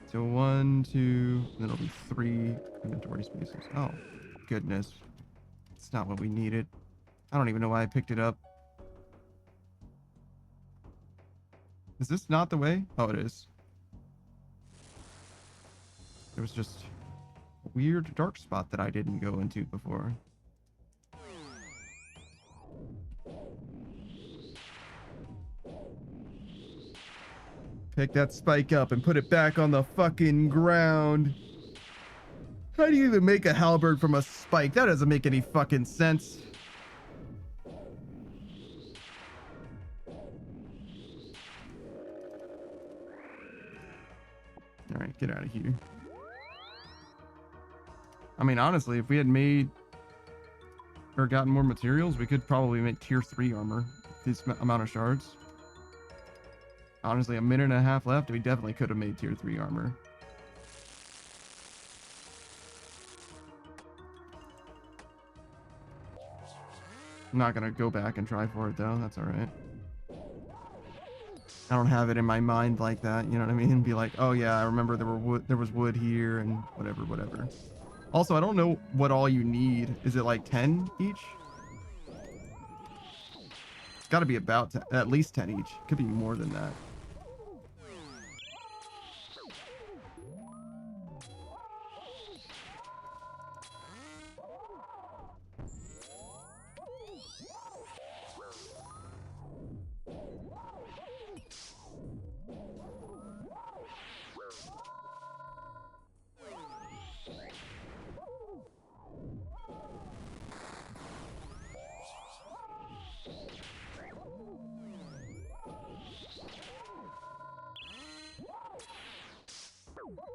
So 1, 2, then it'll be 3 inventory spaces. Oh, goodness. It's not what we needed. I don't even know why I picked it up. Is this not the way? Oh, it is. There was just a weird dark spot that I didn't go into before. Pick that spike up and put it back on the fucking ground. How do you even make a halberd from a spike? That doesn't make any fucking sense. Alright, get out of here. I mean, honestly, if we had made or gotten more materials, we could probably make tier 3 armor. This amount of shards. Honestly, a minute and a half left. We definitely could have made tier 3 armor. I'm not going to go back and try for it, though. That's all right. I don't have it in my mind like that. You know what I mean? Be like, oh, yeah, I remember there was wood here and whatever. Also, I don't know what all you need. Is it like 10 each? It's got to be about at least 10 each. Could be more than that.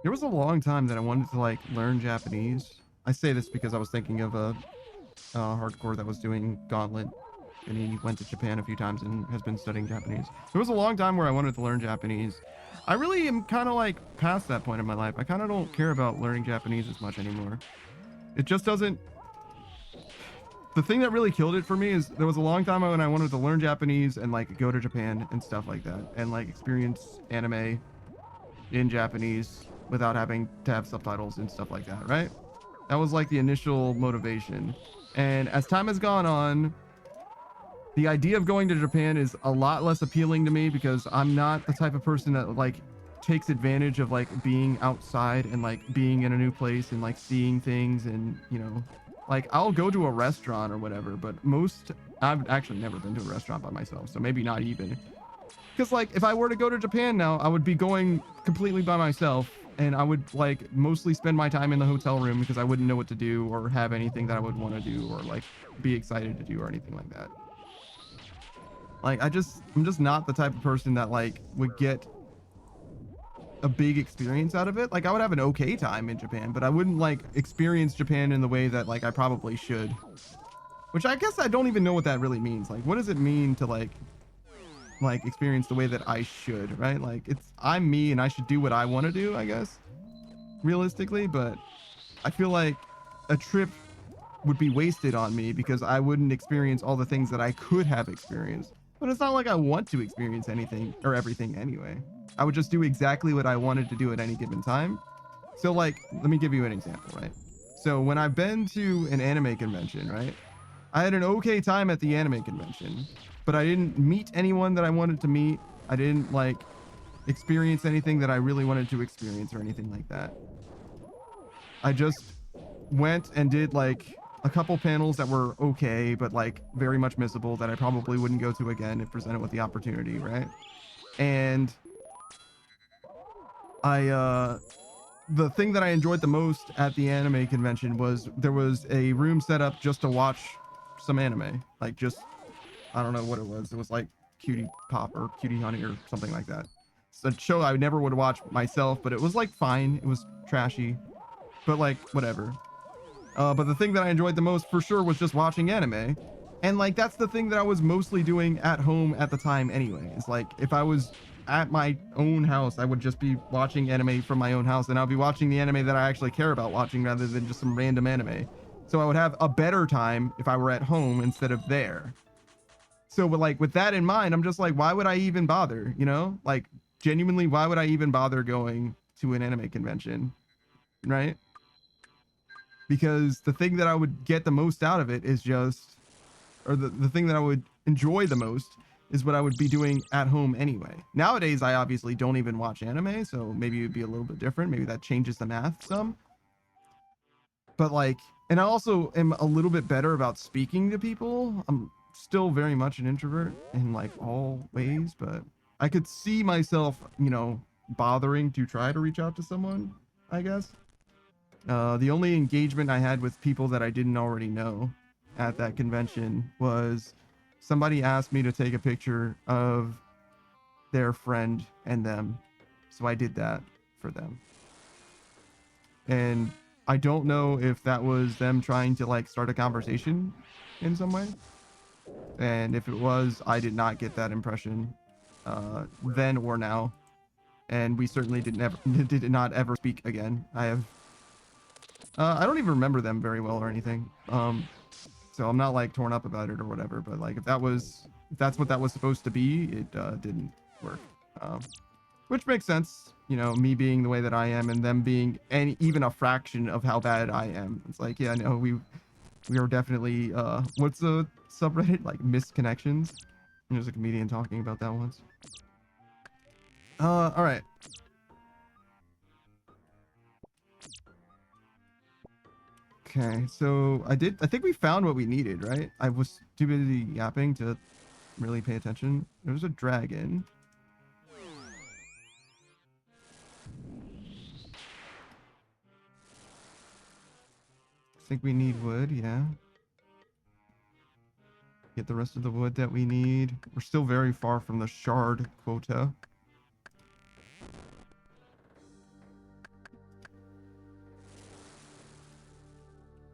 There was a long time that I wanted to like learn Japanese. I say this because I was thinking of a hardcore that was doing Gauntlet, and he went to Japan a few times and has been studying Japanese. There was a long time where I wanted to learn Japanese. I really am kind of like past that point in my life. I kind of don't care about learning Japanese as much anymore. It just doesn't. The thing that really killed it for me is there was a long time when I wanted to learn Japanese and like go to Japan and stuff like that, and like experience anime in Japanese without having to have subtitles and stuff like that, right? That was like the initial motivation. And as time has gone on, the idea of going to Japan is a lot less appealing to me because I'm not the type of person that like takes advantage of like being outside and like being in a new place and like seeing things, and you know, like I'll go to a restaurant or whatever, but I've actually never been to a restaurant by myself, so maybe not even. Because like if I were to go to Japan now, I would be going completely by myself, and I would like mostly spend my time in the hotel room because I wouldn't know what to do or have anything that I would want to do or like be excited to do or anything like that. Like I'm just not the type of person that like would get a big experience out of it. Like I would have an okay time in Japan, but I wouldn't like experience Japan in the way that like I probably should. Which I guess I don't even know what that really means. Like what does it mean to like experience the way that I should, right? Like I'm me and I should do what I want to do, I guess, realistically, but I feel like a trip would be wasted on me because I wouldn't experience all the things that I could have experienced. But it's not like I want to experience anything or everything anyway. I would just do exactly what I wanted to do at any given time. So like, let me give you an example, right? So when I've been to an anime convention, right? I had an okay time at the anime convention, but I didn't meet anyone that I wanted to meet. I didn't like experience anything that I really wanted to experience or anything like that. I just went and did like a couple panels that were okay, but like very much missable that I probably wouldn't go to again if presented with the opportunity, right? And the thing that I enjoyed the most at the anime convention was there was a room set up just to watch some anime. Like just, I don't know what it was. It was like Cutie Pop or Cutie Honey or something like that. It's a show I never would watch myself, but it was like fine. It was trashy, but like whatever. But the thing that I enjoyed the most for sure was just watching anime. And like that's the thing that I was mostly doing at home at the time anyway. It's like if I was at my own house, I would just be watching anime from my own house, and I'll be watching the anime that I actually care about watching rather than just some random anime. So I would have a better time if I were at home instead of there. So with that in mind, I'm just like, why would I even bother? You know, like genuinely, why would I even bother going to an anime convention? Right? Because the thing that I would get the most out of it is just, or the thing that I would enjoy the most is what I would be doing at home anyway. Nowadays, I obviously don't even watch anime, so maybe it'd be a little bit different. Maybe that changes the math some. But like, and I also am a little bit better about speaking to people. I'm still very much an introvert in like all ways, but I could see myself, you know, bothering to try to reach out to someone, I guess. The only engagement I had with people that I didn't already know at that convention was somebody asked me to take a picture of their friend and them. So I did that for them. And I don't know if that was them trying to like start a conversation in some way. And if it was, I did not get that impression then or now. And we certainly did not ever speak again. I don't even remember them very well or anything. So I'm not like torn up about it or whatever, but like if that's what that was supposed to be, it didn't work. Which makes sense, you know, me being the way that I am and them being even a fraction of how bad I am. It's like, yeah, no, we are definitely what's the subreddit, like misconnections? There's a comedian talking about that once. All right. Okay, so I think we found what we needed, right? I was too busy yapping to really pay attention. There was a dragon. I think we need wood, yeah. Get the rest of the wood that we need. We're still very far from the shard quota.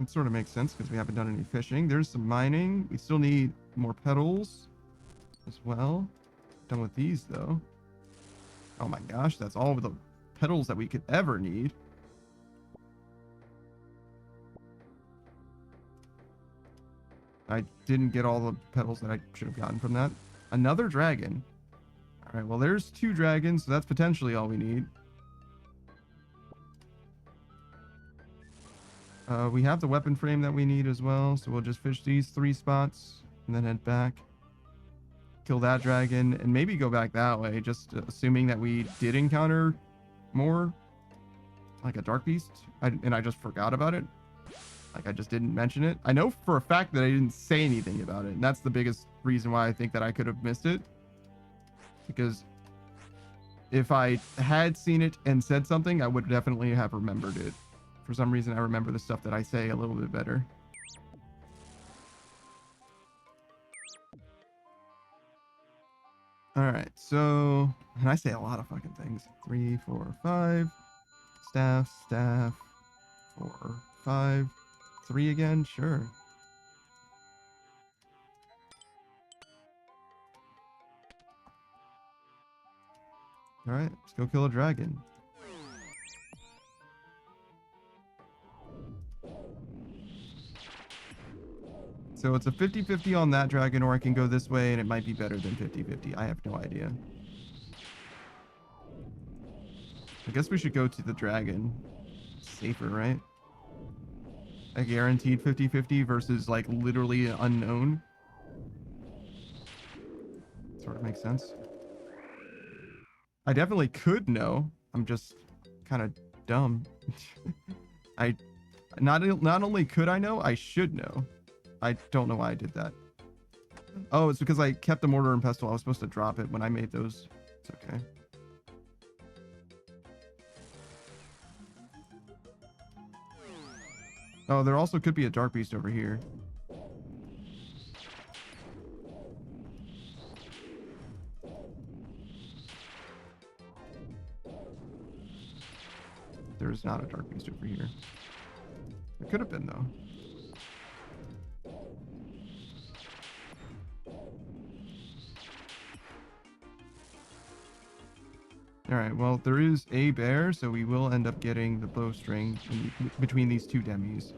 It sort of makes sense because we haven't done any fishing. There's some mining. We still need more petals as well. Done with these though. Oh my gosh, that's all of the petals that we could ever need. I didn't get all the petals that I should have gotten from that. Another dragon. All right, well, there's 2 dragons, so that's potentially all we need. We have the weapon frame that we need as well, so we'll just fish these 3 spots and then head back. Kill that dragon and maybe go back that way, just assuming that we did encounter more, like a dark beast, and I just forgot about it. Like, I just didn't mention it. I know for a fact that I didn't say anything about it, and that's the biggest reason why I think that I could have missed it. Because if I had seen it and said something, I would definitely have remembered it. For some reason, I remember the stuff that I say a little bit better. All right, so, and I say a lot of fucking things. 3, 4, 5. Staff, staff. 4, 5. 3 again, sure. All right, let's go kill a dragon. So it's a 50-50 on that dragon, or I can go this way and it might be better than 50-50. I have no idea. I guess we should go to the dragon. It's safer, right? A guaranteed 50-50 versus like literally unknown. Sort of makes sense. I definitely could know. I'm just kind of dumb. I not only could I know, I should know. I don't know why I did that. Oh, it's because I kept the mortar and pestle. I was supposed to drop it when I made those. It's okay. Oh, there also could be a dark beast over here. There is not a dark beast over here. There could have been, though. All right, well, there is a bear, so we will end up getting the bowstring between these 2 demis.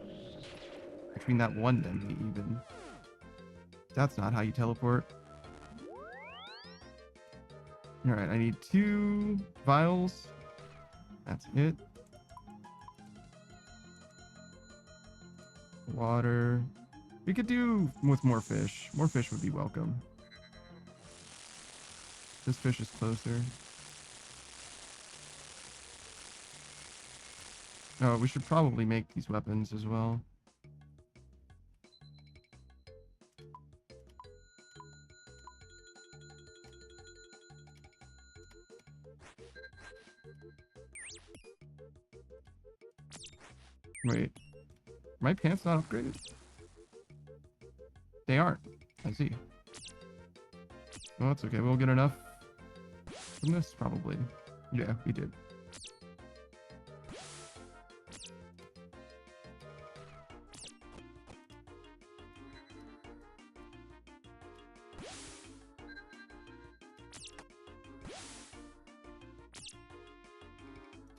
Between that 1 demi, even. That's not how you teleport. All right, I need 2 vials. That's it. Water. We could do with more fish. More fish would be welcome. This fish is closer. Oh, we should probably make these weapons as well. Wait. Are my pants not upgraded? They aren't. I see. Well, that's okay. We'll get enough from this, probably. Yeah, we did.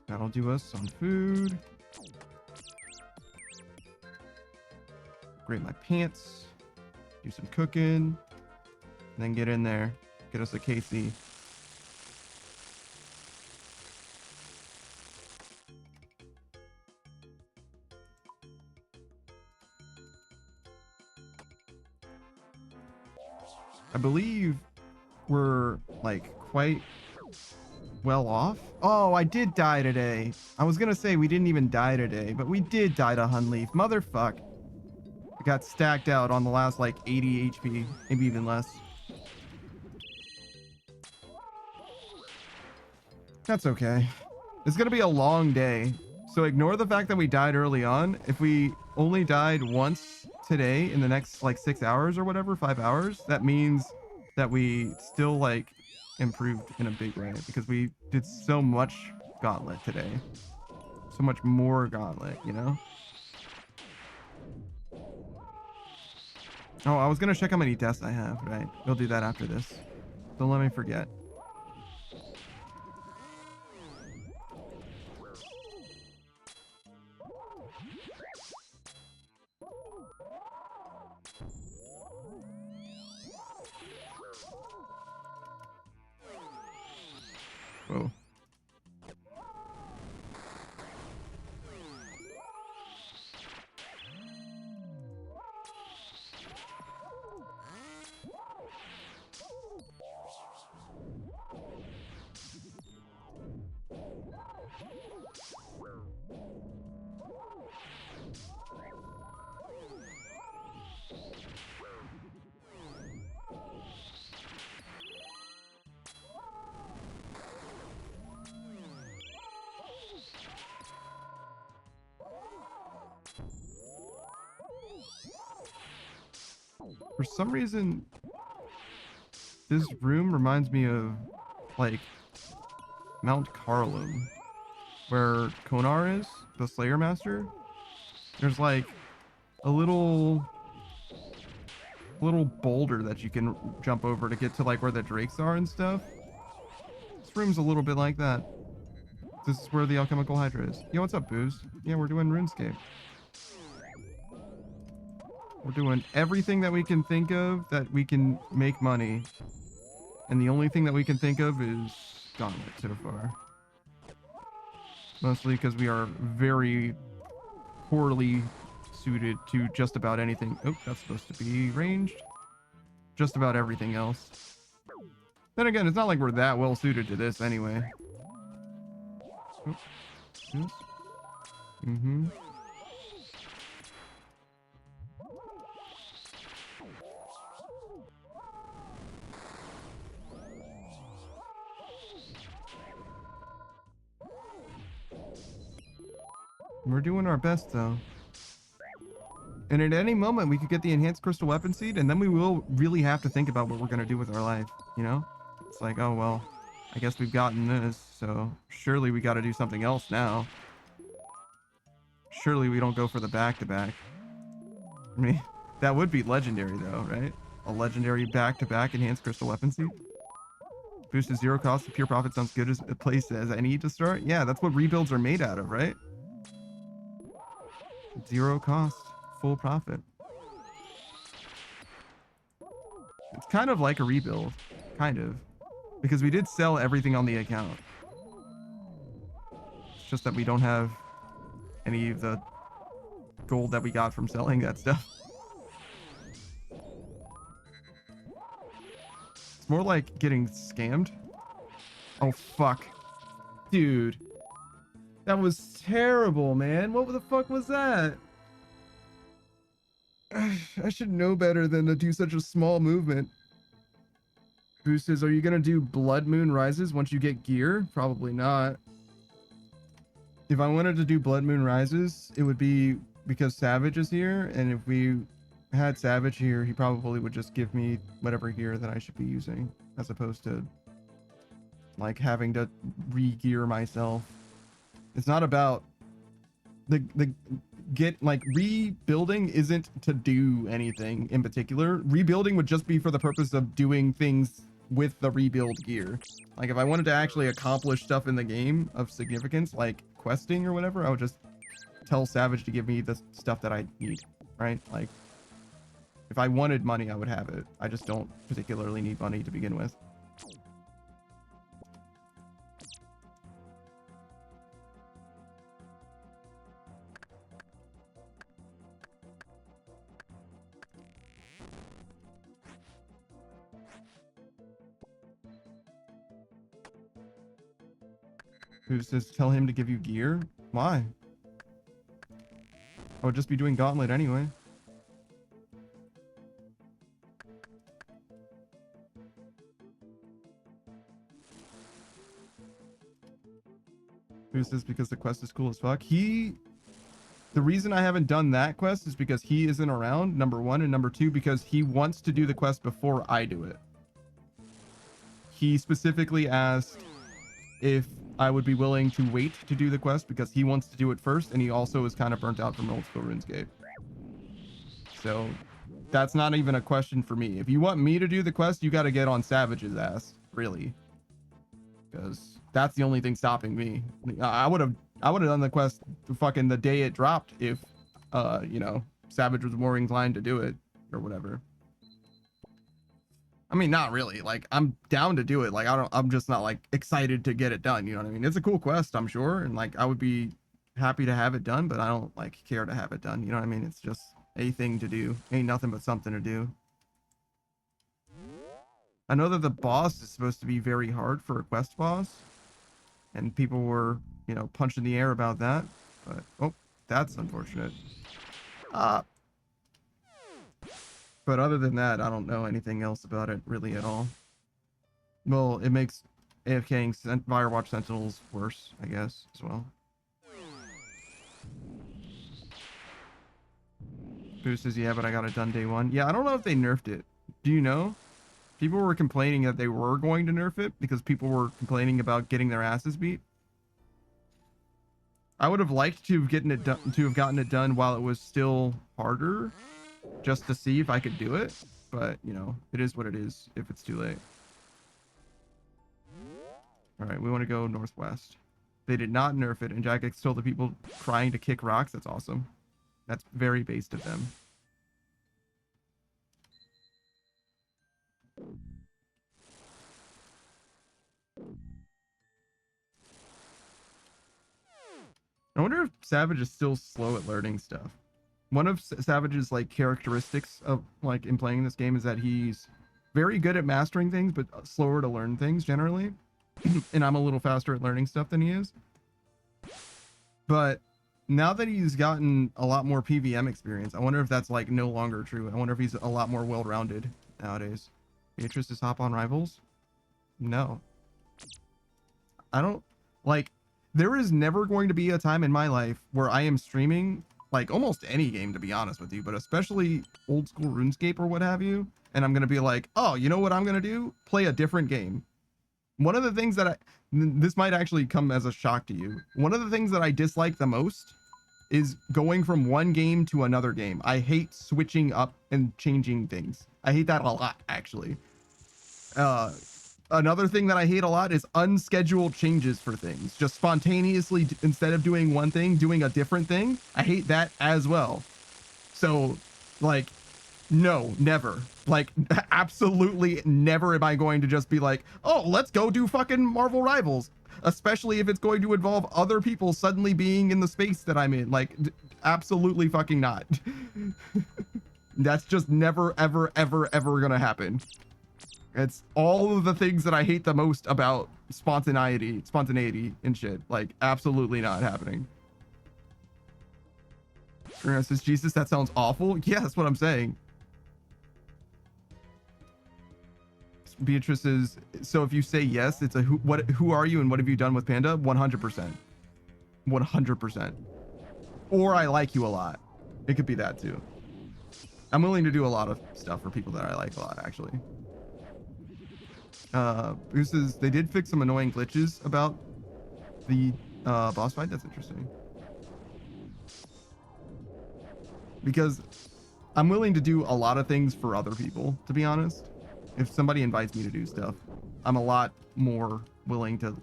That'll do us on food. Upgrade my pants. Do some cooking. And then get in there. Get us a KC. I believe we're like quite well off. Oh, I did die today. I was gonna say we didn't even die today, but we did die to Hunlief. Motherfuck. I got stacked out on the last like 80 HP, maybe even less. That's okay. It's gonna be a long day, so ignore the fact that we died early on. If we only died once today in the next like 6 hours or whatever, 5 hours, that means that we still like improved in a big way because we did so much gauntlet today. So much more gauntlet, you know? Oh, I was gonna check how many deaths I have, right? We'll do that after this. Don't let me forget. Whoa. For some reason, this room reminds me of, like, Mount Carlum, where Konar is, the Slayer Master. There's, like, a little boulder that you can jump over to get to, like, where the drakes are and stuff. This room's a little bit like that. This is where the alchemical hydra is. Yo, what's up, Booze? Yeah, we're doing Runescape. We're doing everything that we can think of that we can make money. And the only thing that we can think of is Gauntlet so far. Mostly because we are very poorly suited to just about anything. Oh, that's supposed to be ranged. Just about everything else. Then again, it's not like we're that well suited to this anyway. Oh, yes. Mm-hmm. We're doing our best, though. And at any moment, we could get the enhanced crystal weapon seed, and then we will really have to think about what we're going to do with our life, you know? It's like, oh, well, I guess we've gotten this, so surely we got to do something else now. Surely we don't go for the back-to-back. I mean, that would be legendary, though, right? A legendary back-to-back enhanced crystal weapon seed. Boost to 0 cost, pure profit sounds good as a place as I need to start. Yeah, that's what rebuilds are made out of, right? 0 cost, full profit. It's kind of like a rebuild, kind of, because we did sell everything on the account. It's just that we don't have any of the gold that we got from selling that stuff. It's more like getting scammed. Oh, fuck. Dude. That was terrible, man. What the fuck was that? I should know better than to do such a small movement. Boo says, are you going to do Blood Moon Rises once you get gear? Probably not. If I wanted to do Blood Moon Rises, it would be because Savage is here. And if we had Savage here, he probably would just give me whatever gear that I should be using, as opposed to like having to re-gear myself. It's not about the rebuilding isn't to do anything in particular. Rebuilding would just be for the purpose of doing things with the rebuild gear. Like if I wanted to actually accomplish stuff in the game of significance, like questing or whatever, I would just tell Savage to give me the stuff that I need, right? Like if I wanted money, I would have it. I just don't particularly need money to begin with. Who says tell him to give you gear? Why? I would just be doing Gauntlet anyway. Who says because the quest is cool as fuck? The reason I haven't done that quest is because he isn't around, number one, and number two, because he wants to do the quest before I do it. He specifically asked if I would be willing to wait to do the quest because he wants to do it first, and he also is kind of burnt out from Oldschool RuneScape. So that's not even a question for me. If you want me to do the quest, you got to get on Savage's ass, really, because that's the only thing stopping me. I would have done the quest fucking the day it dropped if you know, Savage was more inclined to do it or whatever. I mean, not really. Like, I'm down to do it. Like, I'm just not like excited to get it done. You know what I mean? It's a cool quest, I'm sure. And like, I would be happy to have it done, but I don't like care to have it done. You know what I mean? It's just a thing to do. Ain't nothing but something to do. I know that the boss is supposed to be very hard for a quest boss, and people were, you know, punching the air about that. But, oh, that's unfortunate. But other than that, I don't know anything else about it really at all. Well, it makes AFKing Firewatch Sentinels worse, I guess, as well. Boo says, yeah, but I got it done day one. Yeah, I don't know if they nerfed it. Do you know? People were complaining that they were going to nerf it because people were complaining about getting their asses beat. I would have liked to have gotten it done while it was still harder, just to see if I could do it. But, you know, it is what it is if it's too late. All right, we want to go northwest. They did not nerf it, and Jagex told the people trying to kick rocks. That's awesome. That's very based of them. I wonder if Savage is still slow at learning stuff. One of Savage's like characteristics of like in playing this game is that he's very good at mastering things, but slower to learn things generally. And I'm a little faster at learning stuff than he is. But now that he's gotten a lot more PVM experience, I wonder if that's like no longer true. I wonder if he's a lot more well-rounded nowadays. Beatrice is hop on Rivals? No. I don't like. There is never going to be a time in my life where I am streaming like almost any game, to be honest with you, but especially old school RuneScape or what have you, and I'm gonna be like, oh, you know what I'm gonna do? Play a different game. One of the things that this might actually come as a shock to you. One of the things that I dislike the most is going from one game to another game. I hate switching up and changing things. I hate that a lot, actually. Another thing that I hate a lot is unscheduled changes for things. Just spontaneously, instead of doing one thing, doing a different thing. I hate that as well. So, like, no, never. Like, absolutely never am I going to just be like, oh, let's go do fucking Marvel Rivals. Especially if it's going to involve other people suddenly being in the space that I'm in. Like, absolutely fucking not. That's just never, ever, ever, ever gonna happen. It's all of the things that I hate the most about spontaneity and shit. Like, absolutely not happening. Says, Jesus, that sounds awful. Yeah, that's what I'm saying. Beatrice is, so if you say yes, it's a who are you and what have you done with Panda? 100%. 100%. Or I like you a lot. It could be that too. I'm willing to do a lot of stuff for people that I like a lot, actually. This is, they did fix some annoying glitches about the boss fight. That's interesting. Because I'm willing to do a lot of things for other people, to be honest. If somebody invites me to do stuff, I'm a lot more willing to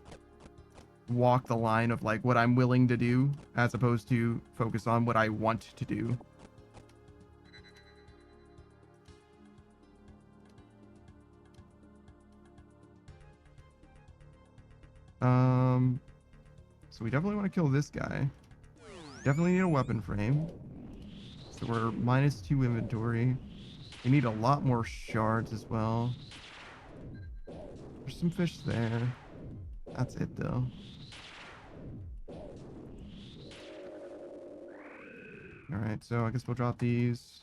walk the line of like what I'm willing to do as opposed to focus on what I want to do. So we definitely want to kill this guy. Definitely need a weapon frame. So we're -2 inventory. We need a lot more shards as well. There's some fish there. That's it though. All right, so I guess we'll drop these.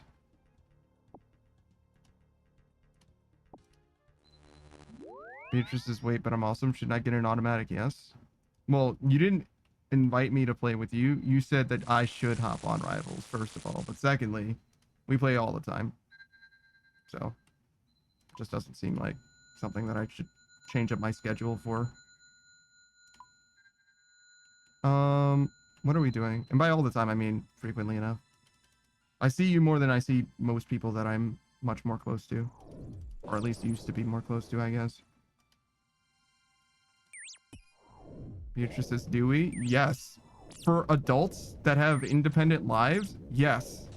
Beatrice is wait, but I'm awesome. Should I get an automatic yes? Well, you didn't invite me to play with you. You said that I should hop on Rivals, first of all. But secondly, we play all the time. So, it just doesn't seem like something that I should change up my schedule for. What are we doing? And by all the time, I mean frequently enough. I see you more than I see most people that I'm much more close to. Or at least used to be more close to, I guess. Beatrice is Dewey? Yes. For adults that have independent lives? Yes.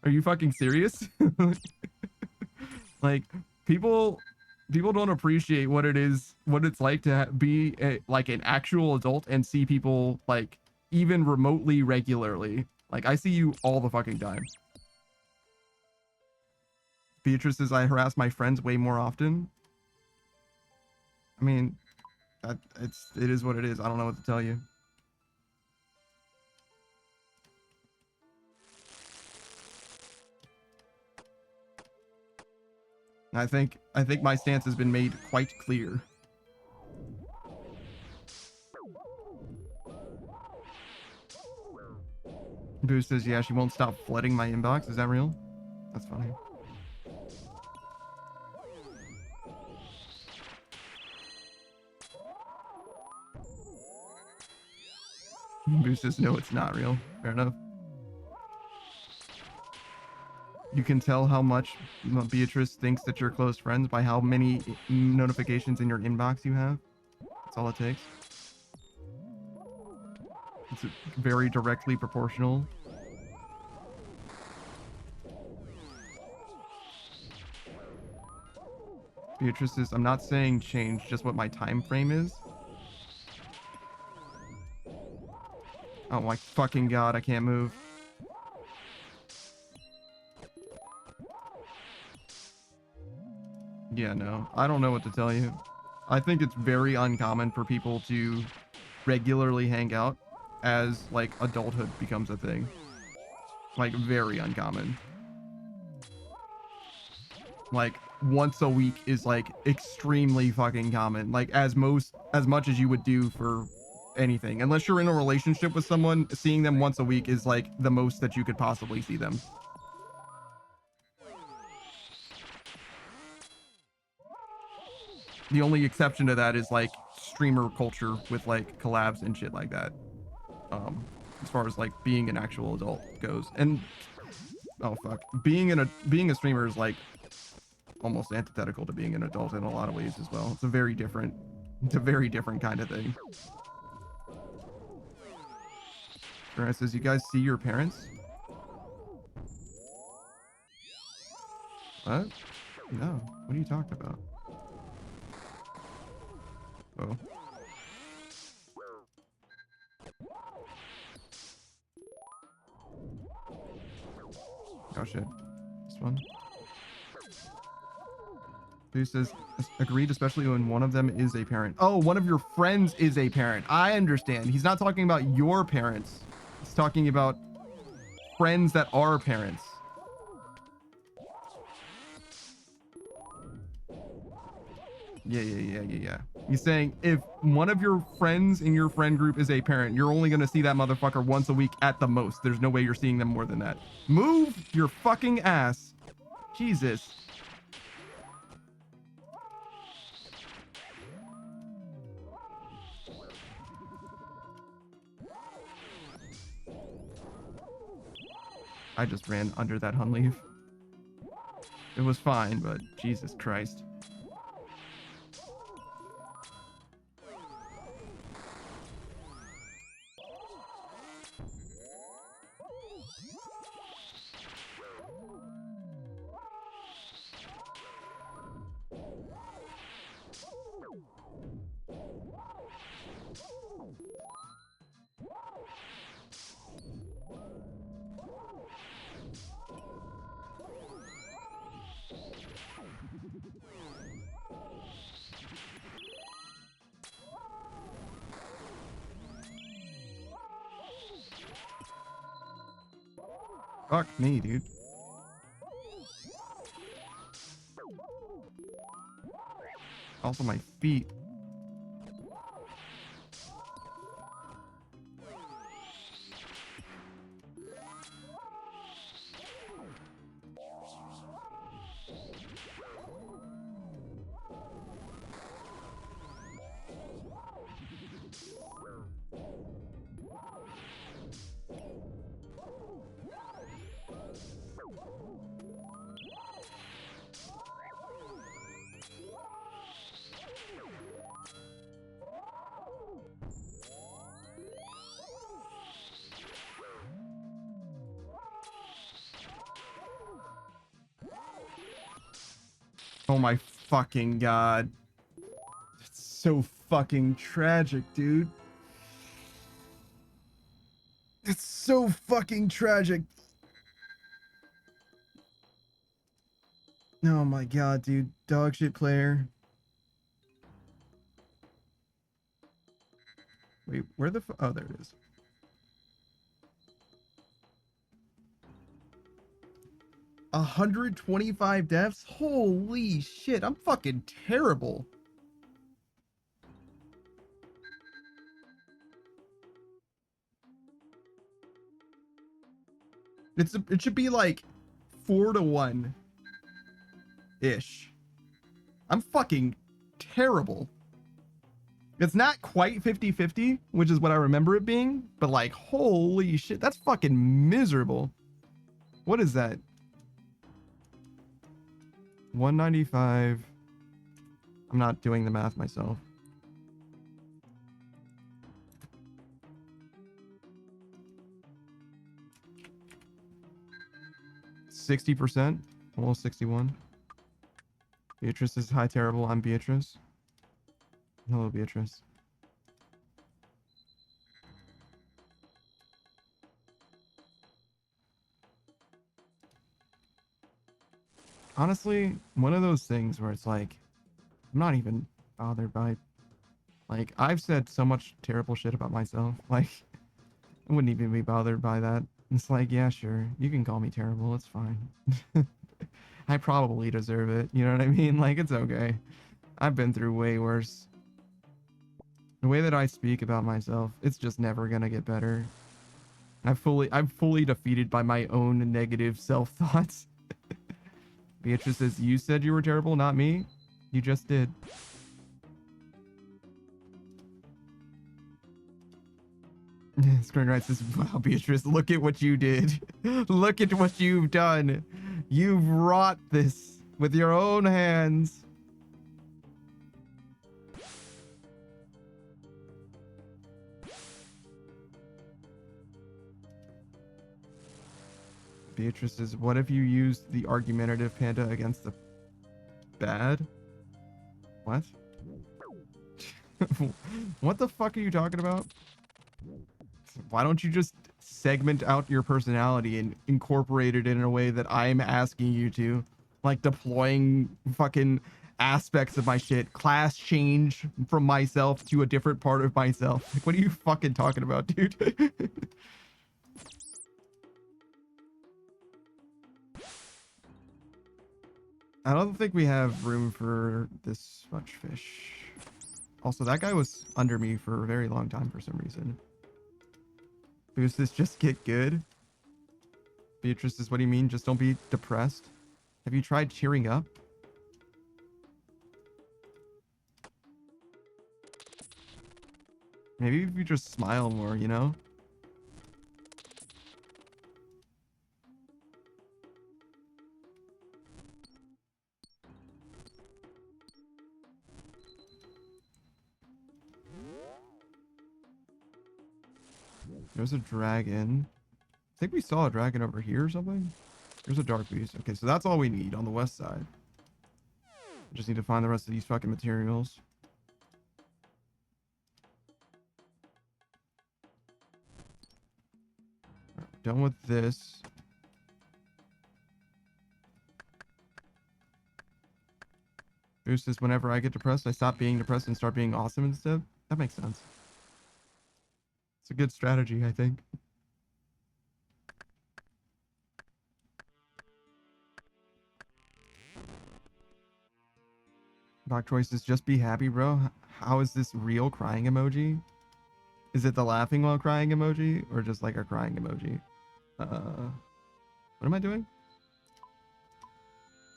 Are you fucking serious? Like, people don't appreciate what it is, what it's like to be like an actual adult and see people like even remotely regularly. Like, I see you all the fucking time. Beatrice says I harass my friends way more often. I mean, it is what it is. I don't know what to tell you. I think my stance has been made quite clear. Boo says, yeah, she won't stop flooding my inbox. Is that real? That's funny. Boo says, no, it's not real. Fair enough. You can tell how much Beatrice thinks that you're close friends by how many notifications in your inbox you have. That's all it takes. It's very directly proportional. Beatrice says, I'm not saying change, just what my time frame is. Oh my fucking god, I can't move. Yeah, no. I don't know what to tell you. I think it's very uncommon for people to regularly hang out as, like, adulthood becomes a thing. Like, very uncommon. Like, once a week is, like, extremely fucking common. Like, as much as you would do for anything. Unless you're in a relationship with someone, seeing them once a week is, like, the most that you could possibly see them. The only exception to that is like streamer culture with like collabs and shit like that. As far as like being an actual adult goes. And oh fuck, being a streamer is like almost antithetical to being an adult in a lot of ways as well. It's a very different kind of thing. Grant says, you guys see your parents? What? No. What are you talking about? Oh. Oh shit. This one. Who says, agreed, especially when one of them is a parent. Oh, one of your friends is a parent. I understand. He's not talking about your parents. He's talking about friends that are parents. Yeah. He's saying if one of your friends in your friend group is a parent, you're only going to see that motherfucker once a week at the most. There's no way you're seeing them more than that. Move your fucking ass. Jesus. I just ran under that Hunlief. It was fine, but Jesus Christ. Fuck me, dude. Also my feet. Oh my fucking god. It's so fucking tragic, dude. It's so fucking tragic. Oh my god, dude. Dog shit player. Wait, where the oh, there it is. A 125 deaths? Holy shit, I'm fucking terrible. It should be like 4-1 ish. I'm fucking terrible. It's not quite 50-50, which is what I remember it being, but like holy shit, that's fucking miserable. What is that? 195. I'm not doing the math myself. %60%, almost 61. Beatrice is high terrible. I'm Beatrice. Hello, Beatrice. Honestly, one of those things where it's like, I'm not even bothered by, like, I've said so much terrible shit about myself. Like, I wouldn't even be bothered by that. It's like, yeah, sure, you can call me terrible. It's fine. I probably deserve it. You know what I mean? Like, it's okay. I've been through way worse. The way that I speak about myself, it's just never gonna get better. I'm fully defeated by my own negative self-thoughts. Beatrice says, you said you were terrible, not me. You just did. Screenwriter says, wow, Beatrice, look at what you did. Look at what you've done. You've wrought this with your own hands. Beatrice says, what if you used the argumentative panda against the bad? What? What the fuck are you talking about? Why don't you just segment out your personality and incorporate it in a way that I'm asking you to? Like deploying fucking aspects of my shit, class change from myself to a different part of myself. Like, what are you fucking talking about, dude? I don't think we have room for this much fish. Also, that guy was under me for a very long time for some reason. Does this just get good? Beatrice says, what do you mean? Just don't be depressed? Have you tried cheering up? Maybe if you just smile more, you know? There's a dragon. I think we saw a dragon over here or something. There's a dark beast. Okay, so that's all we need on the west side. Just need to find the rest of these fucking materials. Right, done with this. Boost is whenever I get depressed, I stop being depressed and start being awesome instead. That makes sense. It's a good strategy, I think. Doc Choice says, just be happy, bro. How is this real crying emoji? Is it the laughing while crying emoji or just like a crying emoji? What am I doing?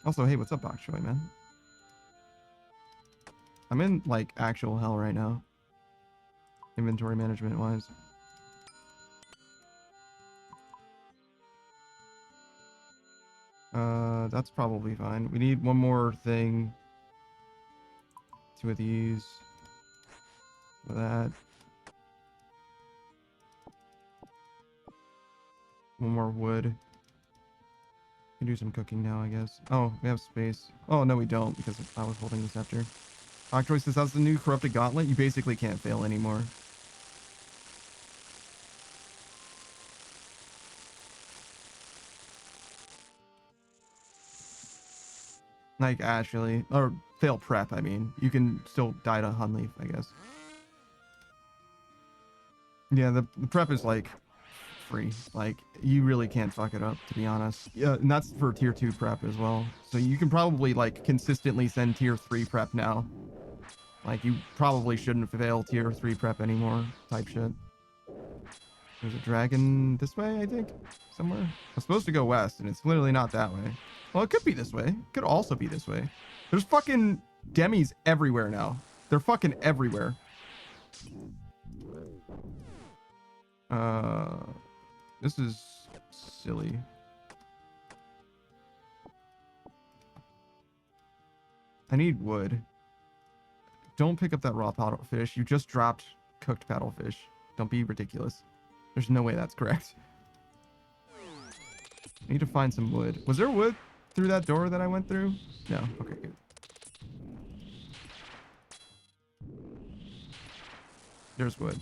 Also, hey, what's up, Bok Choy, man? I'm in like actual hell right now. Inventory management wise. That's probably fine. We need one more thing. 2 of these. That. One more wood. Can do some cooking now, I guess. Oh, we have space. Oh, no, we don't, because I was holding the scepter. Octroy says, that's the new corrupted gauntlet. You basically can't fail anymore. Like, actually. Or fail prep, I mean. You can still die to Hunlief, I guess. Yeah, the prep is, like, free. Like, you really can't fuck it up, to be honest. Yeah, and that's for tier 2 prep as well. So you can probably, like, consistently send tier 3 prep now. Like, you probably shouldn't fail tier 3 prep anymore, type shit. There's a dragon this way, I think, somewhere. I'm supposed to go west, and it's literally not that way. Well, it could be this way. It could also be this way. There's fucking demis everywhere now. They're fucking everywhere. This is silly. I need wood. Don't pick up that raw paddlefish. You just dropped cooked paddlefish. Don't be ridiculous. There's no way that's correct. I need to find some wood. Was there wood through that door that I went through? No. Okay, good. There's wood.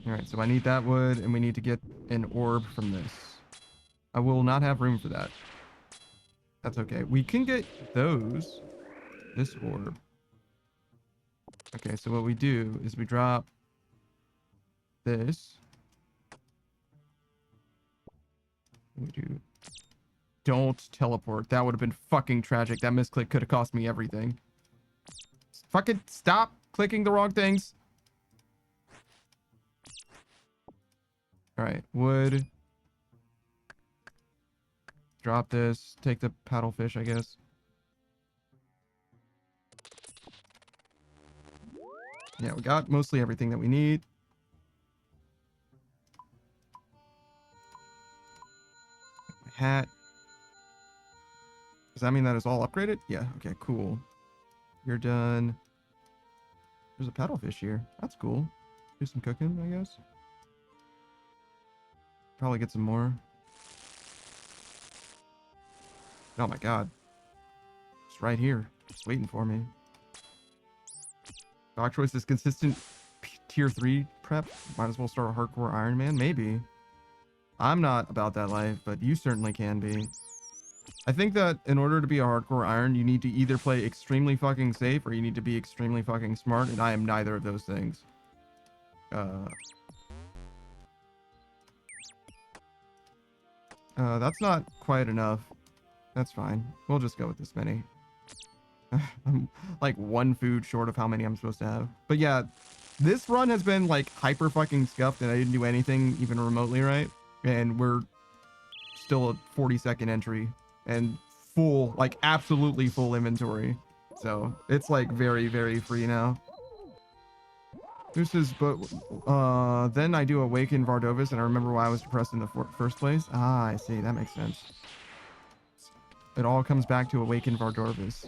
Alright, so I need that wood, and we need to get an orb from this. I will not have room for that. That's okay. We can get those. This orb. Okay, so what we do is we drop this. We do. Don't teleport. That would have been fucking tragic. That misclick could have cost me everything. Fucking stop clicking the wrong things. Alright, wood. Drop this. Take the paddlefish, I guess. Yeah, we got mostly everything that we need. My hat. Does that mean that it's all upgraded? Yeah, okay, cool. You're done. There's a paddlefish here. That's cool. Do some cooking, I guess. Probably get some more. Oh my god. It's right here. Just waiting for me. Dog choice is consistent tier 3 prep. Might as well start a hardcore Iron Man. Maybe. I'm not about that life, but you certainly can be. I think that in order to be a hardcore Iron, you need to either play extremely fucking safe or you need to be extremely fucking smart, and I am neither of those things. That's not quite enough. That's fine. We'll just go with this many. I'm like one food short of how many I'm supposed to have. But yeah, this run has been like hyper fucking scuffed and I didn't do anything even remotely right. And we're still a 40-second entry and full, like absolutely full inventory. So it's like very, very free now. This is, but then I do Awaken Vardovis and I remember why I was depressed in the first place. Ah, I see. That makes sense. It all comes back to Awaken Vardovis.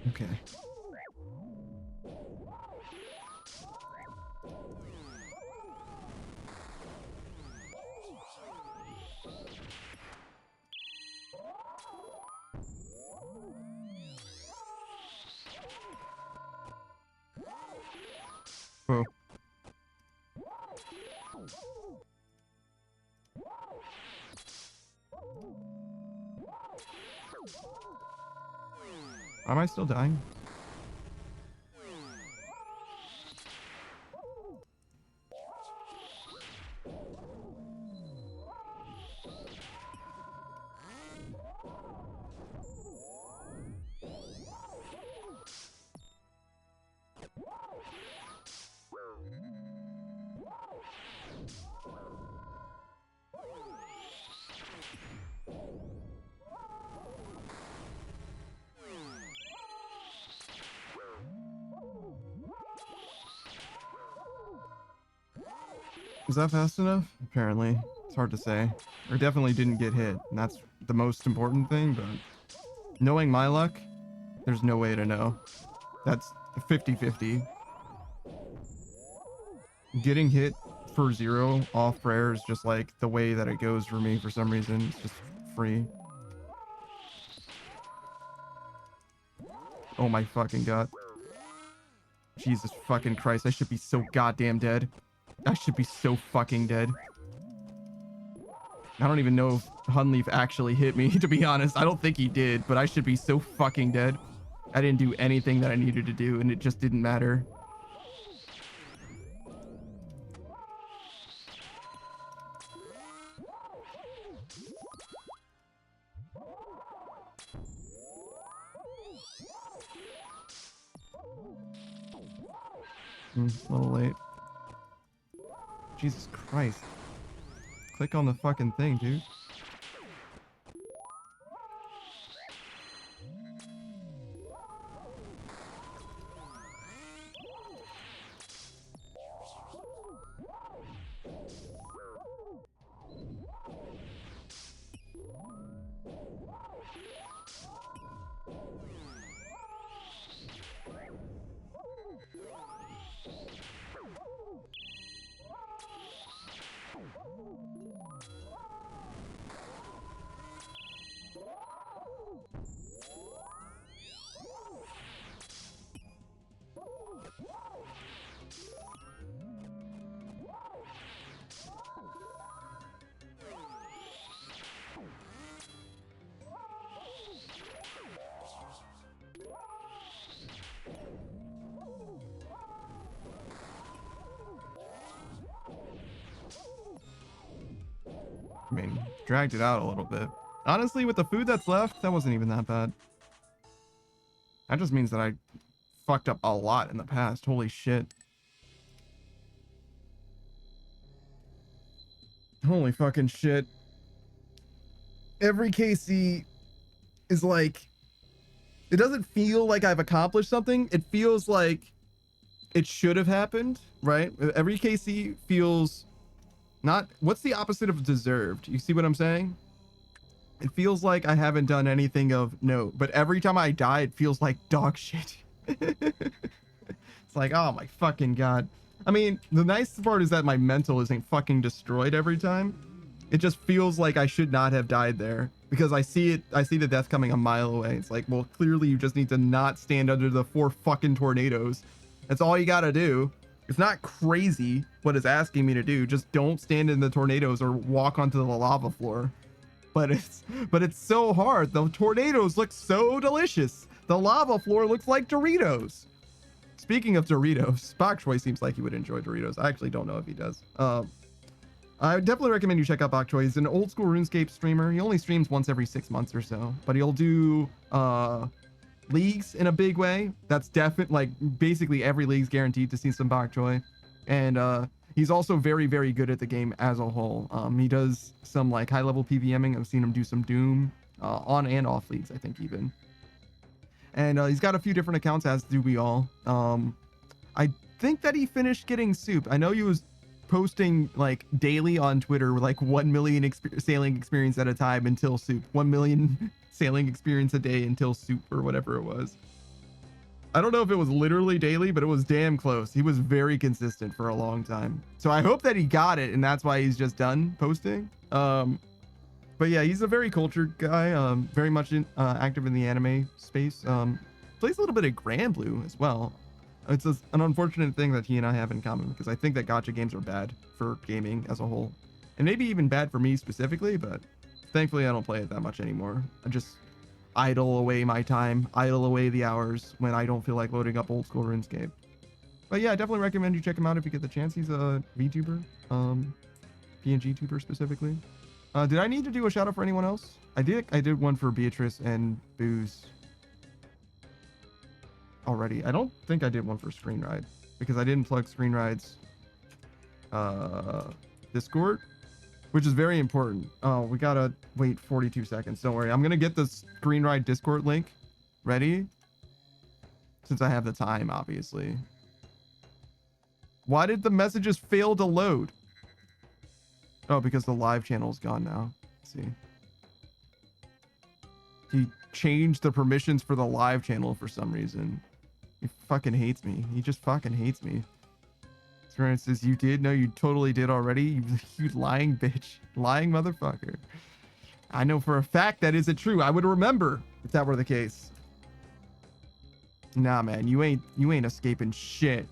Okay. Whoa. Am I still dying? Is that fast enough? Apparently. It's hard to say. Or definitely didn't get hit. And that's the most important thing, but knowing my luck, there's no way to know. That's 50-50. Getting hit for 0 off prayer is just like the way that it goes for me for some reason. It's just free. Oh my fucking god. Jesus fucking Christ. I should be so goddamn dead. I should be so fucking dead. I don't even know if Hunlief actually hit me, to be honest. I don't think he did, but I should be so fucking dead. I didn't do anything that I needed to do, and it just didn't matter. A little late. Jesus Christ. Click on the fucking thing, dude. I mean, dragged it out a little bit. Honestly, with the food that's left, that wasn't even that bad. That just means that I fucked up a lot in the past. Holy shit. Holy fucking shit. Every KC is like... It doesn't feel like I've accomplished something. It feels like it should have happened, right? Every KC feels... Not, what's the opposite of deserved? You see what I'm saying? It feels like I haven't done anything of note, but every time I die, it feels like dog shit. It's like, oh my fucking god. I mean, the nice part is that my mental isn't fucking destroyed every time. It just feels like I should not have died there because I see it. I see the death coming a mile away. It's like, well, clearly you just need to not stand under the 4 fucking tornadoes. That's all you gotta do. It's not crazy what it's asking me to do. Just don't stand in the tornadoes or walk onto the lava floor. But it's so hard. The tornadoes look so delicious. The lava floor looks like Doritos. Speaking of Doritos, Bok Choy seems like he would enjoy Doritos. I actually don't know if he does. I would definitely recommend you check out Bok Choy. He's an old school RuneScape streamer. He only streams once every 6 months or so, but he'll do leagues in a big way. That's definitely, like, basically every league's guaranteed to see some Bok Choy. And he's also very, very good at the game as a whole. He does some like high level PVMing. I've seen him do some Doom on and off leagues, I think, even. And he's got a few different accounts, as do we all. I think that he finished getting soup. I know he was posting like daily on Twitter, like 1 million sailing experience at a time until soup. 1 million sailing experience a day until soup, or whatever it was. I don't know if it was literally daily, but it was damn close. He was very consistent for a long time. So I hope that he got it, and that's why he's just done posting. But yeah, he's a very cultured guy, very much active in the anime space. Plays a little bit of Grand Blue as well. It's an unfortunate thing that he and I have in common, because I think that gacha games are bad for gaming as a whole. And maybe even bad for me specifically, but thankfully I don't play it that much anymore. I just idle away my time, idle away the hours when I don't feel like loading up old school RuneScape. But yeah, I definitely recommend you check him out if you get the chance. He's a VTuber, PNG tuber specifically. Did I need to do a shout out for anyone else? I did one for Beatrice and Booze already. I don't think I did one for Screen Ride because I didn't plug Screen Ride's Discord, which is very important. Oh, we gotta wait 42 seconds. Don't worry. I'm gonna get the Screen Ride Discord link ready since I have the time, obviously. Why did the messages fail to load? Oh, because the live channel's gone now. Let's see. He changed the permissions for the live channel for some reason. He fucking hates me. He just fucking hates me. Screen says, you did? No, you totally did already. You lying bitch. Lying motherfucker. I know for a fact that isn't true. I would remember if that were the case. Nah, man, you ain't escaping shit.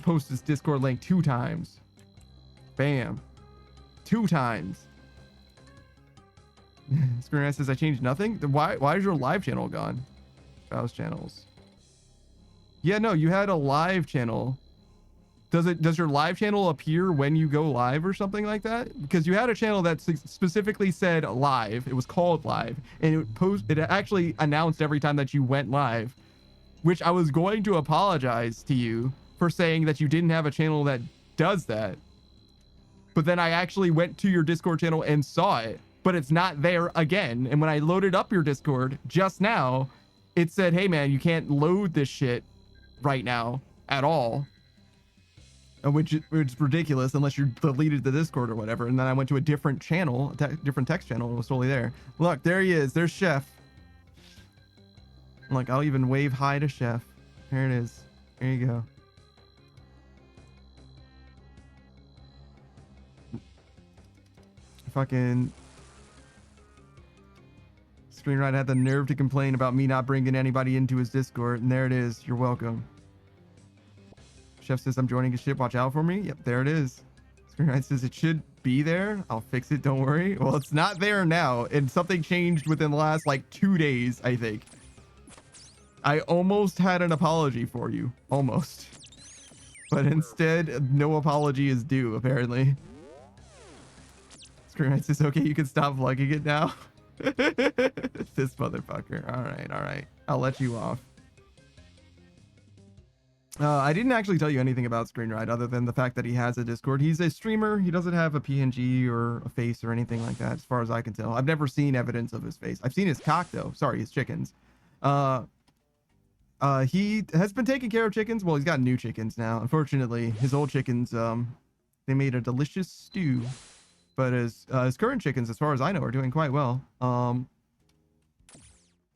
Post this Discord link 2 times. Bam. 2 times. Screen says, I changed nothing? Then why is your live channel gone? Browse channels. Yeah, no, you had a live channel. Does your live channel appear when you go live or something like that? Because you had a channel that specifically said live. It was called live, and it actually announced every time that you went live, which I was going to apologize to you for saying that you didn't have a channel that does that. But then I actually went to your Discord channel and saw it, but it's not there again. And when I loaded up your Discord just now, it said, hey man, you can't load this shit right now at all. Which is ridiculous unless you deleted the Discord or whatever. And then I went to a different channel, different text channel, and it was totally there. Look, there he is. There's Chef. Like, I'll even wave hi to Chef. There it is. There you go. Fucking Screenwriter had the nerve to complain about me not bringing anybody into his Discord, and there it is. You're welcome. Chef says, I'm joining his ship. Watch out for me. Yep, there it is. Screenwriter says, it should be there. I'll fix it. Don't worry. Well, it's not there now, and something changed within the last, like, 2 days, I think. I almost had an apology for you. Almost. But instead, no apology is due, apparently. Screenwriter says, okay, you can stop vlogging it now. This motherfucker. All right. I'll let you off. I didn't actually tell you anything about Screenwrite other than the fact that he has a Discord. He's a streamer. He doesn't have a PNG or a face or anything like that, as far as I can tell. I've never seen evidence of his face. I've seen his cock, though. Sorry, his chickens. He has been taking care of chickens. Well, he's got new chickens now. Unfortunately, his old chickens, they made a delicious stew. But his current chickens, as far as I know, are doing quite well. And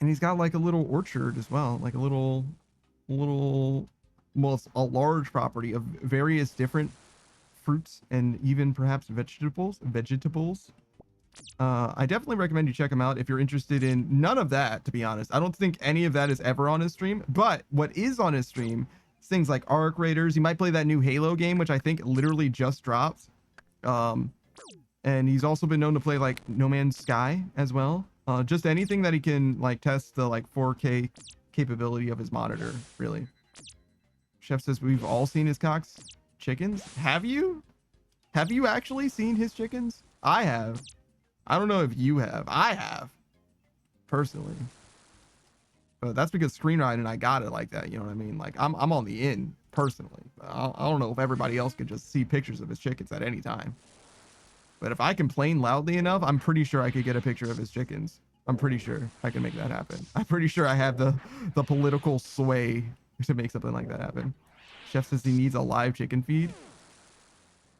he's got like a little orchard as well, like a little, well, it's a large property of various different fruits and even perhaps vegetables. I definitely recommend you check him out if you're interested in none of that, to be honest. I don't think any of that is ever on his stream, but what is on his stream is things like Arc Raiders. He might play that new Halo game, which I think literally just dropped. And he's also been known to play like No Man's Sky as well. Just anything that he can like test the like 4K capability of his monitor, really. Chef says, we've all seen his cock's chickens. Have you? Have you actually seen his chickens? I have. I don't know if you have. I have. Personally. But that's because Screenwrite and I got it like that. You know what I mean? Like, I'm on the in, personally. I don't know if everybody else could just see pictures of his chickens at any time. But if I complain loudly enough, I'm pretty sure I could get a picture of his chickens. I'm pretty sure I can make that happen. I'm pretty sure I have the political sway to make something like that happen. Chef says he needs a live chicken feed.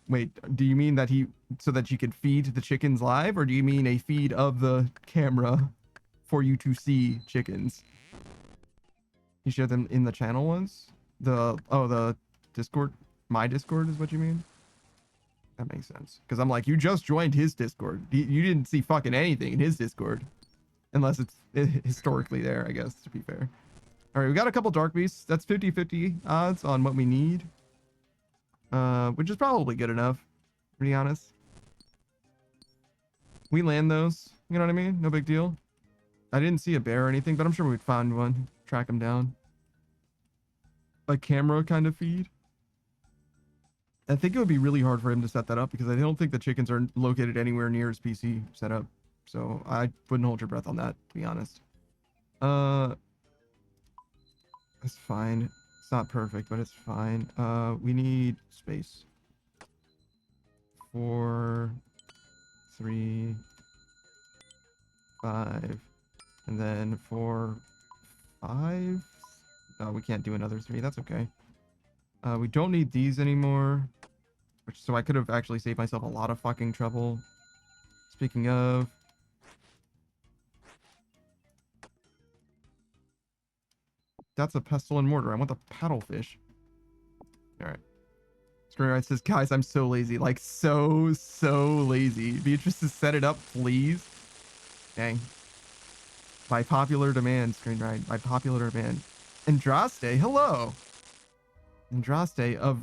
Wait, do you mean that so that you can feed the chickens live, or do you mean a feed of the camera for you to see chickens? You share them in the channel once? The Discord? My Discord is what you mean? That makes sense. Because I'm like, you just joined his Discord. You didn't see fucking anything in his Discord. Unless it's historically there, I guess, to be fair. All right, we got a couple Dark Beasts. That's 50-50 odds on what we need. Which is probably good enough, to be honest. We land those. You know what I mean? No big deal. I didn't see a bear or anything, but I'm sure we'd find one. Track him down. A camera kind of feed. I think it would be really hard for him to set that up because I don't think the chickens are located anywhere near his PC setup. So I wouldn't hold your breath on that, to be honest. It's fine. It's not perfect, but it's fine. We need space. 4, 3, 5, and then 4, 5. No, we can't do another 3. That's okay. We don't need these anymore. So I could have actually saved myself a lot of fucking trouble. Speaking of, that's a pestle and mortar. I want the paddlefish. All right. Screenwriter says, guys, I'm so lazy. Like, so lazy. Beatrice to set it up, please. Dang. By popular demand, Screenwriter. By popular demand. Andraste, hello. Andraste of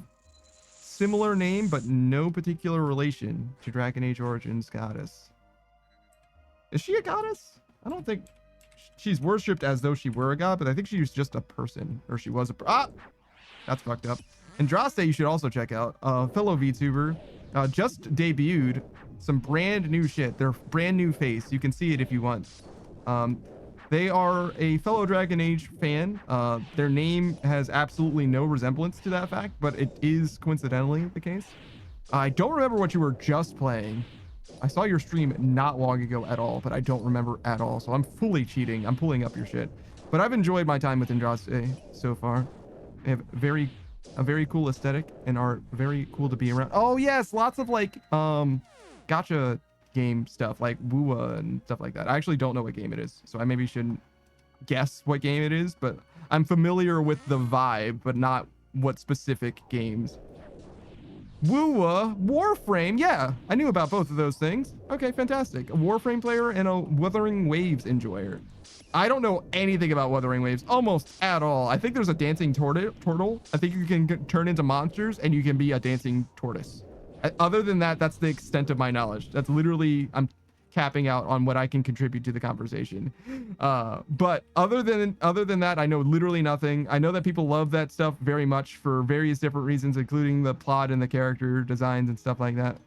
similar name, but no particular relation to Dragon Age Origins goddess. Is she a goddess? I don't think she's worshipped as though she were a god, but I think she's just a person, or she was a that's fucked up. Andraste, you should also check out. Fellow VTuber, just debuted some brand new shit. Their brand new face. You can see it if you want. They are a fellow Dragon Age fan. Their name has absolutely no resemblance to that fact, but it is coincidentally the case. I don't remember what you were just playing. I saw your stream not long ago at all, but I don't remember at all. So I'm fully cheating. I'm pulling up your shit. But I've enjoyed my time with Andraste so far. They have a very cool aesthetic and are very cool to be around. Oh yes, lots of like gacha game stuff like Wua and stuff like that. I actually don't know what game it is, so I maybe shouldn't guess what game it is, but I'm familiar with the vibe, but not what specific games. Wua, Warframe, yeah, I knew about both of those things. Okay, fantastic. A Warframe player and a Wuthering Waves enjoyer. I don't know anything about Wuthering Waves, almost at all. I think there's a dancing turtle. I think you can turn into monsters and you can be a dancing tortoise. Other than that, that's the extent of my knowledge. That's literally, I'm capping out on what I can contribute to the conversation. But other than that, I know literally nothing. I know that people love that stuff very much for various different reasons, including the plot and the character designs and stuff like that.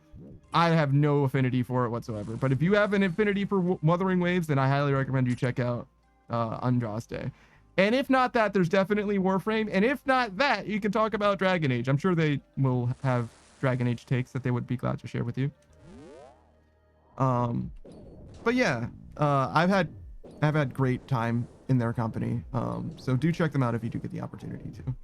I have no affinity for it whatsoever. But if you have an affinity for Wuthering Waves, then I highly recommend you check out Andraste. And if not that, there's definitely Warframe. And if not that, you can talk about Dragon Age. I'm sure they will have Dragon Age takes that they would be glad to share with you. But yeah, I've had great time in their company. So do check them out if you do get the opportunity to.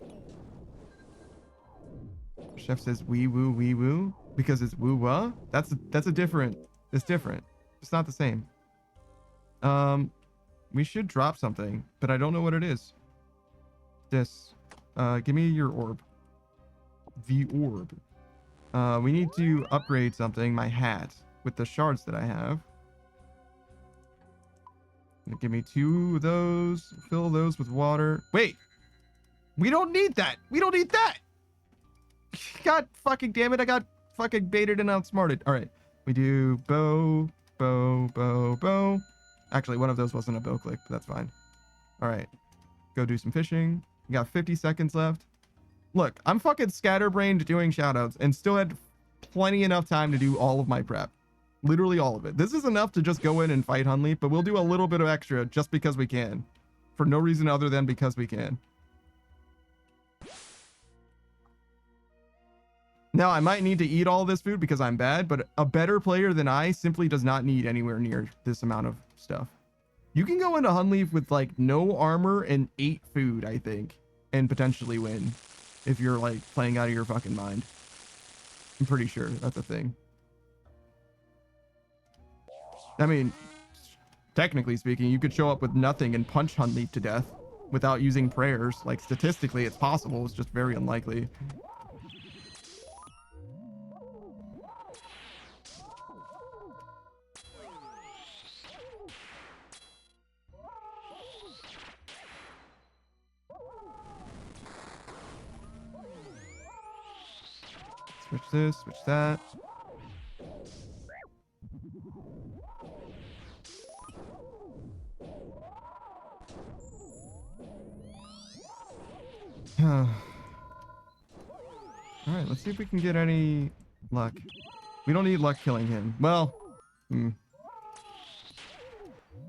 Chef says wee woo because it's woo wah. That's a different. It's different. It's not the same. We should drop something, but I don't know what it is. This. Give me your orb. The orb. We need to upgrade something. My hat with the shards that I have. Give me 2 of those. Fill those with water. Wait. We don't need that. We don't need that. God fucking damn it. I got fucking baited and outsmarted. All right. We do bow. Actually, one of those wasn't a bow click, but that's fine. All right. Go do some fishing. We got 50 seconds left. Look, I'm fucking scatterbrained doing shoutouts and still had plenty enough time to do all of my prep. Literally all of it. This is enough to just go in and fight Hunlief, but we'll do a little bit of extra just because we can. For no reason other than because we can. Now, I might need to eat all this food because I'm bad, but a better player than I simply does not need anywhere near this amount of stuff. You can go into Hunlief with like no armor and 8 food, I think, and potentially win if you're like playing out of your fucking mind. I'm pretty sure that's a thing. I mean, technically speaking, you could show up with nothing and punch Hunlief to death without using prayers. Like, statistically, it's possible. It's just very unlikely. Switch this, switch that. Alright, let's see if we can get any luck. We don't need luck killing him. Well,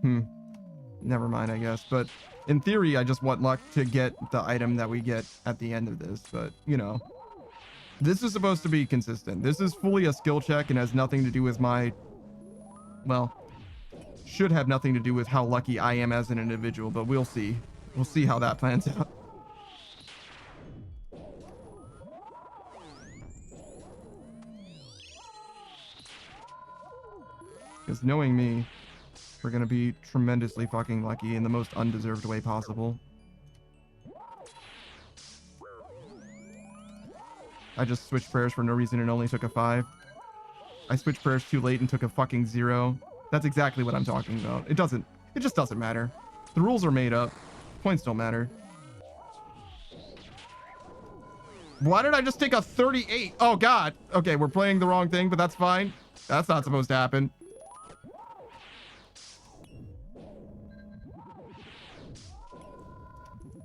never mind, I guess. But in theory, I just want luck to get the item that we get at the end of this. But, you know, this is supposed to be consistent. This is fully a skill check and has nothing to do with my, well, should have nothing to do with how lucky I am as an individual, but we'll see. We'll see how that plans out. Because knowing me, we're going to be tremendously fucking lucky in the most undeserved way possible. I just switched prayers for no reason and only took a 5. I switched prayers too late and took a fucking 0. That's exactly what I'm talking about. It just doesn't matter. The rules are made up. Points don't matter. Why did I just take a 38? Oh, God. Okay, we're playing the wrong thing, but that's fine. That's not supposed to happen.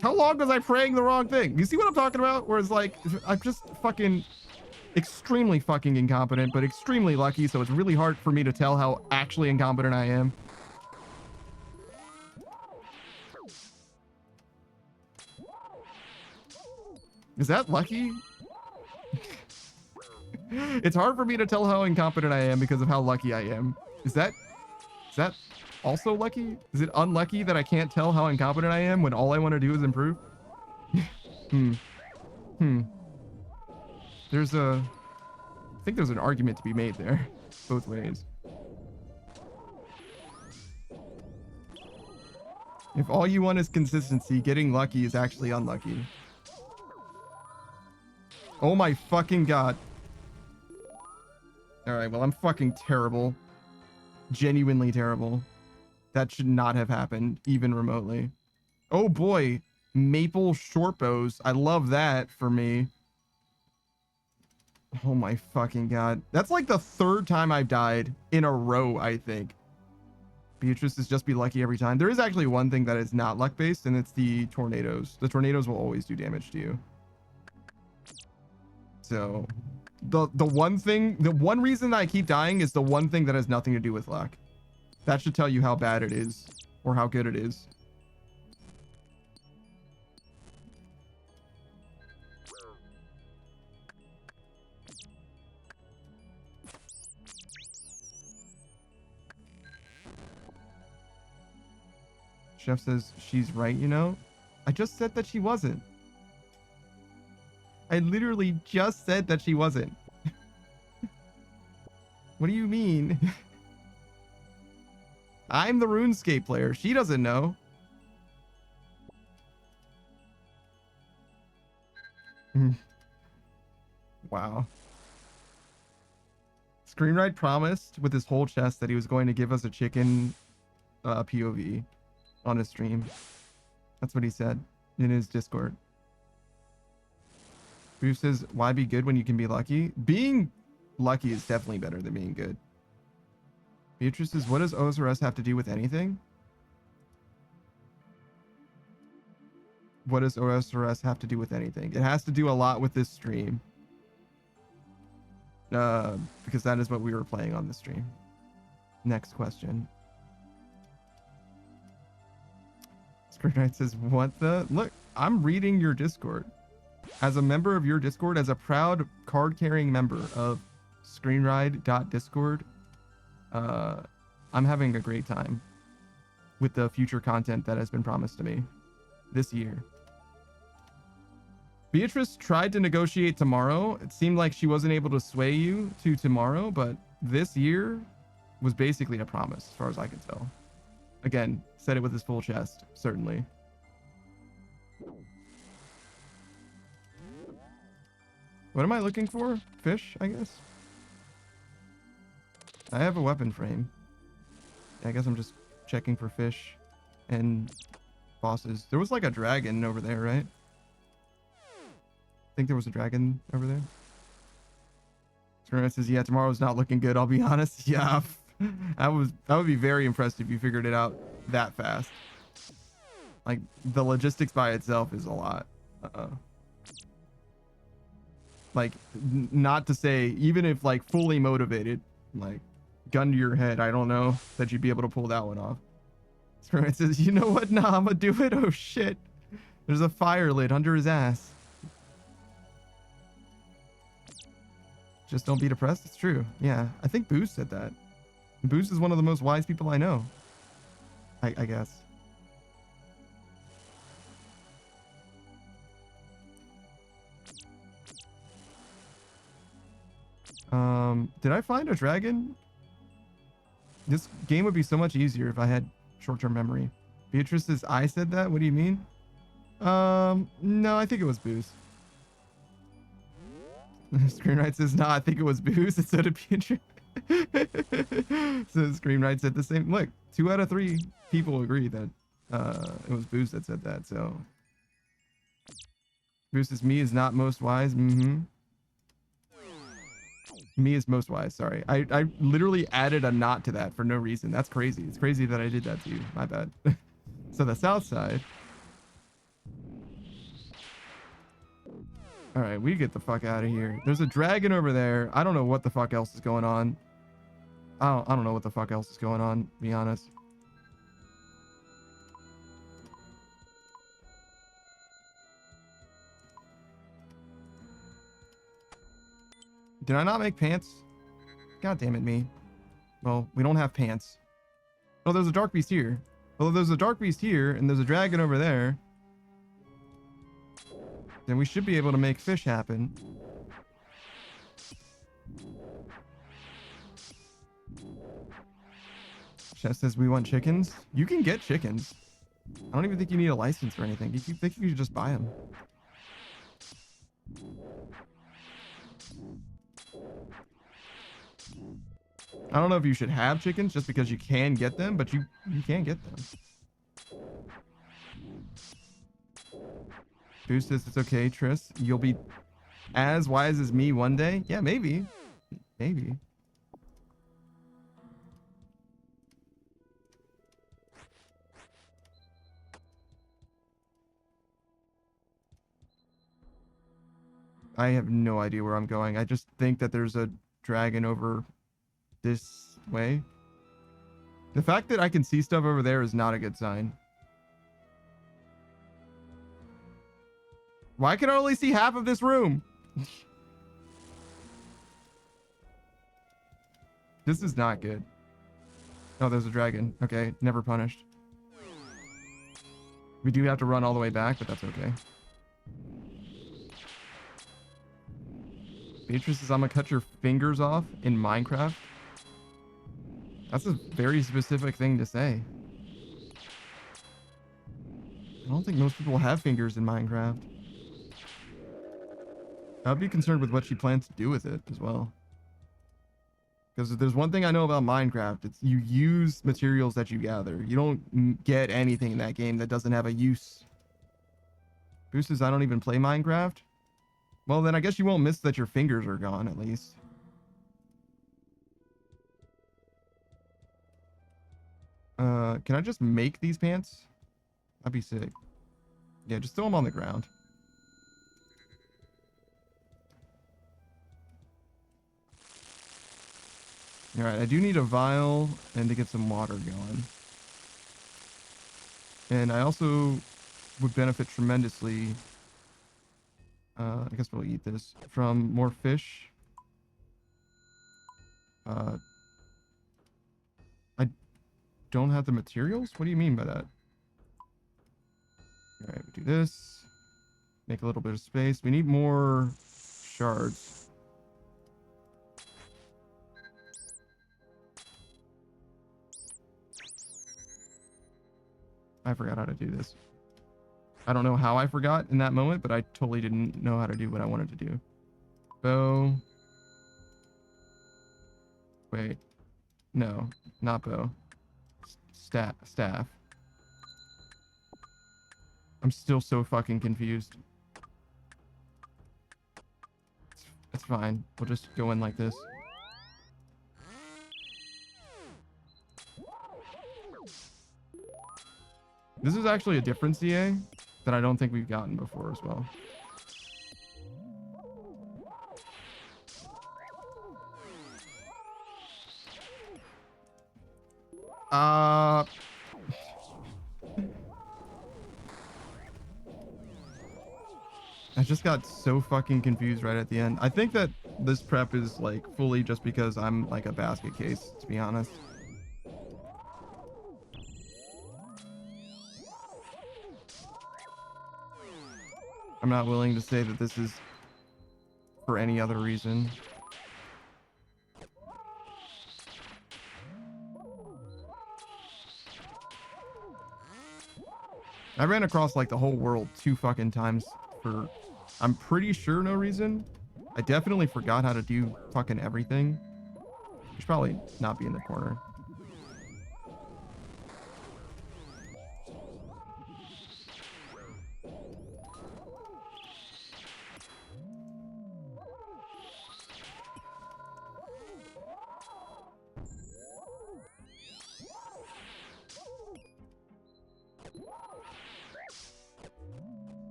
How long was I praying the wrong thing? You see what I'm talking about? Where it's like, I'm just fucking extremely fucking incompetent, but extremely lucky, so it's really hard for me to tell how actually incompetent I am. Is that lucky? It's hard for me to tell how incompetent I am because of how lucky I am. Is that also lucky? Is it unlucky that I can't tell how incompetent I am when all I want to do is improve? I think there's an argument to be made there, both ways. If all you want is consistency, getting lucky is actually unlucky. Oh my fucking God. All right, well, I'm fucking terrible. Genuinely terrible. That should not have happened, even remotely. Oh boy, maple short bows. I love that for me. Oh my fucking God. That's like the 3rd time I've died in a row, I think. Beatrice is just be lucky every time. There is actually one thing that is not luck-based, and it's the tornadoes. The tornadoes will always do damage to you. So, the one reason that I keep dying is the one thing that has nothing to do with luck. That should tell you how bad it is, or how good it is. Chef says she's right, you know? I just said that she wasn't. I literally just said that she wasn't. What do you mean? I'm the Runescape player. She doesn't know. Wow. Screenwrite promised with his whole chest that he was going to give us a chicken POV on his stream. That's what he said in his Discord. Bruce says, why be good when you can be lucky? Being lucky is definitely better than being good. Beatrice says, what does OSRS have to do with anything? What does OSRS have to do with anything? It has to do a lot with this stream. Because that is what we were playing on the stream. Next question. Screenwrite says, what the? Look, I'm reading your Discord. As a member of your Discord, as a proud card-carrying member of screenride.discord, I'm having a great time with the future content that has been promised to me this year. Beatrice tried to negotiate tomorrow. It seemed like she wasn't able to sway you to tomorrow, but this year was basically a promise, as far as I can tell. Again, said it with his full chest, certainly. What am I looking for? Fish, I guess? I have a weapon frame. I guess I'm just checking for fish and bosses. There was like a dragon over there, right? I think there was a dragon over there. Screenwrite says, yeah, tomorrow's not looking good, I'll be honest. Yeah, I would be very impressed if you figured it out that fast. Like, the logistics by itself is a lot. Like, not to say, even if like fully motivated, like gun to your head, I don't know that you'd be able to pull that one off. Screenwrite says, you know what? Nah, I'm gonna do it. Oh shit. There's a fire lit under his ass. Just don't be depressed. It's true. Yeah, I think Booze said that. Booze is one of the most wise people I know. I guess. Did I find a dragon? This game would be so much easier if I had short-term memory. Beatrice says, I said that? What do you mean? No, I think it was Booze. Screenwrite says, nah, I think it was Booze. It said a Beatrice. So Screenwrite said the same. Look, 2 out of 3 people agree that it was Booze that said that, so. Booze says, me is not most wise. Mm-hmm. Me is most wise, sorry. I literally added a not to that for no reason. That's crazy. It's crazy that I did that to you. My bad. So the south side. All right, we get the fuck out of here. There's a dragon over there. I don't know what the fuck else is going on. I don't know what the fuck else is going on, to be honest. Did I not make pants? God damn it, me. Well, we don't have pants. Oh, there's a dark beast here. Well, there's a dark beast here, and there's a dragon over there. Then we should be able to make fish happen. Chef says we want chickens. You can get chickens. I don't even think you need a license or anything. You think you should just buy them. I don't know if you should have chickens just because you can get them, but you can get them. Boost says it's okay, Tris. You'll be as wise as me one day. Yeah, maybe. Maybe. I have no idea where I'm going. I just think that there's a dragon over this way. The fact that I can see stuff over there is not a good sign. Why can I only see half of this room? This is not good. Oh, there's a dragon. Okay, never punished. We do have to run all the way back, but that's okay. Beatrice says, I'm gonna cut your fingers off in Minecraft. That's a very specific thing to say. I don't think most people have fingers in Minecraft. I'd be concerned with what she plans to do with it as well. Because if there's one thing I know about Minecraft, it's you use materials that you gather. You don't get anything in that game that doesn't have a use. Boost says, I don't even play Minecraft. Well, then I guess you won't miss that your fingers are gone, at least. Can I just make these pants? That'd be sick. Yeah, just throw them on the ground. Alright, I do need a vial and to get some water going. And I also would benefit tremendously, I guess we'll eat this, from more fish. I don't have the materials? What do you mean by that? Alright, we do this. Make a little bit of space. We need more shards. I forgot how to do this. I don't know how I forgot in that moment, but I totally didn't know how to do what I wanted to do. Bow. Wait. No, not bow. Staff. I'm still so fucking confused. It's fine. We'll just go in like this. This is actually a different CA that I don't think we've gotten before as well. I just got so fucking confused right at the end. I think that this prep is like fully just because I'm like a basket case, to be honest. I'm not willing to say that this is for any other reason. I ran across like the whole world 2 fucking times for, I'm pretty sure, no reason. I definitely forgot how to do fucking everything. You should probably not be in the corner.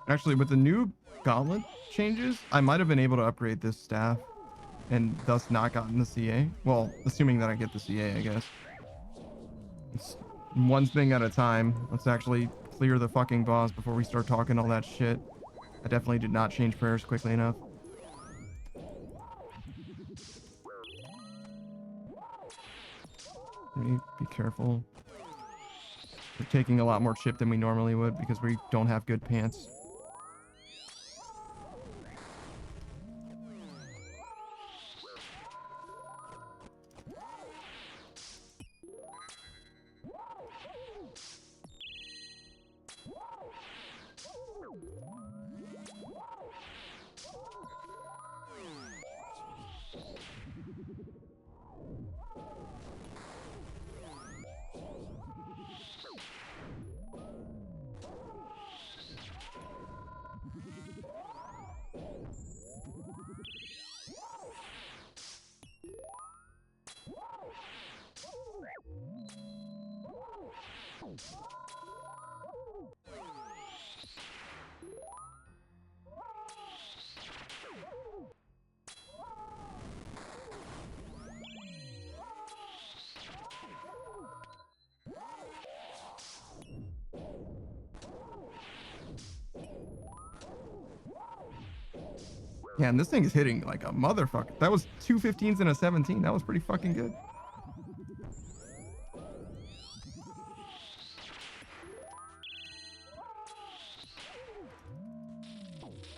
Actually, with the new gauntlet changes, I might have been able to upgrade this staff and thus not gotten the CA. Well, assuming that I get the CA, I guess. It's one thing at a time. Let's actually clear the fucking boss before we start talking all that shit. I definitely did not change prayers quickly enough. Be careful. We're taking a lot more chip than we normally would because we don't have good pants. Yeah, and this thing is hitting like a motherfucker. That was 2 15s and a 17. That was pretty fucking good.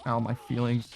Ow, my feelings.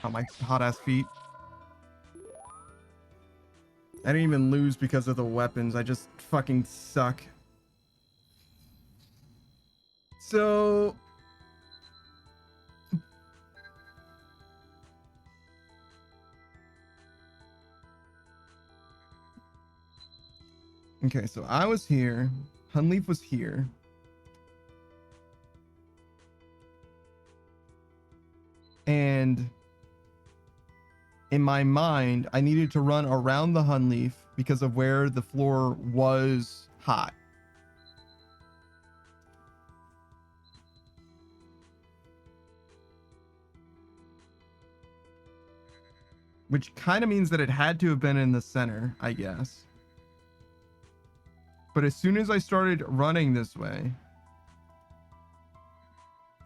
Oh, my hot ass feet. I didn't even lose because of the weapons. I just fucking suck. So... Okay, so I was here. Hunlief was here. And in my mind, I needed to run around the Hunlief because of where the floor was hot. Which kind of means that it had to have been in the center, I guess. But as soon as I started running this way,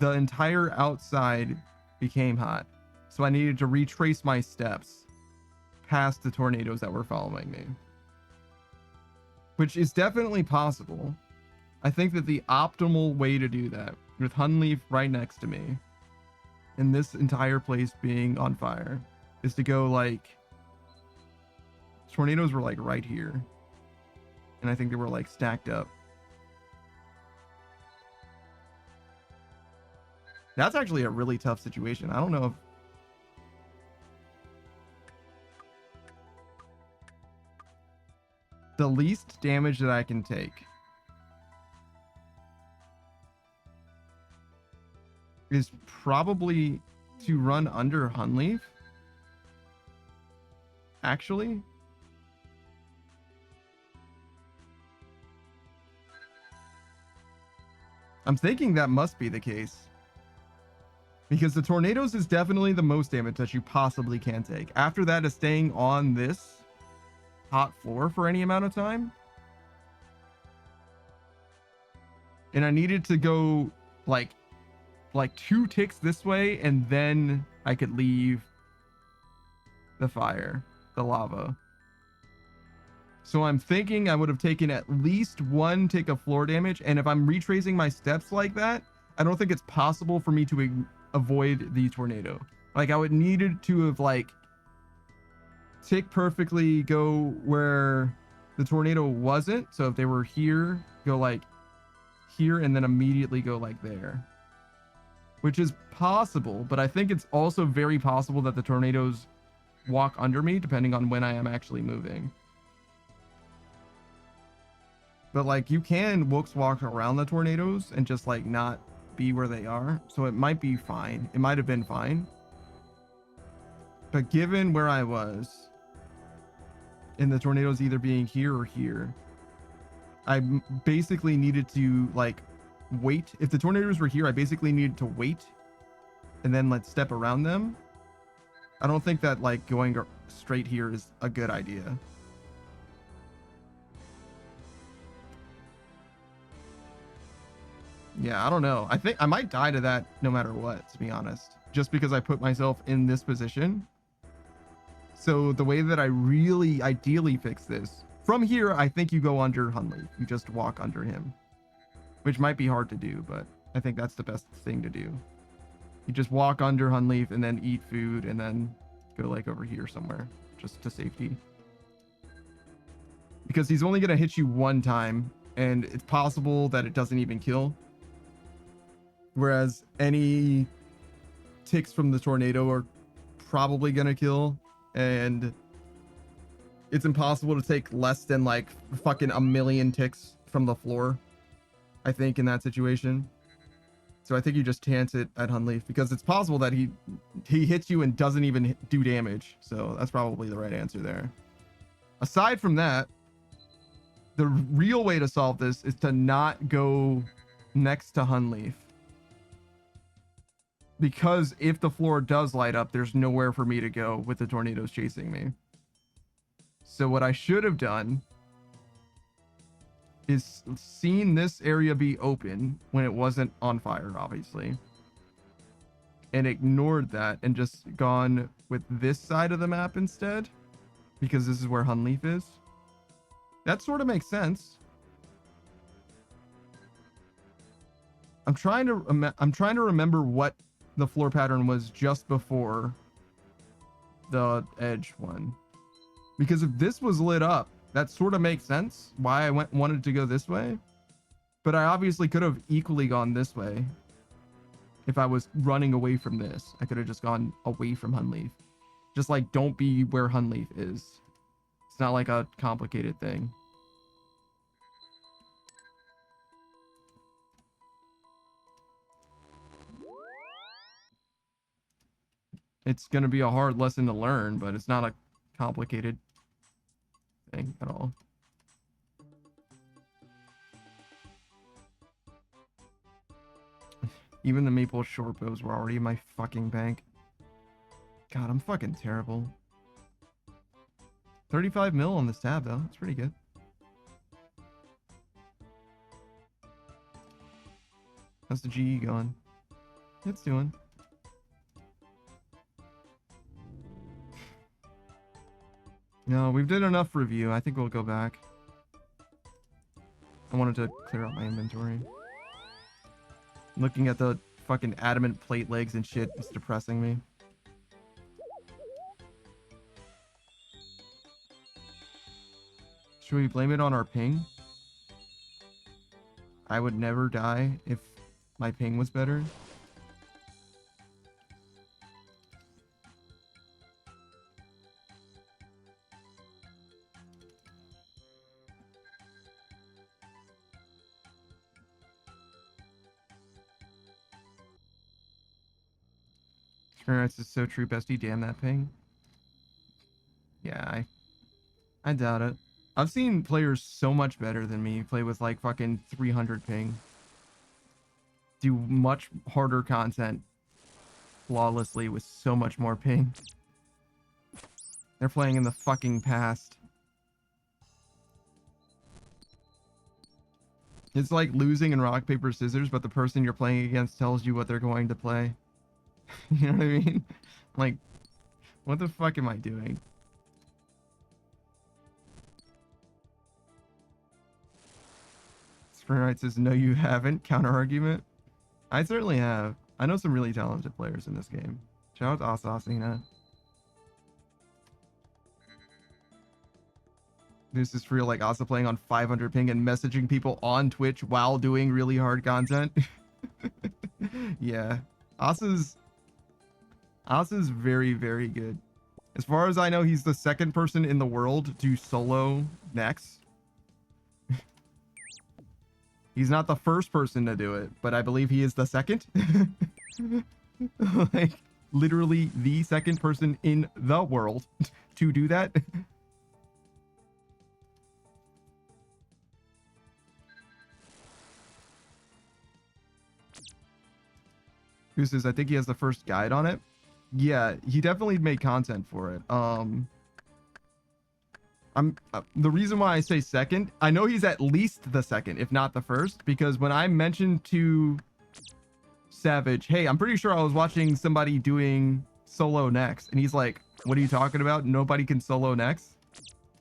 the entire outside became hot. So I needed to retrace my steps past the tornadoes that were following me. Which is definitely possible. I think that the optimal way to do that, with Hunlief right next to me, and this entire place being on fire, is to go like... Tornadoes were like right here. And I think they were like stacked up. That's actually a really tough situation. I don't know if... The least damage that I can take is probably to run under Hunlief. Actually. I'm thinking that must be the case. Because the tornadoes is definitely the most damage that you possibly can take. After that is staying on this hot floor for any amount of time. And I needed to go like 2 ticks this way, and then I could leave the fire, the lava. So I'm thinking I would have taken at least 1 tick of floor damage. And if I'm retracing my steps like that, I don't think it's possible for me to avoid the tornado. Like I would needed to have like tick perfectly, go where the tornado wasn't. So if they were here, go like here and then immediately go like there, which is possible. But I think it's also very possible that the tornadoes walk under me depending on when I am actually moving. But like you can walk around the tornadoes and just like not be where they are. So it might be fine. It might have been fine. But given where I was and the tornadoes either being here or here, I basically needed to like wait. If the tornadoes were here, I basically needed to wait and then let's step around them. I don't think that like going straight here is a good idea. Yeah, I don't know. I think I might die to that no matter what, to be honest, just because I put myself in this position. So the way that I really ideally fix this from here, I think you go under Hunlief. You just walk under him, which might be hard to do, but I think that's the best thing to do. You just walk under Hunlief and then eat food and then go like over here somewhere just to safety. Because he's only going to hit you 1 time and it's possible that it doesn't even kill. Whereas any ticks from the tornado are probably going to kill, and it's impossible to take less than like fucking a million ticks from the floor, I think, in that situation. So I think you just chance it at Hunlief because it's possible that he hits you and doesn't even do damage. So that's probably the right answer there. Aside from that, the real way to solve this is to not go next to Hunlief. Because if the floor does light up, there's nowhere for me to go with the tornadoes chasing me. So what I should have done is seen this area be open when it wasn't on fire, obviously, and ignored that and just gone with this side of the map instead, because this is where Hunlief is. That sort of makes sense. I'm trying to remember what the floor pattern was just before the edge one, because if this was lit up, that sort of makes sense why I wanted to go this way. But I obviously could have equally gone this way. If I was running away from this, I could have just gone away from Hunlief. Just like, don't be where Hunlief is. It's not like a complicated thing. It's going to be a hard lesson to learn, but it's not a complicated thing at all. Even the maple short bows were already in my fucking bank. God, I'm fucking terrible. 35 mil on this tab, though. That's pretty good. How's the GE going? It's doing. No, we've did enough review. I think we'll go back. I wanted to clear out my inventory. Looking at the fucking adamant plate legs and shit is depressing me. Should we blame it on our ping? I would never die if my ping was better. Experience is so true, bestie. Damn that ping. Yeah, I doubt it. I've seen players so much better than me play with like fucking 300 ping. Do much harder content flawlessly with so much more ping. They're playing in the fucking past. It's like losing in rock, paper, scissors, but the person you're playing against tells you what they're going to play. You know what I mean? Like, what the fuck am I doing? Springwright says, no, you haven't. Counter argument. I certainly have. I know some really talented players in this game. Shout out to Asasina. This is real, like Asa playing on 500 ping and messaging people on Twitch while doing really hard content. Yeah. Asa's very, very good. As far as I know, he's the second person in the world to solo Nex. He's not the first person to do it, but I believe he is the second. Like, literally the second person in the world to do that. Who says, I think he has the first guide on it. Yeah, he definitely made content for it. The reason why I say second, I know he's at least the second, if not the first, because when I mentioned to Savage, hey, I'm pretty sure I was watching somebody doing solo Nex, and he's like, what are you talking about? Nobody can solo Nex?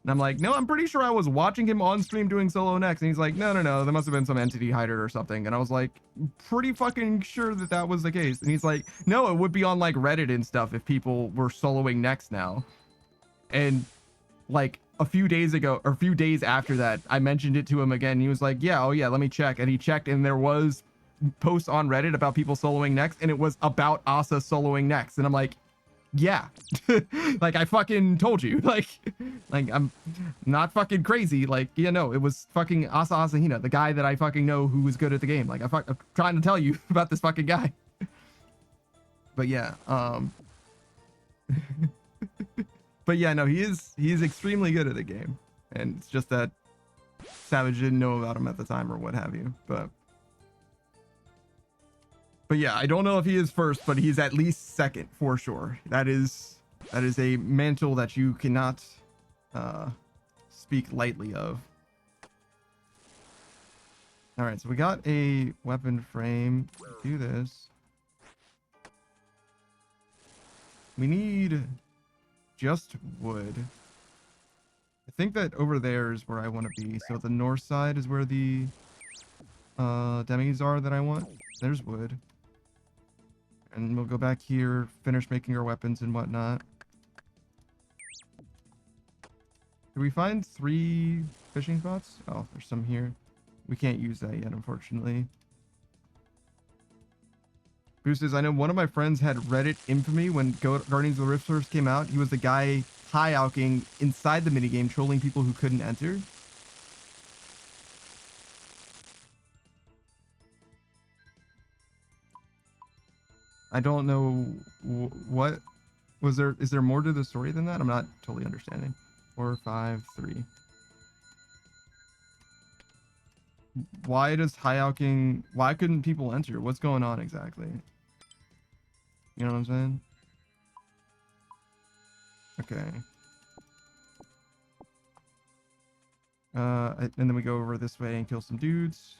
And I'm like, no, I'm pretty sure I was watching him on stream doing solo Nex. And he's like, no, there must have been some entity hider or something. And I was like, pretty fucking sure that that was the case. And he's like, no, it would be on like Reddit and stuff if people were soloing Nex now. And like a few days ago, or a few days after that, I mentioned it to him again. He was like, yeah, oh yeah, let me check. And he checked, and there was posts on Reddit about people soloing Nex, and it was about Asa soloing Nex. And I'm like, yeah. Like, I fucking told you. Like I'm not crazy. Like, yeah, no, it was fucking Asa Asahina, the guy that I fucking know who was good at the game. Like, I'm trying to tell you about this fucking guy. But yeah, but yeah, no, he is extremely good at the game, and it's just that Savage didn't know about him at the time or what have you. But yeah, I don't know if he is first, but he's at least second for sure. That is a mantle that you cannot speak lightly of. All right, so we got a weapon frame. Do this. We need just wood. I think that over there is where I want to be. So the north side is where the demis are that I want. There's wood. And we'll go back here, finish making our weapons and whatnot. Did we find 3 fishing spots? Oh, there's some here. We can't use that yet, unfortunately. Boost says, I know one of my friends had Reddit infamy when Guardians of the Rift first came out. He was the guy high-alking inside the minigame, trolling people who couldn't enter. I don't know what was there. Is there more to the story than that? I'm not totally understanding. 4, 5, 3. Why does high-alking? Why couldn't people enter? What's going on exactly? You know what I'm saying? Okay. And then we go over this way and kill some dudes.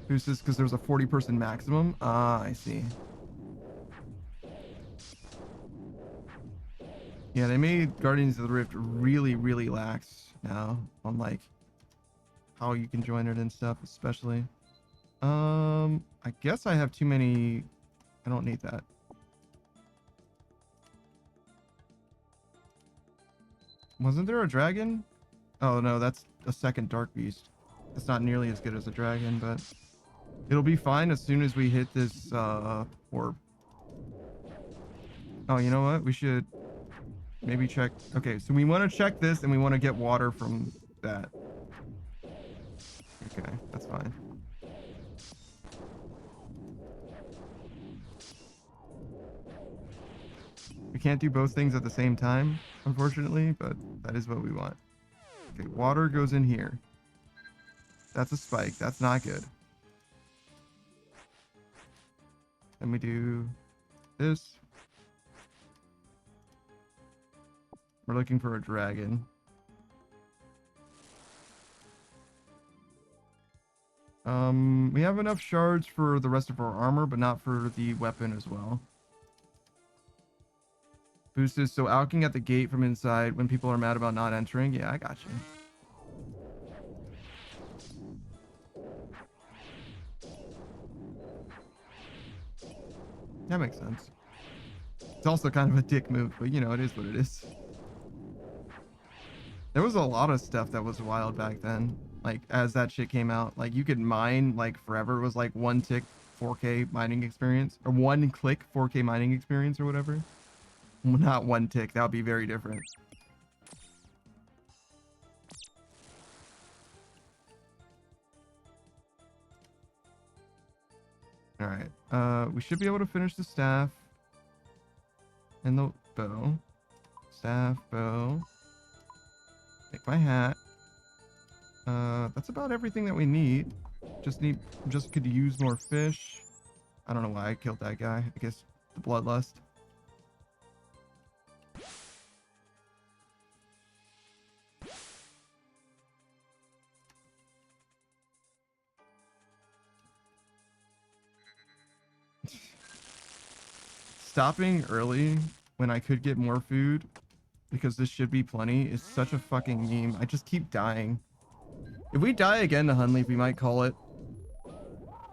Who's this? Because there's a 40-person maximum. Ah, I see. Yeah, they made Guardians of the Rift really, really lax now on like how you can join it and stuff, especially. I guess I have too many. I don't need that. Wasn't there a dragon? Oh no, that's a second dark beast. It's not nearly as good as a dragon, but it'll be fine as soon as we hit this orb. Oh, you know what? We should maybe check. Okay, so we want to check this and we want to get water from that. Okay, that's fine. We can't do both things at the same time, unfortunately, but that is what we want. Okay, water goes in here. That's a spike. That's not good. Then we do this. We're looking for a dragon. We have enough shards for the rest of our armor, but not for the weapon as well. Boosted, so alking at the gate from inside when people are mad about not entering. Yeah, I got you. That makes sense. It's also kind of a dick move, but you know, it is what it is. There was a lot of stuff that was wild back then. Like, as that shit came out, like, you could mine, like, forever. It was, like, 1 tick 4K mining experience. Or 1 click 4K mining experience or whatever. Not 1 tick. That would be very different. Alright. We should be able to finish the staff. And the bow. Staff, bow. Make my hat. That's about everything that we need. Just could use more fish. I don't know why I killed that guy. I guess the bloodlust. Stopping early when I could get more food because this should be plenty is such a fucking meme. I just keep dying. If we die again to Hunlief, we might call it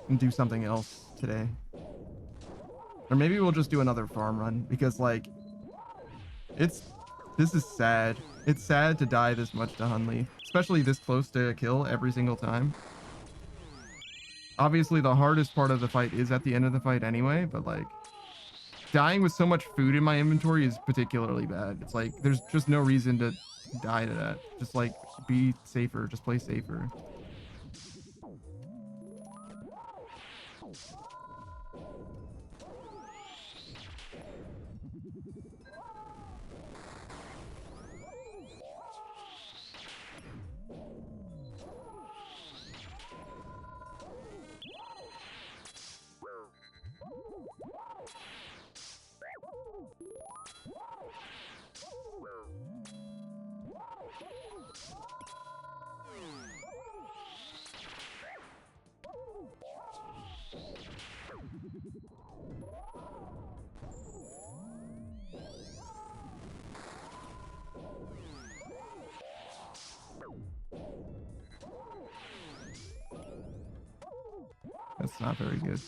and do something else today. Or maybe we'll just do another farm run because, like, this is sad. It's sad to die this much to Hunlief, especially this close to a kill every single time. Obviously, the hardest part of the fight is at the end of the fight anyway, but, like, dying with so much food in my inventory is particularly bad. It's like, there's just no reason to die to that. Just, like, be safer. Just play safer. That's not very good.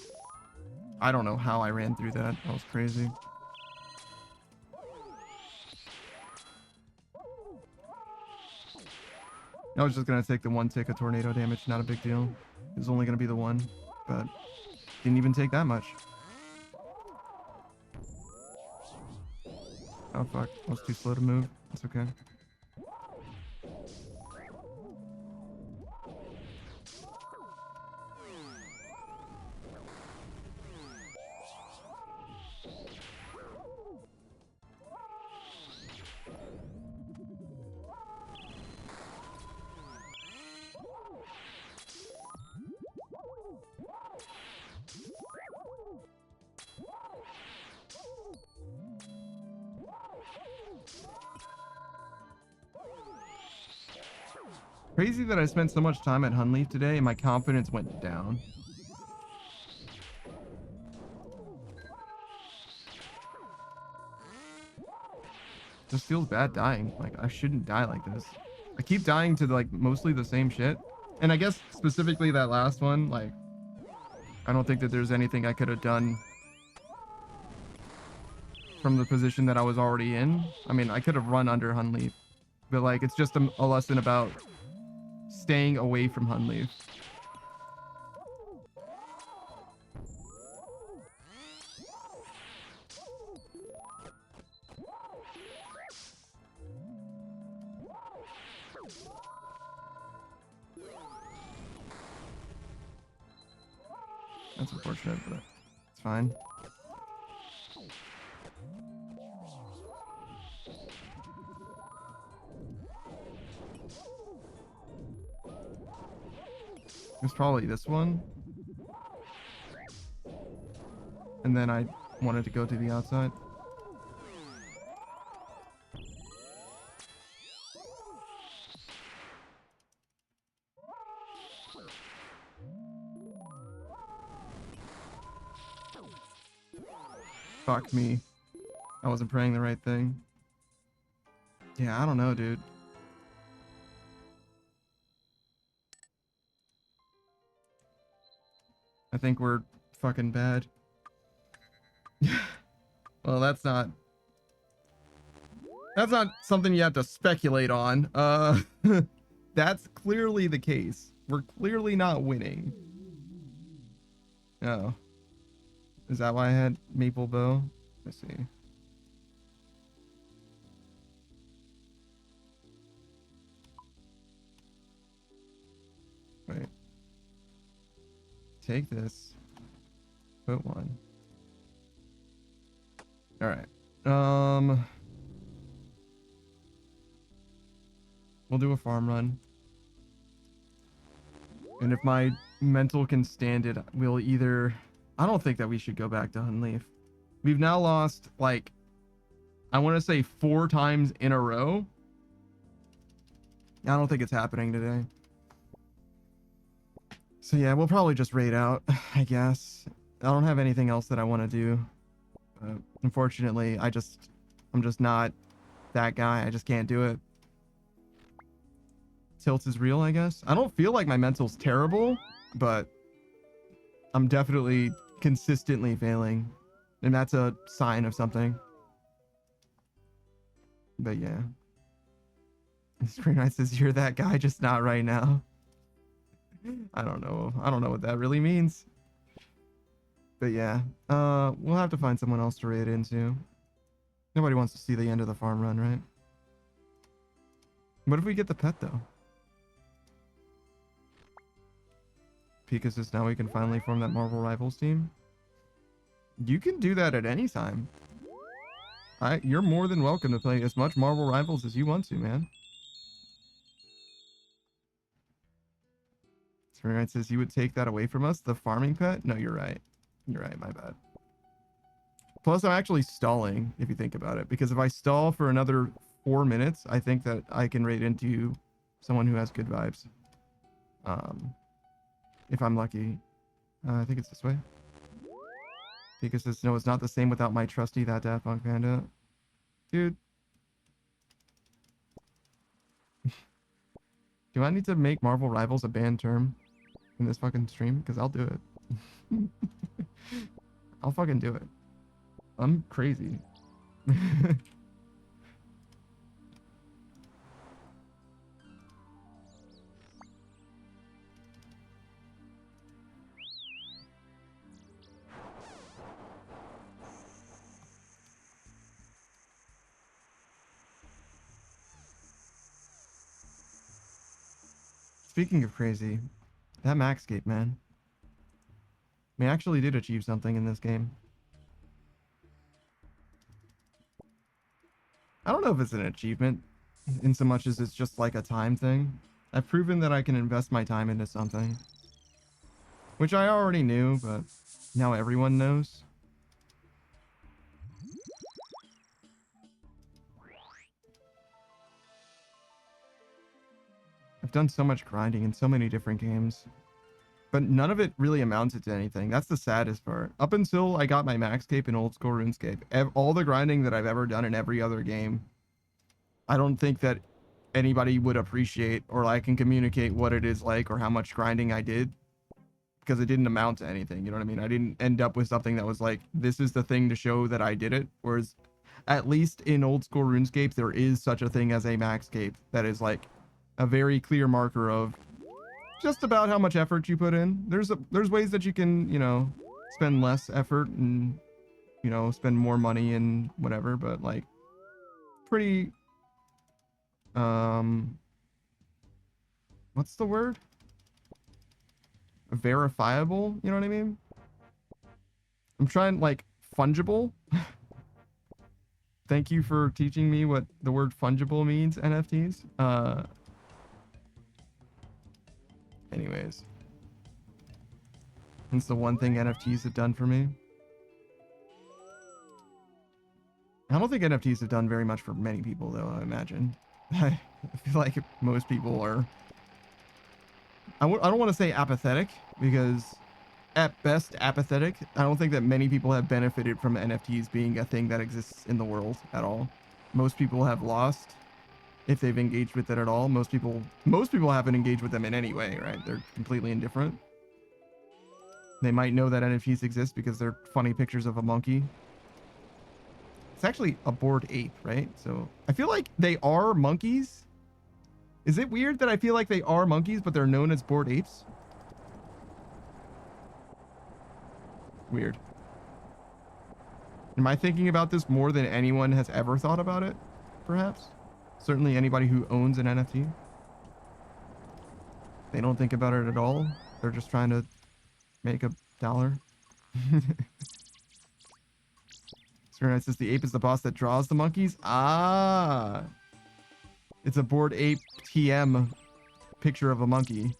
I don't know how I ran through that. That was crazy. I was just going to take the 1 tick of tornado damage. Not a big deal. It was only going to be the 1, but didn't even take that much. Oh, fuck. I was too slow to move. That's okay. Crazy that I spent so much time at Hunlief today and my confidence went down. Just feels bad dying. Like, I shouldn't die like this. I keep dying to, like, mostly the same shit. And I guess specifically that last one, like, I don't think that there's anything I could have done from the position that I was already in. I mean, I could have run under Hunlief, but, like, it's just a lesson about staying away from Hunlief. That's unfortunate, but it's fine. It's probably this one. And then I wanted to go to the outside. Fuck me. I wasn't praying the right thing. Yeah, I don't know, dude. I think we're fucking bad. Well, that's not something you have to speculate on. That's clearly the case. We're clearly not winning. Oh. Is that why I had Maple Bow? Let's see. Wait. Take this. Put one. Alright. We'll do a farm run. And if my mental can stand it, we'll either... I don't think that we should go back to Hunlief. We've now lost, like, I want to say 4 times in a row. I don't think it's happening today. So yeah, we'll probably just raid out, I guess. I don't have anything else that I want to do. Unfortunately, I'm just not that guy. I just can't do it. Tilt is real, I guess. I don't feel like my mental's terrible, but I'm definitely consistently failing. And that's a sign of something. But yeah. Screen Knight says, you're that guy, just not right now. I don't know. I don't know what that really means. But yeah. We'll have to find someone else to raid into. Nobody wants to see the end of the farm run, right? What if we get the pet, though? Pika says, now we can finally form that Marvel Rivals team. You can do that at any time. You're more than welcome to play as much Marvel Rivals as you want to, man. Spirit says, you would take that away from us? The farming pet? No, you're right. You're right, my bad. Plus, I'm actually stalling, if you think about it. Because if I stall for another 4 minutes, I think that I can raid into someone who has good vibes. If I'm lucky. I think it's this way. Pika says, no, it's not the same without my trusty that Daft Punk Panda. Dude. Do I need to make Marvel Rivals a banned term in this fucking stream? Because I'll do it. I'll fucking do it. I'm crazy. Speaking of crazy, that Maxscape, man. We actually did achieve something in this game. I don't know if it's an achievement, in so much as it's just like a time thing. I've proven that I can invest my time into something. Which I already knew, but now everyone knows. I've done so much grinding in so many different games. But none of it really amounted to anything. That's the saddest part. Up until I got my Maxscape in Old School Runescape, all the grinding that I've ever done in every other game, I don't think that anybody would appreciate or I can communicate what it is like or how much grinding I did. Because it didn't amount to anything, you know what I mean? I didn't end up with something that was like, this is the thing to show that I did it. Whereas, at least in Old School Runescape, there is such a thing as a Maxscape that is like a very clear marker of just about how much effort you put in. There's ways that you can, you know, spend less effort and, you know, spend more money and whatever, but like pretty, what's the word? Verifiable, you know what I mean? I'm trying, like, fungible. Thank you for teaching me what the word fungible means, NFTs. Anyways. It's the one thing NFTs have done for me. I don't think NFTs have done very much for many people, though, I imagine. I feel like most people are... I don't want to say apathetic, because at best apathetic. I don't think that many people have benefited from NFTs being a thing that exists in the world at all. Most people have lost if they've engaged with it at all. Most people haven't engaged with them in any way, right? They're completely indifferent. They might know that NFTs exist because they're funny pictures of a monkey. It's actually a bored ape, right? So I feel like they are monkeys. Is it weird that I feel like they are monkeys, but they're known as bored apes? Weird. Am I thinking about this more than anyone has ever thought about it? Perhaps? Certainly anybody who owns an NFT. They don't think about it at all. They're just trying to make $1. It says the ape is the boss that draws the monkeys. Ah, it's a bored ape TM picture of a monkey.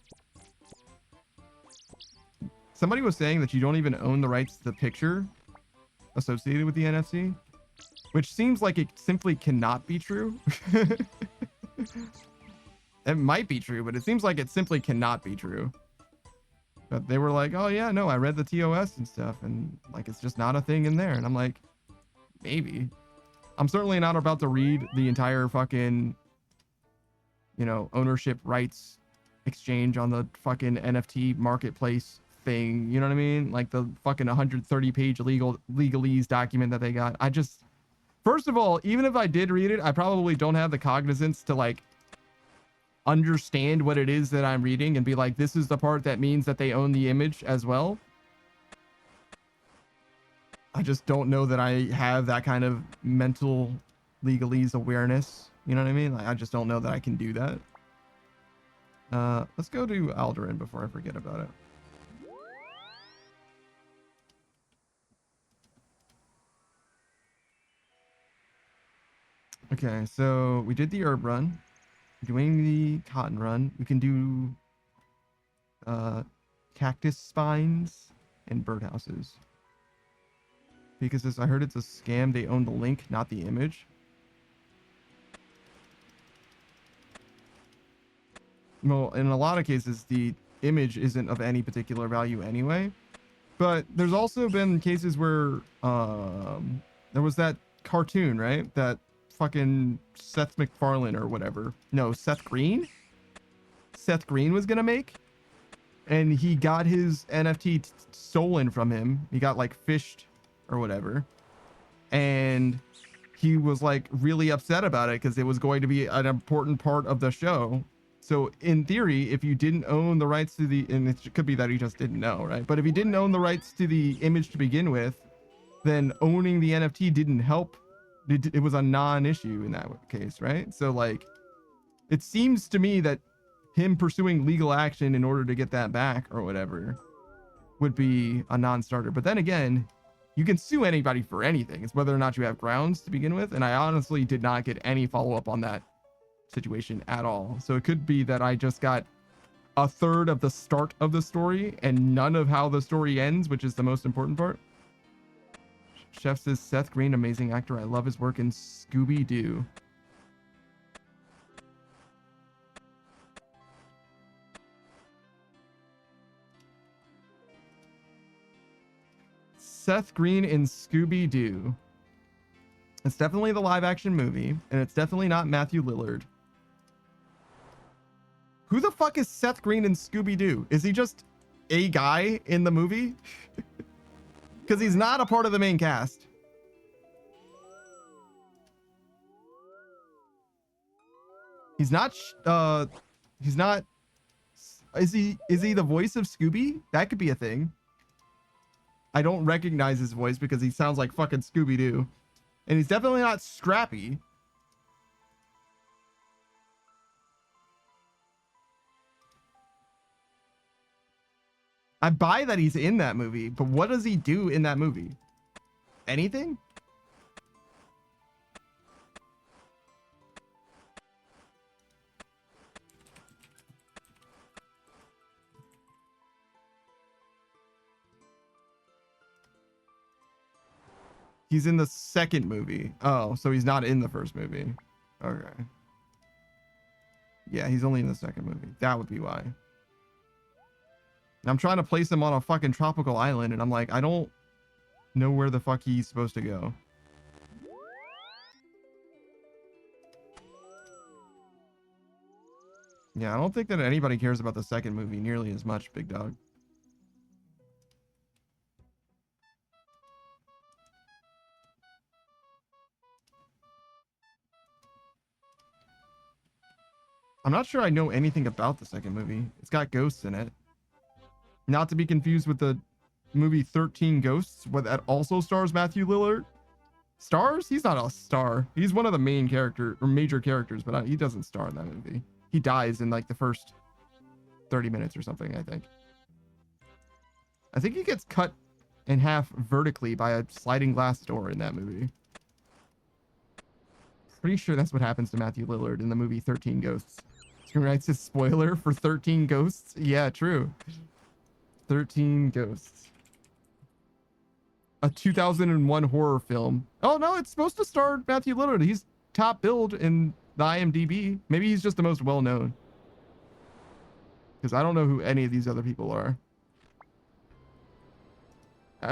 Somebody was saying that you don't even own the rights to the picture associated with the NFT, which seems like it simply cannot be true. It might be true, but it seems like it simply cannot be true. But they were like, oh yeah, no, I read the TOS and stuff, and like it's just not a thing in there. And I'm like, maybe. I'm certainly not about to read the entire fucking, you know, ownership rights exchange on the fucking NFT marketplace thing. You know what I mean? Like the fucking 130-page legalese document that they got. I just, first of all, even if I did read it, I probably don't have the cognizance to like understand what it is that I'm reading and be like, this is the part that means that they own the image as well. I just don't know that I have that kind of mental legalese awareness. You know what I mean? Like, I just don't know that I can do that. Let's go to Alderan before I forget about it. Okay, so we did the herb run. Doing the cotton run. We can do cactus spines and birdhouses. Because I heard it's a scam. They own the link, not the image. Well, in a lot of cases, the image isn't of any particular value anyway. But there's also been cases where there was that cartoon, right? That fucking Seth MacFarlane or whatever. No, Seth Green? Seth Green was gonna make. And he got his NFT stolen from him. He got like fished or whatever, and he was like really upset about it because it was going to be an important part of the show. So in theory, if you didn't own the rights to the, and it could be that he just didn't know, right? But if he didn't own the rights to the image to begin with, then owning the NFT didn't help. It was a non-issue in that case, right? So like, it seems to me that him pursuing legal action in order to get that back or whatever would be a non-starter. But then again, you can sue anybody for anything. It's whether or not you have grounds to begin with. And I honestly did not get any follow-up on that situation at all. So it could be that I just got a third of the start of the story and none of how the story ends, which is the most important part. Chef says, Seth Green, amazing actor. I love his work in Scooby-Doo. Seth Green in Scooby-Doo. It's definitely the live action movie, and it's definitely not Matthew Lillard. Who the fuck is Seth Green in Scooby-Doo? Is he just a guy in the movie? Because he's not a part of the main cast. He's not, is he the voice of Scooby? That could be a thing. I don't recognize his voice because he sounds like fucking Scooby-Doo. And he's definitely not Scrappy. I buy that he's in that movie, but what does he do in that movie? Anything? He's in the second movie. Oh, so he's not in the first movie. Okay. Yeah, he's only in the second movie. That would be why. I'm trying to place him on a fucking tropical island, and I'm like, I don't know where the fuck he's supposed to go. Yeah, I don't think that anybody cares about the second movie nearly as much, Big Dog. I'm not sure I know anything about the second movie. It's got ghosts in it. Not to be confused with the movie 13 Ghosts, where that also stars Matthew Lillard. Stars? He's not a star. He's one of the main character or major characters, but he doesn't star in that movie. He dies in like the first 30 minutes or something, I think. I think he gets cut in half vertically by a sliding glass door in that movie. Pretty sure that's what happens to Matthew Lillard in the movie 13 Ghosts. Screenwrites his spoiler for 13 Ghosts. Yeah, true. 13 Ghosts. A 2001 horror film. Oh, no, it's supposed to star Matthew Lillard. He's top billed in the IMDb. Maybe he's just the most well-known. Because I don't know who any of these other people are.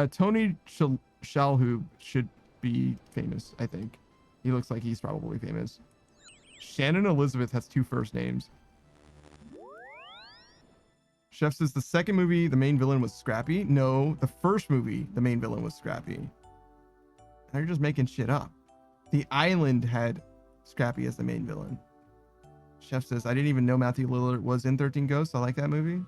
Tony Shalhoub should be famous, I think. He looks like he's probably famous. Shannon Elizabeth has 2 first names. Chef says the second movie, the main villain was Scrappy. No, the first movie, the main villain was Scrappy. Now you're just making shit up. The Island had Scrappy as the main villain. Chef says, I didn't even know Matthew Lillard was in 13 Ghosts. I like that movie.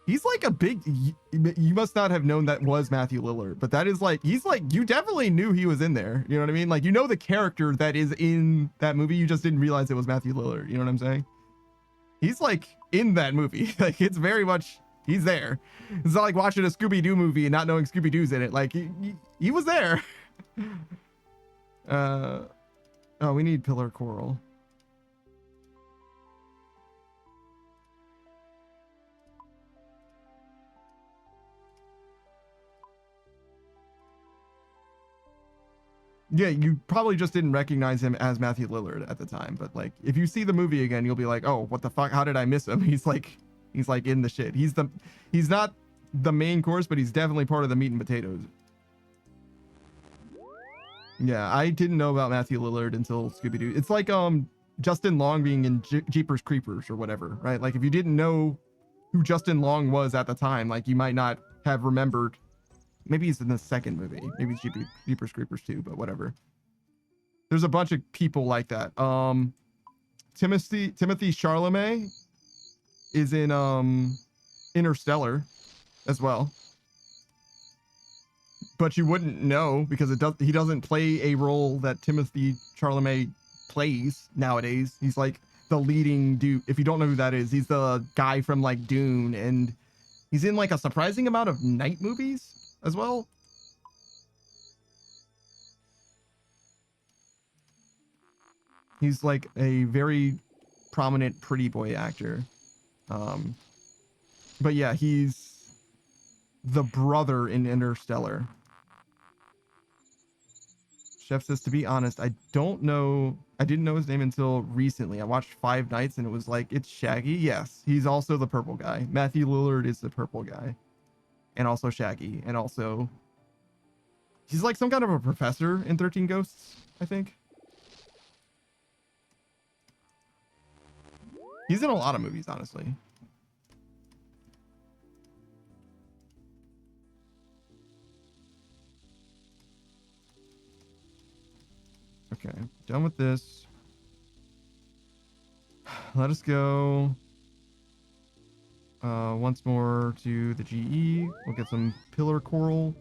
He's like a big, you must not have known that was Matthew Lillard, but that is like, he's like, you definitely knew he was in there. You know what I mean? Like, you know the character that is in that movie. You just didn't realize it was Matthew Lillard. You know what I'm saying? He's like in that movie. Like, it's very much, he's there. It's not like watching a Scooby-Doo movie and not knowing Scooby-Doo's in it. Like, he was there. Oh, we need pillar coral. Yeah, you probably just didn't recognize him as Matthew Lillard at the time, but like if you see the movie again, you'll be like, "Oh, what the fuck? How did I miss him?" He's like in the shit. He's not the main course, but he's definitely part of the meat and potatoes. Yeah, I didn't know about Matthew Lillard until Scooby-Doo. It's like Justin Long being in Jeepers Creepers or whatever, right? Like if you didn't know who Justin Long was at the time, like you might not have remembered. Maybe he's in the second movie. Maybe it's Jeepers Creepers 2, but whatever. There's a bunch of people like that. Timothy Chalamet is in Interstellar as well. But you wouldn't know because he doesn't play a role that Timothy Chalamet plays nowadays. He's like the leading dude. If you don't know who that is, he's the guy from like Dune, and he's in like a surprising amount of night movies as well. He's like a very prominent pretty boy actor. But yeah, he's the brother in Interstellar. Chef says, to be honest, I didn't know his name until recently. I watched Five Nights and it was like, it's Shaggy. Yes, he's also the purple guy. Matthew Lillard is the purple guy. And also Shaggy. And also, he's like some kind of a professor in 13 Ghosts, I think. He's in a lot of movies, honestly. Okay, done with this. Let us go once more to the GE. We'll get some pillar coral.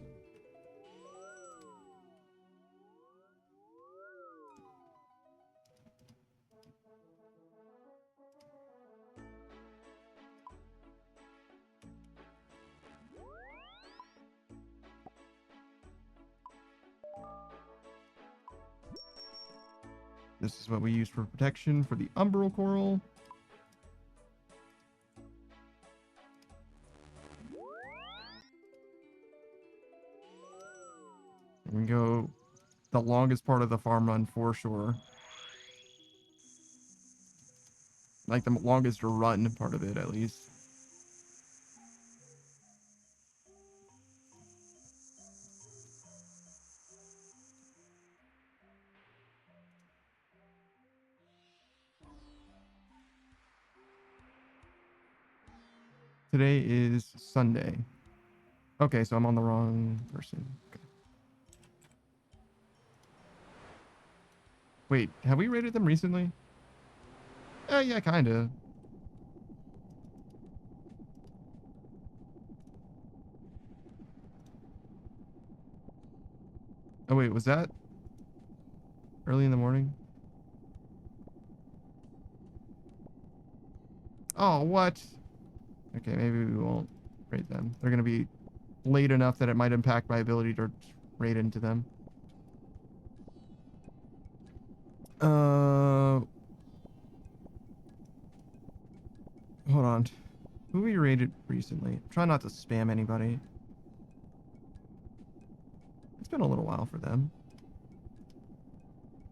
This is what we use for protection for the umbral coral. So the longest part of the farm run for sure. Like the longest run part of it, at least. Today is Sunday. Okay, so I'm on the wrong person. Okay. Wait, have we rated them recently? Yeah, kind of. Oh, wait, was that early in the morning? Oh, what? Okay, maybe we won't rate them. They're going to be late enough that it might impact my ability to rate into them. Hold on. Who we rated recently? Try not to spam anybody. It's been a little while for them.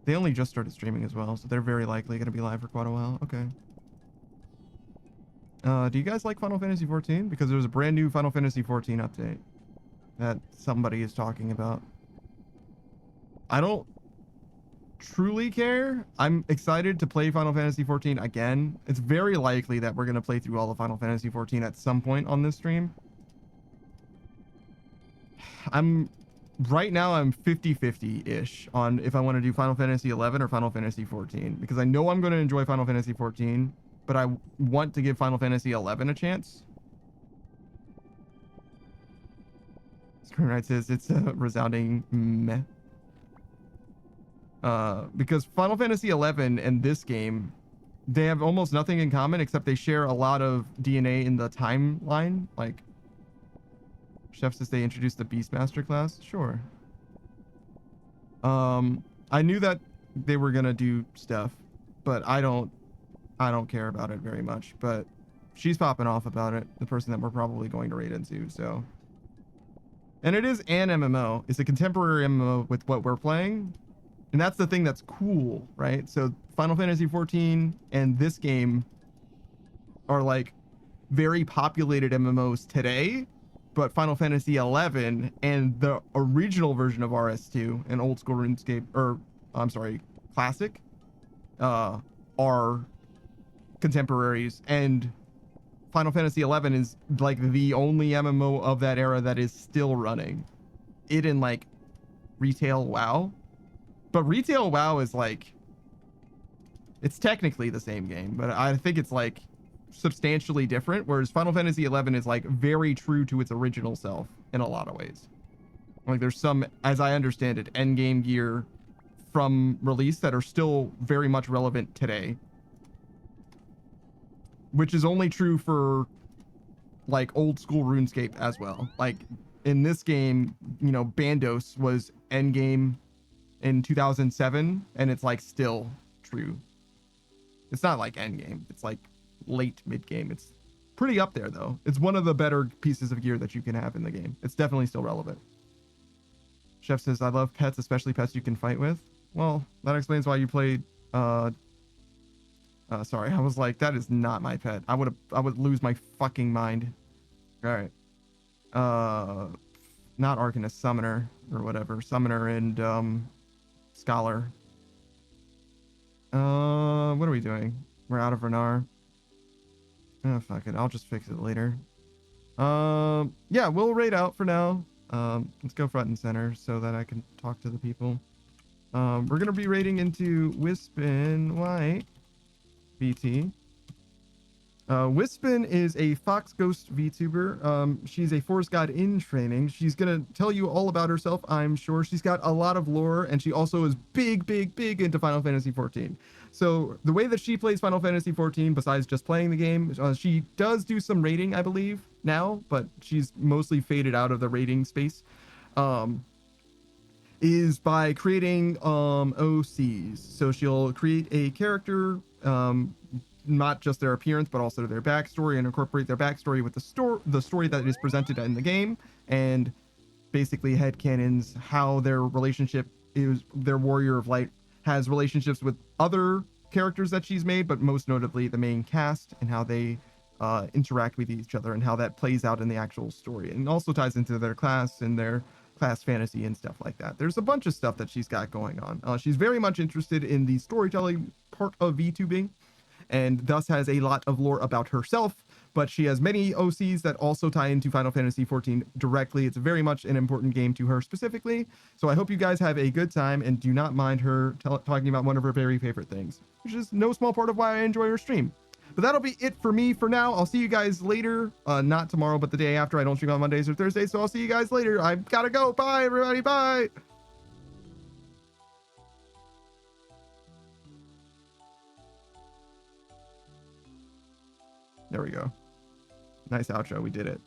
They only just started streaming as well, so they're very likely going to be live for quite a while. Okay. Do you guys like Final Fantasy 14? Because there's a brand new Final Fantasy 14 update that somebody is talking about. I don't truly care. I'm excited to play Final Fantasy 14 again. It's very likely that we're going to play through all of Final Fantasy 14 at some point on this stream. Right now I'm 50-50-ish on if I want to do Final Fantasy 11 or Final Fantasy 14, because I know I'm going to enjoy Final Fantasy 14, but I want to give Final Fantasy 11 a chance. Screenwrite says it's a resounding meh. Because Final Fantasy 11 and this game, they have almost nothing in common except they share a lot of DNA in the timeline. Like, Chef says they introduced the Beastmaster class. Sure. I knew that they were gonna do stuff, but I don't care about it very much. But she's popping off about it, the person that we're probably going to raid into. So, and it is an MMO. It's a contemporary MMO with what we're playing. And that's the thing that's cool, right? So Final Fantasy 14 and this game are like very populated MMOs today, but Final Fantasy 11 and the original version of RS2 and Old School RuneScape, or I'm sorry, Classic, are contemporaries, and Final Fantasy 11 is like the only MMO of that era that is still running. It in like retail WoW. But retail WoW is like, it's technically the same game, but I think it's like substantially different, whereas Final Fantasy 11 is like very true to its original self in a lot of ways. Like there's some, as I understand it, endgame gear from release that are still very much relevant today, which is only true for like old school RuneScape as well. Like in this game, you know, Bandos was endgame in 2007, and it's like still true. It's not like endgame, it's like late mid game. It's pretty up there though. It's one of the better pieces of gear that you can have in the game. It's definitely still relevant. Chef says I love pets, especially pets you can fight with. Well, that explains why you played sorry, I was like, that is not my pet. I would lose my fucking mind. All right. Not Arcanist, Summoner or whatever. Summoner and Scholar. What are we doing? We're out of Renar. Oh, fuck it. I'll just fix it later. Yeah, we'll raid out for now. Let's go front and center so that I can talk to the people. We're going to be raiding into Wispin White VT. Wispin is a Fox Ghost VTuber. She's a forest god in training. She's gonna tell you all about herself, I'm sure. She's got a lot of lore, and she also is big into Final Fantasy 14. So the way that she plays Final Fantasy 14, besides just playing the game, she does do some raiding, I believe, now, but she's mostly faded out of the raiding space. Is by creating OCs. So she'll create a character, not just their appearance, but also their backstory, and incorporate their backstory with the story that is presented in the game. And basically headcanons how their relationship is, their Warrior of Light has relationships with other characters that she's made, but most notably the main cast, and how they interact with each other and how that plays out in the actual story, and also ties into their class and their class fantasy and stuff like that. There's a bunch of stuff that she's got going on. She's very much interested in the storytelling part of VTubing, and thus has a lot of lore about herself, but she has many OCs that also tie into Final Fantasy XIV directly. It's very much an important game to her specifically. So I hope you guys have a good time and do not mind her talking about one of her very favorite things, which is no small part of why I enjoy her stream. But that'll be it for me for now. I'll see you guys later. Not tomorrow, but the day after. I don't stream on Mondays or Thursdays, so I'll see you guys later. I've gotta go. Bye, everybody. Bye. There we go. Nice outro. We did it.